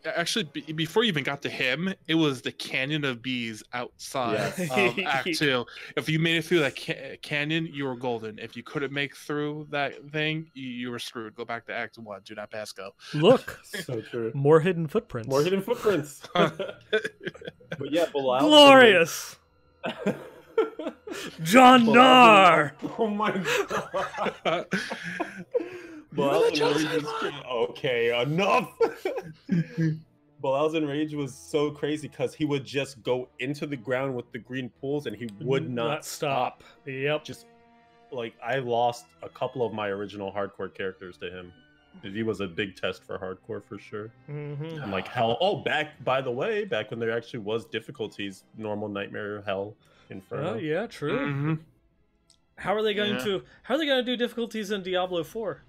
[SPEAKER 3] Actually, before you even got to him, it was the Canyon of Bees outside of Act 2. If you made it through that canyon, you were golden. If you couldn't make through that thing, you were screwed. Go back to Act 1. Do not pass go.
[SPEAKER 1] Look.
[SPEAKER 2] So true.
[SPEAKER 1] More hidden footprints.
[SPEAKER 2] But yeah, Belial.
[SPEAKER 1] Glorious. John Nar.
[SPEAKER 2] Oh my god. Okay, enough. Belial's Enrage was so crazy because he would just go into the ground with the green pools and he would not stop.
[SPEAKER 1] Yep.
[SPEAKER 2] Just like I lost a couple of my original hardcore characters to him. He was a big test for hardcore for sure. And like hell. Oh, back when there actually was difficulties, normal, nightmare, hell, inferno.
[SPEAKER 1] Oh yeah, true. How are they going to do difficulties in Diablo 4?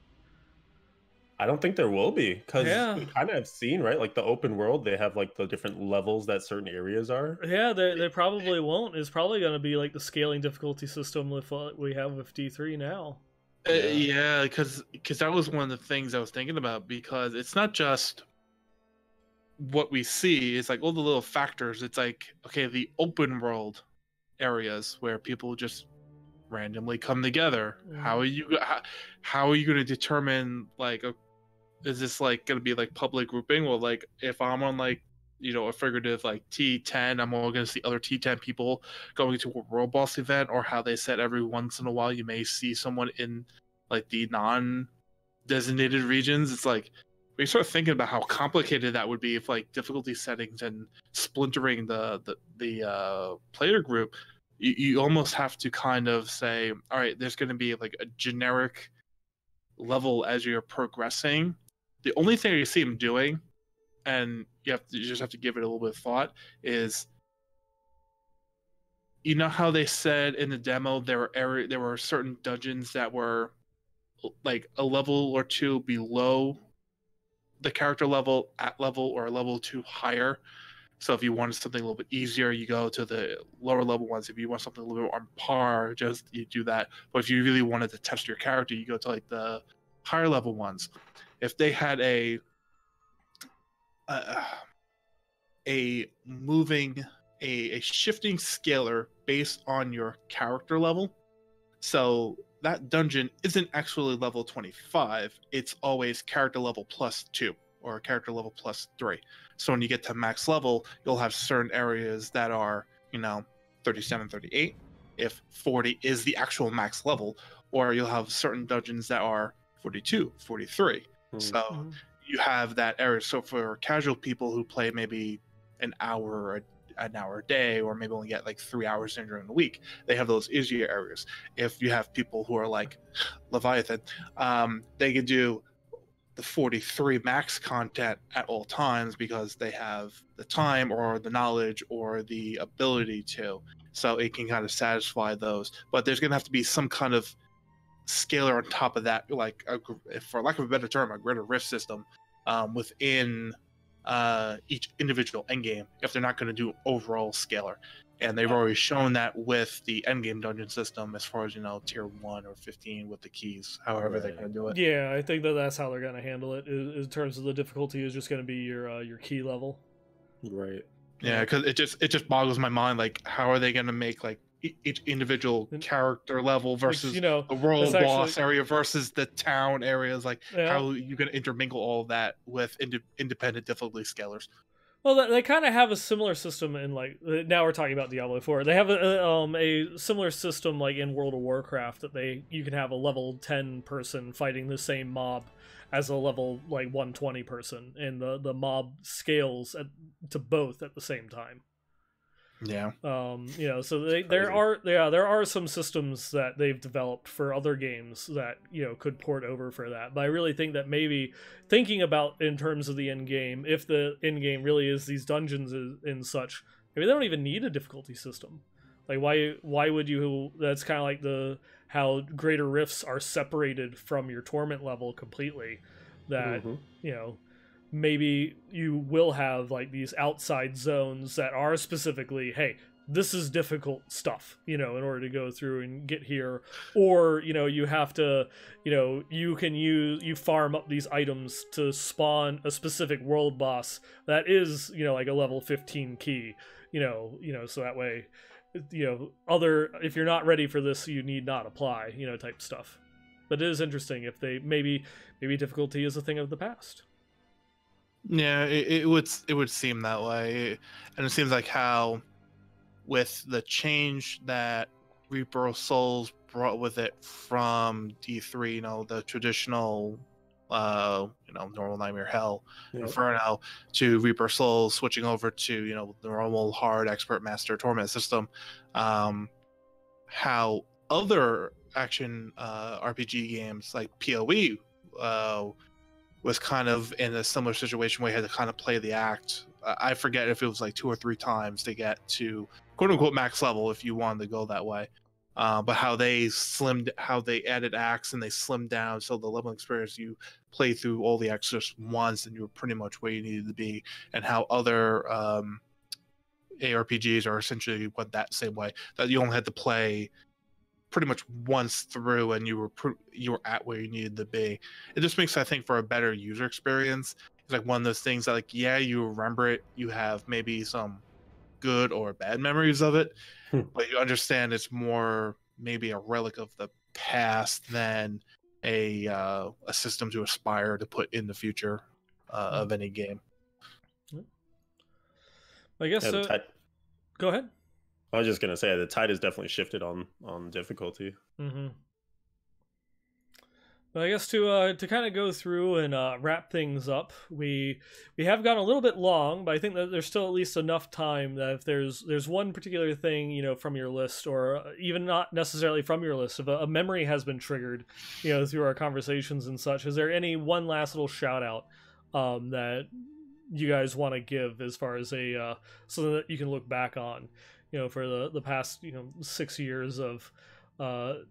[SPEAKER 2] I don't think there will be, because we kind of have seen, right? Like the open world, they have like the different levels that certain areas are.
[SPEAKER 1] Yeah, they probably won't. It's probably going to be like the scaling difficulty system with what we have with D3 now.
[SPEAKER 3] Yeah, because that was one of the things I was thinking about, because it's not just what we see. It's like all the little factors. It's like, okay, the open world areas where people just randomly come together. How are you going to determine like is this like going to be like public grouping? Well, like if I'm on like a figurative like T10, I'm all going to see other T10 people going to a world boss event, or how they said every once in a while you may see someone in like the non-designated regions. It's like when you start thinking about how complicated that would be if like difficulty settings and splintering the player group, you almost have to kind of say, all right, there's going to be like a generic level as you're progressing, The only thing you see him doing, and you just have to give it a little bit of thought, is, you know how they said in the demo there were certain dungeons that were like a level or two below the character level, at level, or a level 2 higher. So if you wanted something a little bit easier, you go to the lower level ones. If you want something a little bit on par, just you do that. But if you really wanted to test your character, you go to like the higher level ones. If they had a shifting scaler based on your character level, so that dungeon isn't actually level 25. It's always character level +2 or character level +3. So when you get to max level, you'll have certain areas that are, 37, 38, if 40 is the actual max level, or you'll have certain dungeons that are 42, 43. So you have that area. So for casual people who play maybe an hour a day, or maybe only get like 3 hours in during the week, they have those easier areas. If you have people who are like Leviathan, they can do the 43 max content at all times because they have the time or the knowledge or the ability to. So it can kind of satisfy those. But there's going to have to be some kind of scaler on top of that, like, for lack of a better term, a greater rift system within each individual endgame if they're not going to do overall scaler. And they've already shown that with the endgame dungeon system, as far as, tier 1 or 15 with the keys, however they're going to do it.
[SPEAKER 1] Yeah, I think that's how they're going to handle it. In terms of the difficulty, is just going to be your key level.
[SPEAKER 2] Right.
[SPEAKER 3] Yeah, because it just boggles my mind. Like, how are they going to make like each individual character level versus the world boss area versus the town areas? Like, how are you going to intermingle all of that with independent difficulty scalers?
[SPEAKER 1] Well, they kind of have a similar system in, like, now we're talking about Diablo 4. They have a similar system like in World of Warcraft that you can have a level 10 person fighting the same mob as a level like 120 person, and the mob scales to both at the same time.
[SPEAKER 3] Yeah.
[SPEAKER 1] So there are some systems that they've developed for other games that could port over for that. But I really think that maybe thinking about in terms of the end game, if the end game really is these dungeons and such, maybe they don't even need a difficulty system. Like, why would you? That's kind of like how greater rifts are separated from your torment level completely. That maybe you will have like these outside zones that are specifically, hey, this is difficult stuff, in order to go through and get here. Or, you have to, you farm up these items to spawn a specific world boss that is, like a level 15 key, so that way, if you're not ready for this, you need not apply, type stuff. But it is interesting if they maybe difficulty is a thing of the past.
[SPEAKER 3] Yeah, it would seem that way, and it seems like how, with the change that Reaper of Souls brought with it from D3, the traditional, normal Nightmare Hell, Inferno, to Reaper of Souls, switching over to the normal hard expert master torment system, how other action RPG games like PoE was kind of in a similar situation where you had to kind of play the act. I forget if it was like 2 or 3 times to get to quote unquote max level if you wanted to go that way. But how they added acts and they slimmed down so the level experience, you play through all the acts just once and you were pretty much where you needed to be, and how other ARPGs are essentially went that same way, that you only had to play pretty much once through and you were at where you needed to be. It just makes, I think, for a better user experience. It's like one of those things that, like, yeah, you remember it, you have maybe some good or bad memories of it, but you understand it's more maybe a relic of the past than a system to aspire to put in the future of any game.
[SPEAKER 1] I guess go ahead.
[SPEAKER 2] I was just gonna say the tide has definitely shifted on difficulty.
[SPEAKER 1] I guess to kind of go through and wrap things up, we have gone a little bit long, but I think that there's still at least enough time that if there's one particular thing, you know, from your list, or even not necessarily from your list, if a memory has been triggered, you know, through our conversations and such, is there any one last little shout out that you guys want to give as far as a so that you can look back on, you know, for the past, you know, 6 years of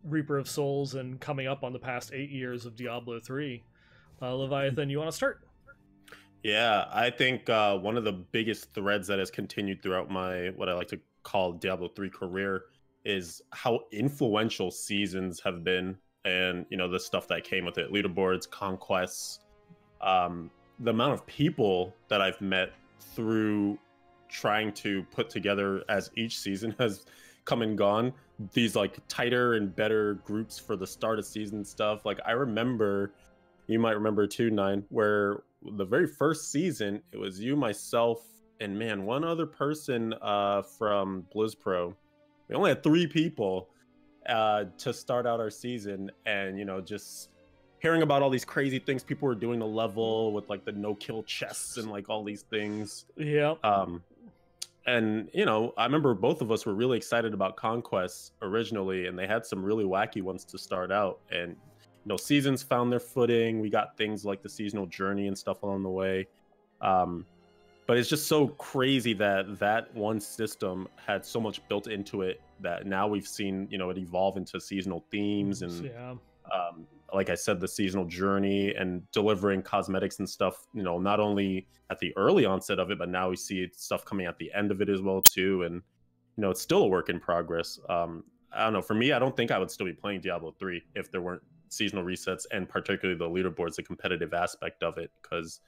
[SPEAKER 1] Reaper of Souls and coming up on the past 8 years of Diablo 3. Leviathan, you want to start?
[SPEAKER 2] Yeah, I think one of the biggest threads that has continued throughout my, what I like to call Diablo 3 career, is how influential seasons have been, and, you know, the stuff that came with it, leaderboards, conquests, the amount of people that I've met through trying to put together as each season has come and gone, these like tighter and better groups for the start of season stuff. Like I remember, you might remember too, Nine, where the very first season it was you, myself, and man, one other person from Blizz Pro. We only had 3 people to start out our season, and you know, just hearing about all these crazy things people were doing to level with like the no-kill chests and like all these things.
[SPEAKER 1] Yeah.
[SPEAKER 2] And, you know, I remember both of us were really excited about Conquest originally, and they had some really wacky ones to start out. And, you know, seasons found their footing. We got things like the seasonal journey and stuff along the way. But it's just so crazy that that one system had so much built into it that now we've seen, you know, it evolve into seasonal themes and, like I said, the seasonal journey and delivering cosmetics and stuff, you know, not only at the early onset of it, but now we see stuff coming at the end of it as well too. And, you know, it's still a work in progress. I don't know, for me, I don't think I would still be playing Diablo 3 if there weren't seasonal resets, and particularly the leaderboards, the competitive aspect of it, because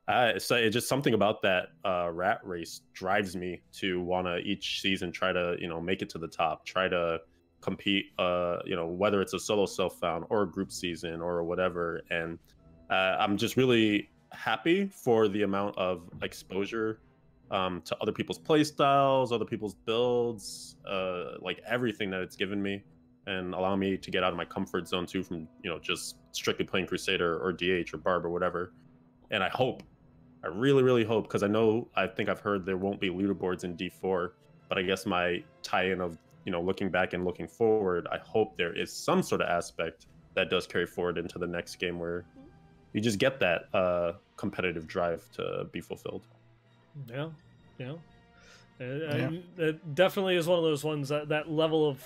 [SPEAKER 2] it's just something about that rat race drives me to want to each season try to, you know, make it to the top, try to compete, you know, whether it's a solo self-found or a group season or whatever. And I'm just really happy for the amount of exposure to other people's play styles, other people's builds, like everything that it's given me, and allow me to get out of my comfort zone too, from, you know, just strictly playing Crusader or DH or Barb or whatever. And I really hope, because I think I've heard there won't be leaderboards in D4, but I guess my tie-in of, you know, looking back and looking forward, I hope there is some sort of aspect that does carry forward into the next game where you just get that competitive drive to be fulfilled.
[SPEAKER 1] Yeah. It definitely is one of those ones that level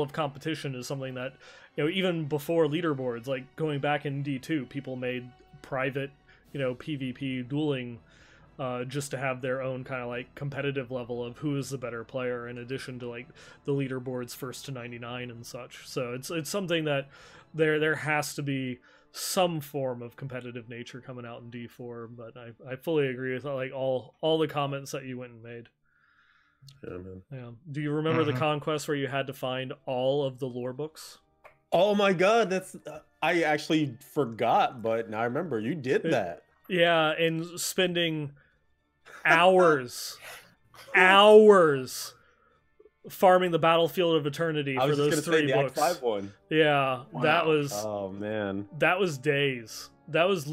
[SPEAKER 1] of competition is something that, you know, even before leaderboards, like going back in D2, people made private, you know, PvP dueling just to have their own kind of like competitive level of who is the better player, in addition to like the leaderboards first to 99 and such. So it's something that there has to be some form of competitive nature coming out in D4. But I fully agree with like all the comments that you went and made.
[SPEAKER 2] Yeah, man.
[SPEAKER 1] Yeah. Do you remember the conquest where you had to find all of the lore books?
[SPEAKER 2] Oh my god, that's I actually forgot, but now I remember you did that.
[SPEAKER 1] Yeah, and spending hours farming the Battlefield of Eternity for those 3 books.
[SPEAKER 2] The Act 5 one.
[SPEAKER 1] Yeah, wow. That was.
[SPEAKER 2] Oh man,
[SPEAKER 1] that was days. That was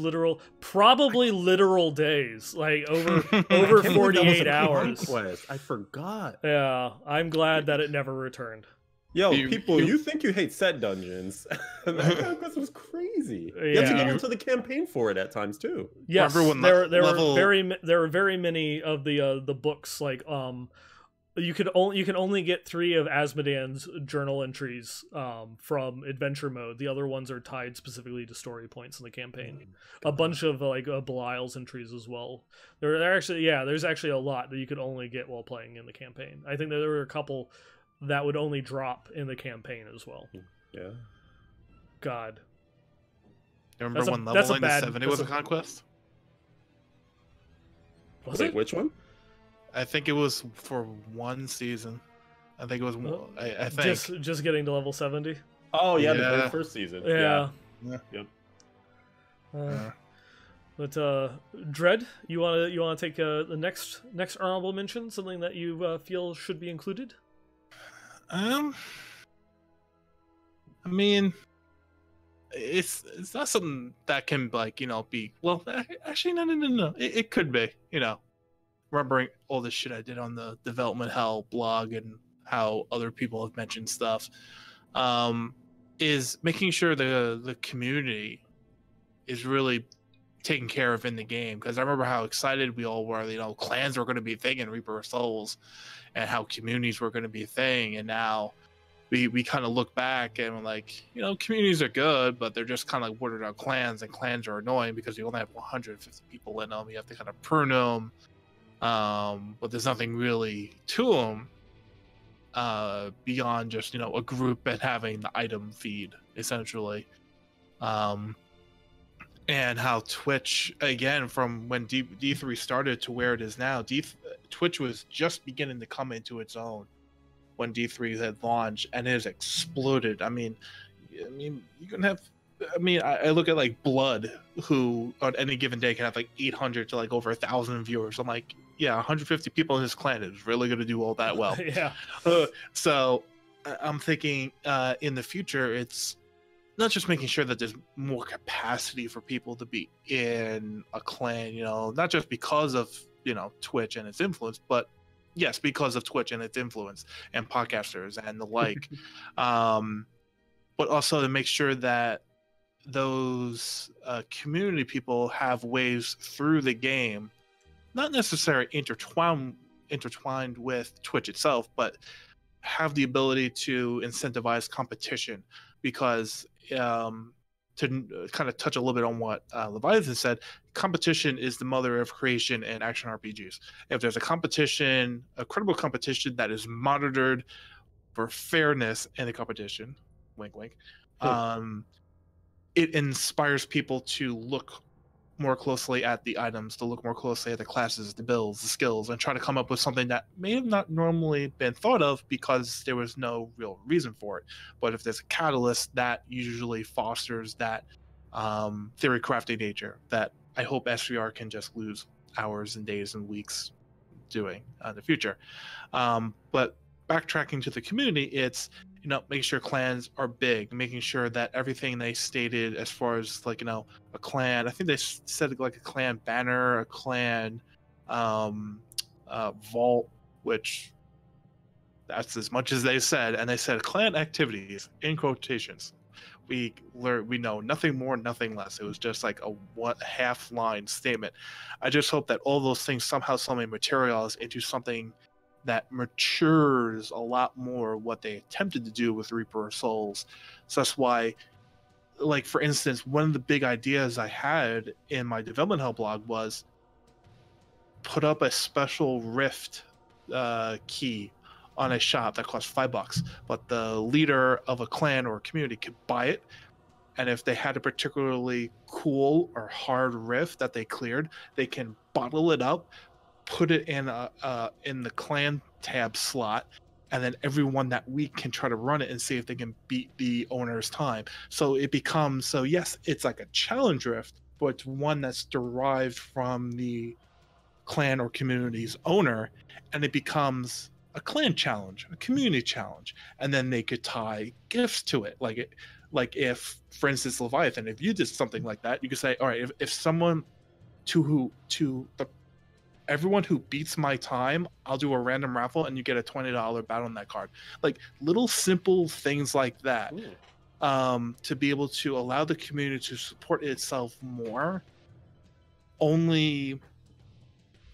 [SPEAKER 1] probably literal days, like over 48 hours.
[SPEAKER 2] Conquest. I forgot.
[SPEAKER 1] Yeah, I'm glad that it never returned.
[SPEAKER 2] Yo, you think you hate set dungeons? That conquest was crazy. You have to go into the campaign for it at times too.
[SPEAKER 1] Yes, there were very many of the books. Like you can only get 3 of Asmodan's journal entries from adventure mode. The other ones are tied specifically to story points in the campaign. A bunch of like Belial's entries as well. There's actually a lot that you could only get while playing in the campaign. I think that there were a couple that would only drop in the campaign as well.
[SPEAKER 2] Yeah.
[SPEAKER 1] God.
[SPEAKER 3] You remember when leveling to 70 was a conquest?
[SPEAKER 2] Wait, which one?
[SPEAKER 3] I think it was for one season. I think it was. I think
[SPEAKER 1] just getting to level 70.
[SPEAKER 2] Oh yeah, the very first season.
[SPEAKER 1] Yeah.
[SPEAKER 2] Yep.
[SPEAKER 1] But Dread, you wanna take the next honorable mention, something that you feel should be included?
[SPEAKER 3] I mean, it's not something that can like be well. Actually, no. It could be remembering all the shit I did on the Development Hell blog and how other people have mentioned stuff. Is making sure the community is really taken care of in the game, because I remember how excited we all were. Clans were going to be a thing in Reaper of Souls, and how communities were going to be a thing, and now we kind of look back and we're like, communities are good, but they're just kind of like watered out clans, and clans are annoying because you only have 150 people in them. You have to kind of prune them, but there's nothing really to them beyond just a group and having the item feed essentially. And how Twitch, again, from when D3 started to where it is now, Twitch was just beginning to come into its own when D3 had launched, and it has exploded. I mean, you can have. I look at like Blood, who on any given day can have like 800 to like over 1,000 viewers. I'm like, yeah, 150 people in his clan is really going to do all that well.
[SPEAKER 1] Yeah.
[SPEAKER 3] So I'm thinking in the future, it's not just making sure that there's more capacity for people to be in a clan, not just because of, Twitch and its influence, but yes, because of Twitch and its influence and podcasters and the like. But also to make sure that those community people have ways through the game, not necessarily intertwined with Twitch itself, but have the ability to incentivize competition. Because to kind of touch a little bit on what Leviathan said, competition is the mother of creation in action RPGs. If there's a competition, a credible competition that is monitored for fairness in the competition, wink, wink, it inspires people to look more closely at the items, to look more closely at the classes, the builds, the skills, and try to come up with something that may have not normally been thought of because there was no real reason for it. But if there's a catalyst, that usually fosters that theory crafting nature that I hope SVR can just lose hours and days and weeks doing in the future. But backtracking to the community, it's making sure clans are big, making sure that everything they stated as far as like a clan, I think they said like a clan banner, a clan vault, which that's as much as they said, and they said clan activities in quotations. We know nothing more, nothing less. It was just like a half line statement. I just hope that all those things somehow materialize into something that matures a lot more what they attempted to do with Reaper of Souls. So that's why, like, for instance, one of the big ideas I had in my Development Hell blog was put up a special Rift key on a shop that costs $5, but the leader of a clan or a community could buy it, and if they had a particularly cool or hard Rift that they cleared, they can bottle it up, put it in the clan tab slot, and then everyone that week can try to run it and see if they can beat the owner's time. So it becomes, so yes, it's like a challenge Rift, but it's one that's derived from the clan or community's owner, and it becomes a clan challenge, a community challenge, and then they could tie gifts to it. Like if, for instance, Leviathan, if you did something like that, you could say, all right, if someone everyone who beats my time, I'll do a random raffle and you get a $20 Battle.net card. Like little simple things like that. To be able to allow the community to support itself more, only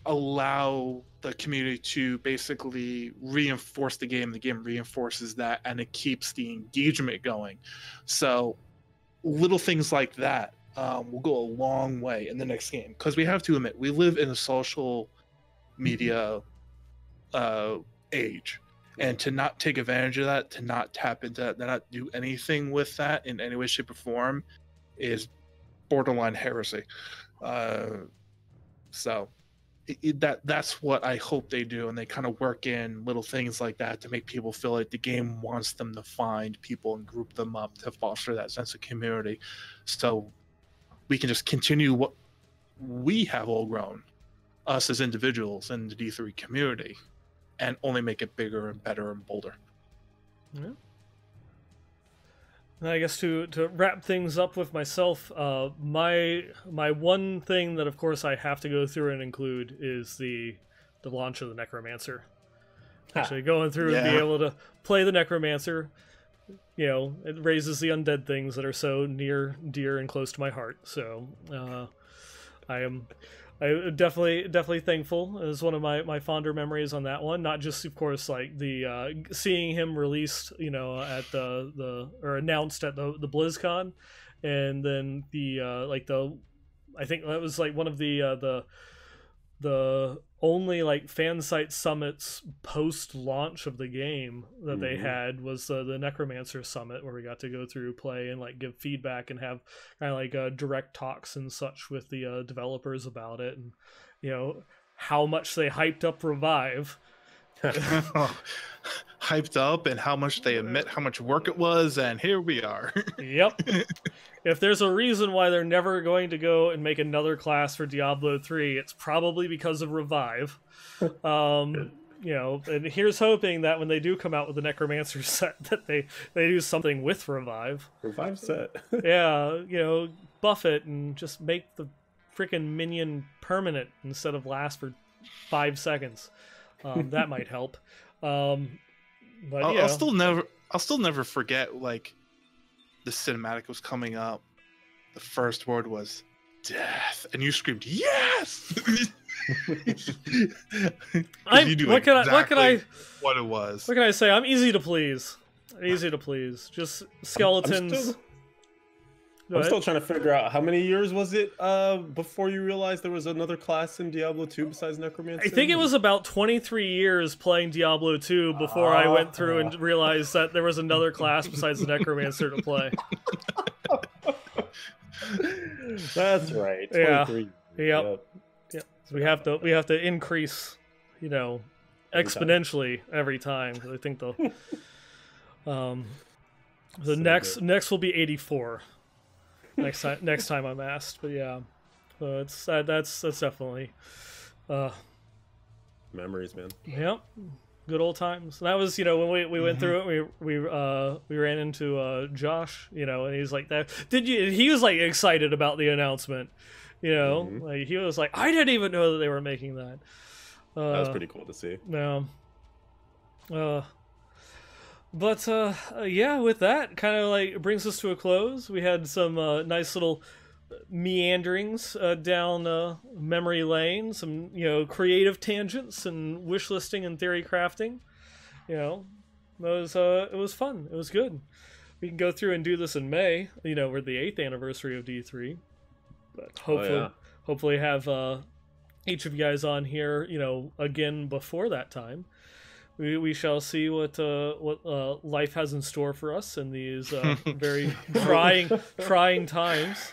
[SPEAKER 3] allow the community to basically reinforce the game reinforces that, and it keeps the engagement going. So little things like that will go a long way in the next game, because we have to admit we live in a social media age, and to not take advantage of that, to not tap into that, to not do anything with that in any way, shape, or form is borderline heresy. So that's what I hope they do, and they kind of work in little things like that to make people feel like the game wants them to find people and group them up to foster that sense of community, so we can just continue what we have all grown, us as individuals in the D3 community, and only make it bigger and better and bolder.
[SPEAKER 1] Yeah. And I guess to wrap things up with myself, my one thing that of course I have to go through and include is the launch of the Necromancer. Actually going through and be able to play the Necromancer, you know, it raises the undead things that are so near, dear, and close to my heart. So I'm definitely thankful. It was one of my fonder memories on that one. Not just, of course, like the seeing him released, you know, at or announced at the BlizzCon, and then I think that was like one of the only like fan site summits post launch of the game that they had was the Necromancer summit, where we got to go through, play, and like give feedback and have kind of like direct talks and such with the developers about it, and you know how much they hyped up Revive.
[SPEAKER 3] Hyped up, and how much they admit how much work it was, and here we are.
[SPEAKER 1] Yep. If there's a reason why they're never going to go and make another class for Diablo 3, it's probably because of Revive. You know, and here's hoping that when they do come out with the Necromancer set, that they do something with Revive.
[SPEAKER 2] Revive set.
[SPEAKER 1] Yeah, you know, buff it and just make the freaking minion permanent instead of last for 5 seconds. That might help. But
[SPEAKER 3] I'll still never forget, like, the cinematic was coming up. The first word was death, and you screamed yes.
[SPEAKER 1] What
[SPEAKER 3] it was?
[SPEAKER 1] What can I say? I'm easy to please. Easy to please. Just skeletons.
[SPEAKER 2] I'm still trying to figure out how many years was it before you realized there was another class in Diablo 2 besides Necromancer?
[SPEAKER 1] I think it was about 23 years playing Diablo 2 before I went through and realized that there was another class besides the Necromancer to play.
[SPEAKER 2] That's right. 23.
[SPEAKER 1] Yeah. Yep. So we have to increase, you know, exponentially every time. I think the next will be 84. Next time I'm asked, but yeah, so it's that's definitely
[SPEAKER 2] memories, man.
[SPEAKER 1] Yep, good old times. And that was, you know, when we went through it, we ran into Josh, you know, and he's like, that he was like excited about the announcement, you know, like he was like, I didn't even know that they were making that.
[SPEAKER 2] That was pretty cool to see.
[SPEAKER 1] Yeah. But yeah, with that, kind of like brings us to a close. We had some nice little meanderings down memory lane, some, you know, creative tangents and wish listing and theory crafting. You know, it was fun. It was good. We can go through and do this in May. You know, we're the 8th anniversary of D3, but hopefully have each of you guys on here, you know, again before that time. We shall see what life has in store for us in these very trying times.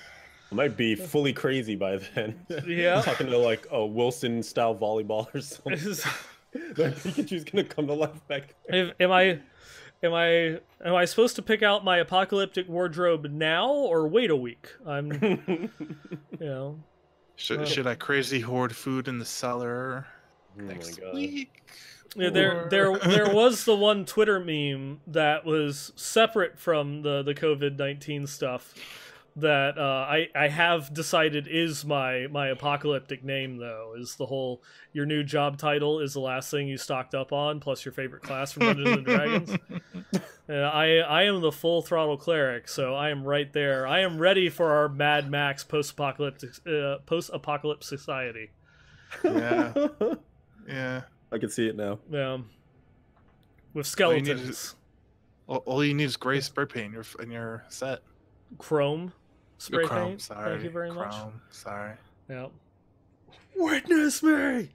[SPEAKER 2] I might be fully crazy by then.
[SPEAKER 1] Yeah,
[SPEAKER 2] talking to like a Wilson style volleyball or something. Like Pikachu's gonna come to life back there.
[SPEAKER 1] Am I supposed to pick out my apocalyptic wardrobe now or wait a week? I'm, you know.
[SPEAKER 3] Should I crazy hoard food in the cellar next week?
[SPEAKER 1] Yeah, there was the one Twitter meme that was separate from the COVID-19 stuff that I have decided is my apocalyptic name, though, is the whole your new job title is the last thing you stocked up on plus your favorite class from Dungeons and Dragons. And I am the full throttle cleric, so I am right there. I am ready for our Mad Max post-apocalypse society.
[SPEAKER 3] Yeah.
[SPEAKER 2] I can see it now.
[SPEAKER 1] Yeah. With skeletons.
[SPEAKER 3] All you need is gray spray paint in your set.
[SPEAKER 1] Chrome spray
[SPEAKER 3] chrome,
[SPEAKER 1] paint.
[SPEAKER 3] sorry.
[SPEAKER 1] Thank you very much.
[SPEAKER 3] Sorry.
[SPEAKER 1] Yeah. Witness me.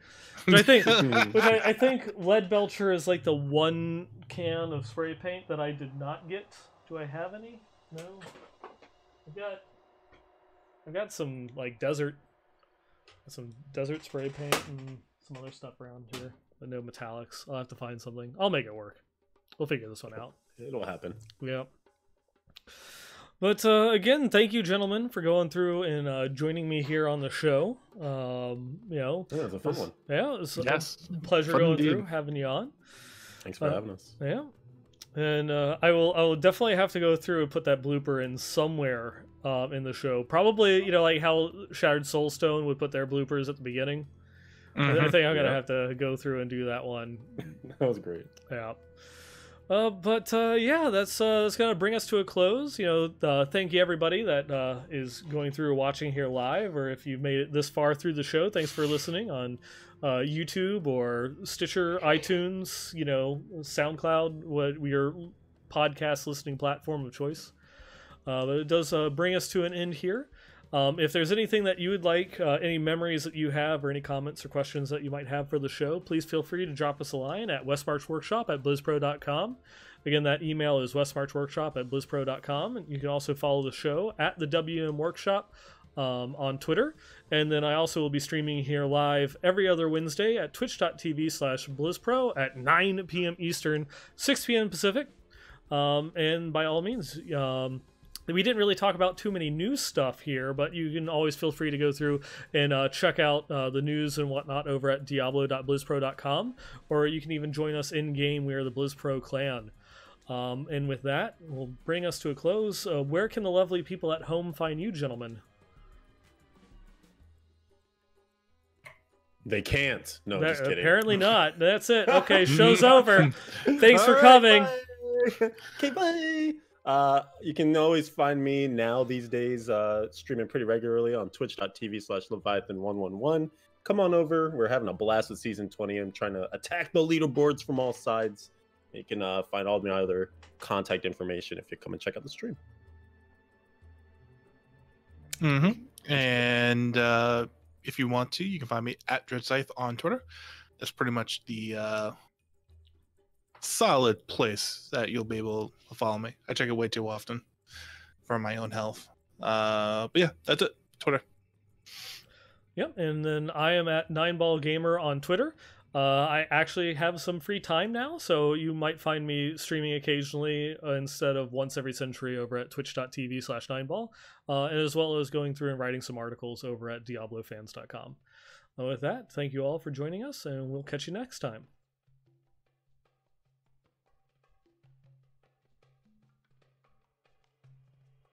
[SPEAKER 1] Which I think Lead Belcher is like the one can of spray paint that I did not get. Do I have any? No. I've got some like desert spray paint and some other stuff around here, but no metallics. I'll have to find something. I'll make it work. We'll figure this one out.
[SPEAKER 2] It'll happen.
[SPEAKER 1] Yeah. But again, thank you, gentlemen, for going through and joining me here on the show. You know,
[SPEAKER 2] yeah, it was a fun one.
[SPEAKER 1] Yeah, it was
[SPEAKER 3] a
[SPEAKER 1] pleasure
[SPEAKER 3] fun
[SPEAKER 1] going
[SPEAKER 3] indeed.
[SPEAKER 1] through, having you on.
[SPEAKER 2] Thanks for having us.
[SPEAKER 1] Yeah. And I will definitely have to go through and put that blooper in somewhere in the show. Probably, like how Shattered Soulstone would put their bloopers at the beginning. I think I'm gonna have to go through and do that one.
[SPEAKER 2] That was great.
[SPEAKER 1] Yeah. But yeah, that's gonna bring us to a close. Thank you everybody that is going through or watching here live, or if you've made it this far through the show, thanks for listening on YouTube or Stitcher, iTunes, SoundCloud, your podcast listening platform of choice. But it does bring us to an end here. If there's anything that you would like, any memories that you have, or any comments or questions that you might have for the show, please feel free to drop us a line at westmarchworkshop@blizzpro.com. Again, that email is westmarchworkshop@blizzpro.com. And you can also follow the show at the WM Workshop on Twitter. And then I also will be streaming here live every other Wednesday at twitch.tv/blizzpro at 9 p.m. Eastern, 6 p.m. Pacific. And by all means, we didn't really talk about too many news stuff here, but you can always feel free to go through and check out the news and whatnot over at diablo.blizzpro.com, or you can even join us in-game. We are the BlizzPro clan. And with that, we'll bring us to a close. Where can the lovely people at home find you, gentlemen?
[SPEAKER 2] They can't. No, just kidding.
[SPEAKER 1] Apparently not. That's it. Okay, show's over. Thanks for coming.
[SPEAKER 2] Bye. Okay, bye. You can always find me now these days streaming pretty regularly on twitch.tv/Leviathan111. Come on over. We're having a blast with Season 20. I'm trying to attack the leaderboards from all sides. You can find all my other contact information if you come and check out the stream.
[SPEAKER 3] And if you want to, you can find me at Dredscythe on Twitter. That's pretty much the solid place that you'll be able to follow me. I check it way too often for my own health. But yeah, that's it. Twitter.
[SPEAKER 1] Yep, and then I am at Neinball Gamer on Twitter. I actually have some free time now, so you might find me streaming occasionally instead of once every century over at twitch.tv/Neinball, and as well as going through and writing some articles over at diablofans.com. With that, thank you all for joining us, and we'll catch you next time.